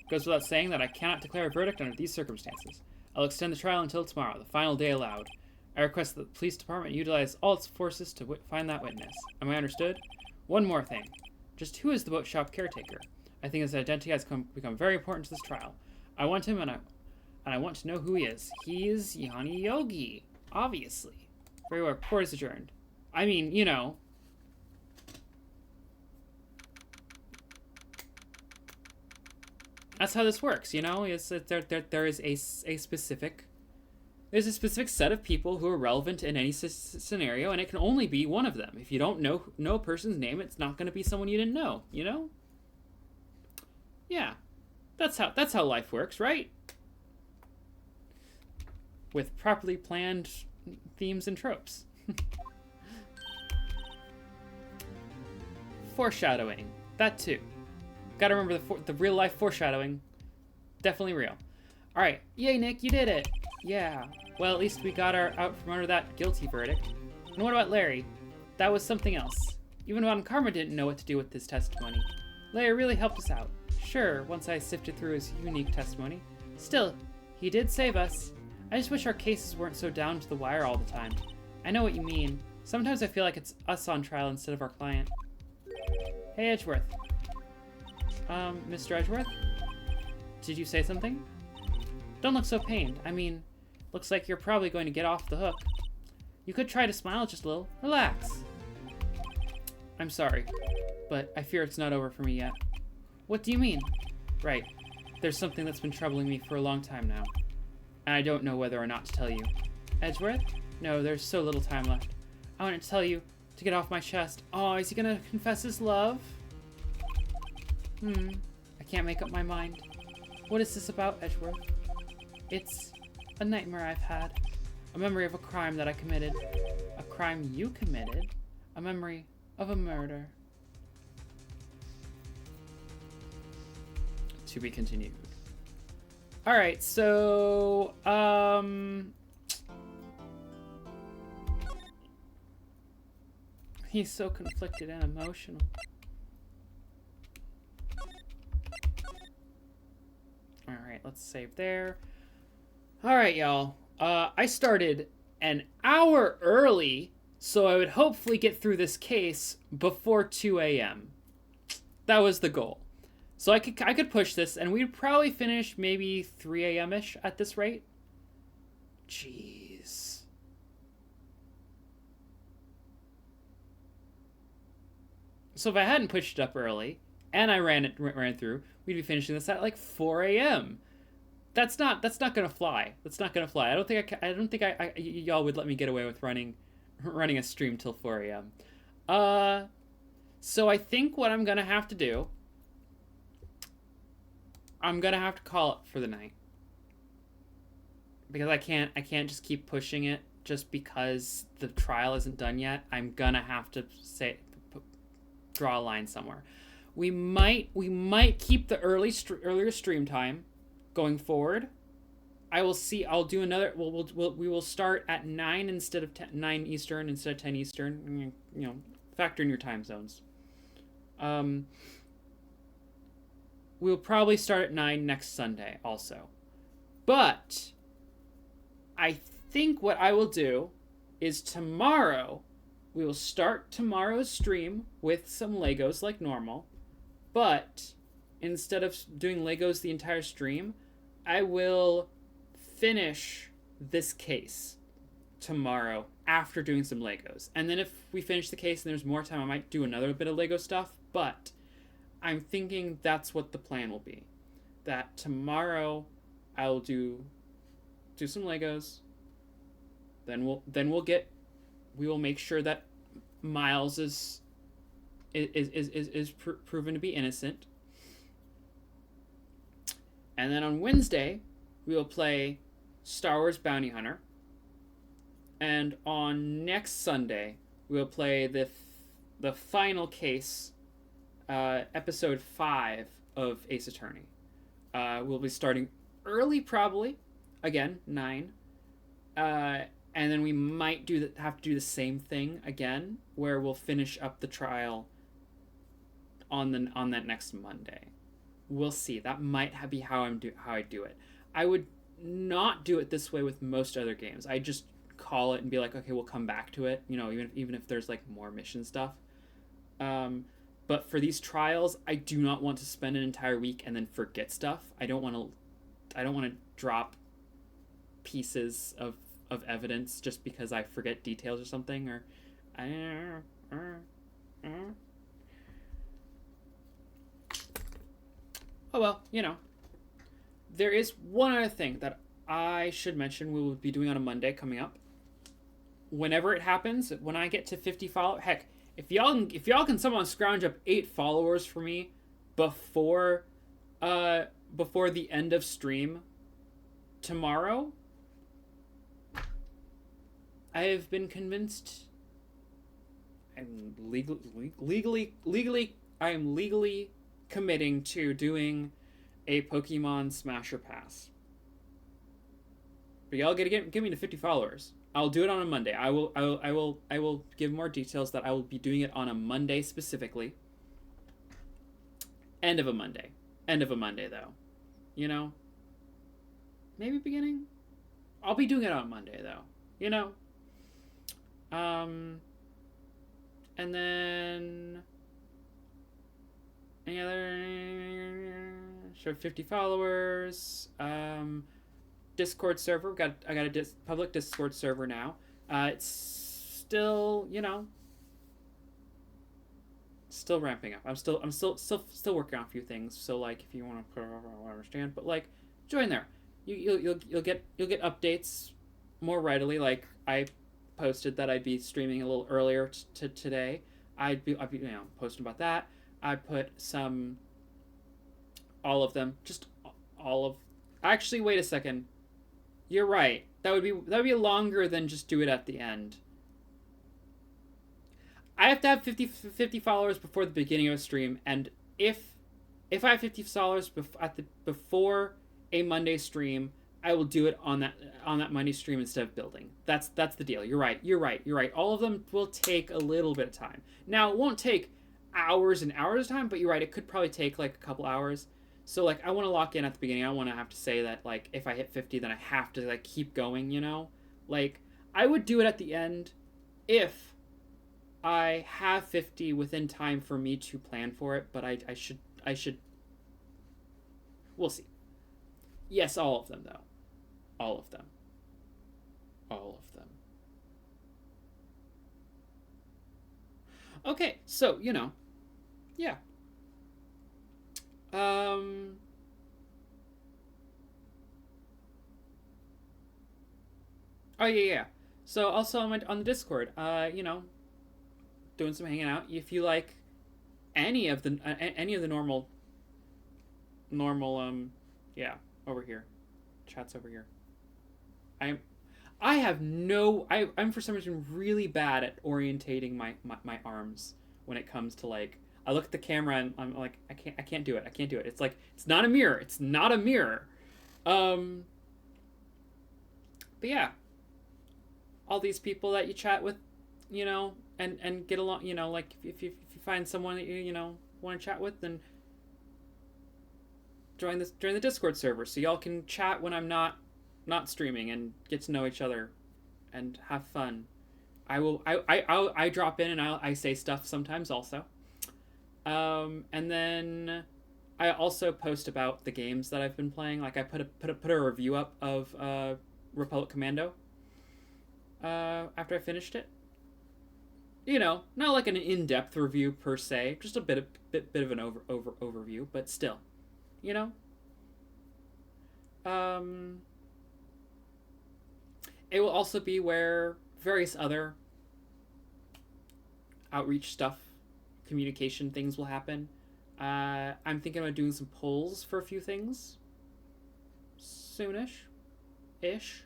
A: Goes without saying that I cannot declare a verdict under these circumstances. I'll extend the trial until tomorrow, the final day allowed. I request that the police department utilize all its forces to find that witness. Am I understood? One more thing. Just who is the boat shop caretaker? I think his identity has become very important to this trial. I want him, and I want to know who he is. He is Yanni Yogi, obviously. Very well, court is adjourned. I mean, you know. That's how this works, you know? There is a specific There's a specific set of people who are relevant in any scenario, and it can only be one of them. If you don't know a person's name, it's not going to be someone you didn't know, you know? Yeah. That's how life works, right? With properly planned themes and tropes. Foreshadowing. That too. Gotta remember the real life foreshadowing. Definitely real. Alright. Yay, Nick, you did it. Yeah. Well, at least we got our out from under that guilty verdict. And what about Larry? That was something else. Even Von Karma didn't know what to do with his testimony. Larry really helped us out. Sure, once I sifted through his unique testimony. Still, he did save us. I just wish our cases weren't so down to the wire all the time. I know what you mean. Sometimes I feel like it's us on trial instead of our client. Hey, Edgeworth. Mr. Edgeworth? Did you say something? Don't look so pained. I mean, looks like you're probably going to get off the hook. You could try to smile just a little. Relax. I'm sorry, but I fear it's not over for me yet. What do you mean? Right. There's something that's been troubling me for a long time now. And I don't know whether or not to tell you. Edgeworth? No, there's so little time left. I want to tell you to get off my chest. Oh, is he gonna confess his love? I can't make up my mind. What is this about, Edgeworth? It's a nightmare I've had. A memory of a crime that I committed. A crime you committed? A memory of a murder. To be continued. Alright, so, he's so conflicted and emotional. Alright, let's save there. Alright, y'all. I started an hour early, so I would hopefully get through this case before 2 a.m. That was the goal. So I could push this, and we'd probably finish maybe 3 a.m.-ish at this rate. Jeez. So if I hadn't pushed it up early, and I ran through, we'd be finishing this at like 4 a.m. That's not gonna fly. That's not gonna fly. I don't think y'all would let me get away with running a stream till 4 a.m. So I think what I'm gonna have to do, I'm gonna have to call it for the night. Because I can't just keep pushing it just because the trial isn't done yet. I'm gonna have to draw a line somewhere. We might keep the earlier stream time going forward. I will see. I'll do another. We will start at 9 instead of 9 Eastern instead of 10 Eastern. You know, factor in your time zones. We'll probably start at 9 next Sunday also. But I think what I will do is tomorrow, we will start tomorrow's stream with some Legos like normal. But instead of doing Legos the entire stream, I will finish this case tomorrow after doing some Legos. And then if we finish the case and there's more time, I might do another bit of Lego stuff. But I'm thinking that's what the plan will be. That tomorrow I'll do some Legos. Then we will make sure that Miles is proven to be innocent. And then on Wednesday, we will play Star Wars Bounty Hunter. And on next Sunday, we'll play the final case, episode 5 of Ace Attorney. We'll be starting early, probably. Again, 9. And then we might have to do the same thing again, where we'll finish up the trial on that next Monday. We'll see. That might be how I do it. I would not do it this way with most other games. I just call it and be like, okay, we'll come back to it. You know, even if there's like more mission stuff. But for these trials, I do not want to spend an entire week and then forget stuff. I don't want to drop pieces of evidence just because I forget details or something, or oh well, you know. There is one other thing that I should mention we will be doing on a Monday coming up. Whenever it happens, when I get to 50 followers, heck, if y'all can someone scrounge up 8 followers for me before before the end of stream tomorrow, I have been convinced. I'm I am legally committing to doing a Pokemon Smasher Pass. But y'all gotta get me to 50 followers. I'll do it on a Monday. I will give more details that I will be doing it on a Monday specifically. End of a Monday. End of a Monday though. You know? Maybe beginning? I'll be doing it on Monday though. You know? And then any other show 50 followers. Discord server. I got a public Discord server now. It's still, you know, still ramping up. I'm still working on a few things. So like, if you want to put, I understand, but like, join there. You'll get updates more readily. Like I posted that I'd be streaming a little earlier today. I'd be posting about that. I put all of them, just all of. Actually, wait a second. You're right. That would be longer than just do it at the end. I have to have 50 followers before the beginning of a stream, and if I have 50 followers before a Monday stream, I will do it on that Monday stream instead of building. That's the deal. You're right. All of them will take a little bit of time. Now, it won't take hours and hours of time, but you're right. It could probably take like a couple hours. So like, I want to lock in at the beginning. I don't want to have to say that like, if I hit 50, then I have to like keep going, you know? Like, I would do it at the end if I have 50 within time for me to plan for it, but I should we'll see. Yes, all of them though. All of them. Okay, so, you know, yeah. Oh yeah. So also on the Discord, you know, doing some hanging out. If you like any of the normal, yeah, over here, chat's over here. I'm for some reason really bad at orientating my arms when it comes to like. I look at the camera and I'm like, I can't do it. It's like, it's not a mirror. But yeah, all these people that you chat with, you know, and get along, you know, like if you find someone that you know want to chat with, then join the Discord server so y'all can chat when I'm not streaming and get to know each other and have fun. I drop in and I say stuff sometimes also. And then I also post about the games that I've been playing. Like I put a review up of Republic Commando after I finished it. You know, not like an in-depth review per se, just a bit of an overview, but still, you know. It will also be where various other outreach stuff, communication things will happen. I'm thinking about doing some polls for a few things soonish-ish.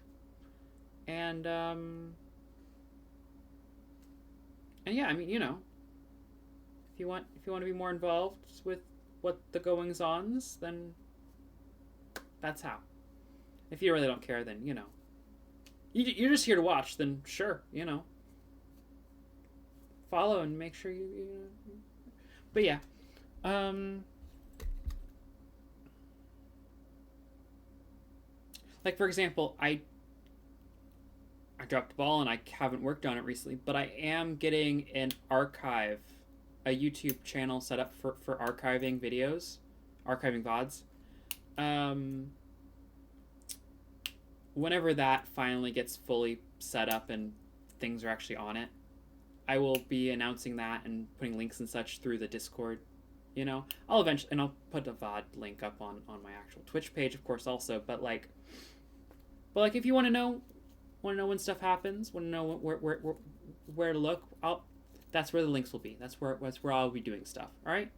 A: And yeah, I mean, you know, if you want to be more involved with what the goings-ons, then that's how. If you really don't care, then, you know, you're just here to watch, then sure, you know, follow and make sure you but yeah, like for example, I dropped the ball and I haven't worked on it recently, but I am getting a YouTube channel set up for archiving videos, archiving VODs. Whenever that finally gets fully set up and things are actually on it, I will be announcing that and putting links and such through the Discord. You know, I'll put a VOD link up on my actual Twitch page, of course, also, but like, But like, if you want to know when stuff happens, want to know where to look, that's where the links will be. That's where I'll be doing stuff. All right.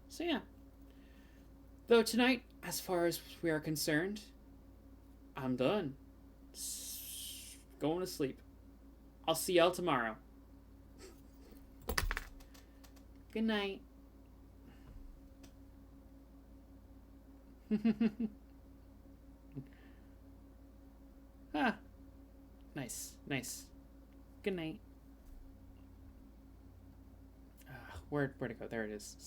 A: So yeah. Though tonight, as far as we are concerned, I'm done. Going to sleep. I'll see y'all tomorrow. Good night. Ah. Nice. Good night. Where'd it go? There it is.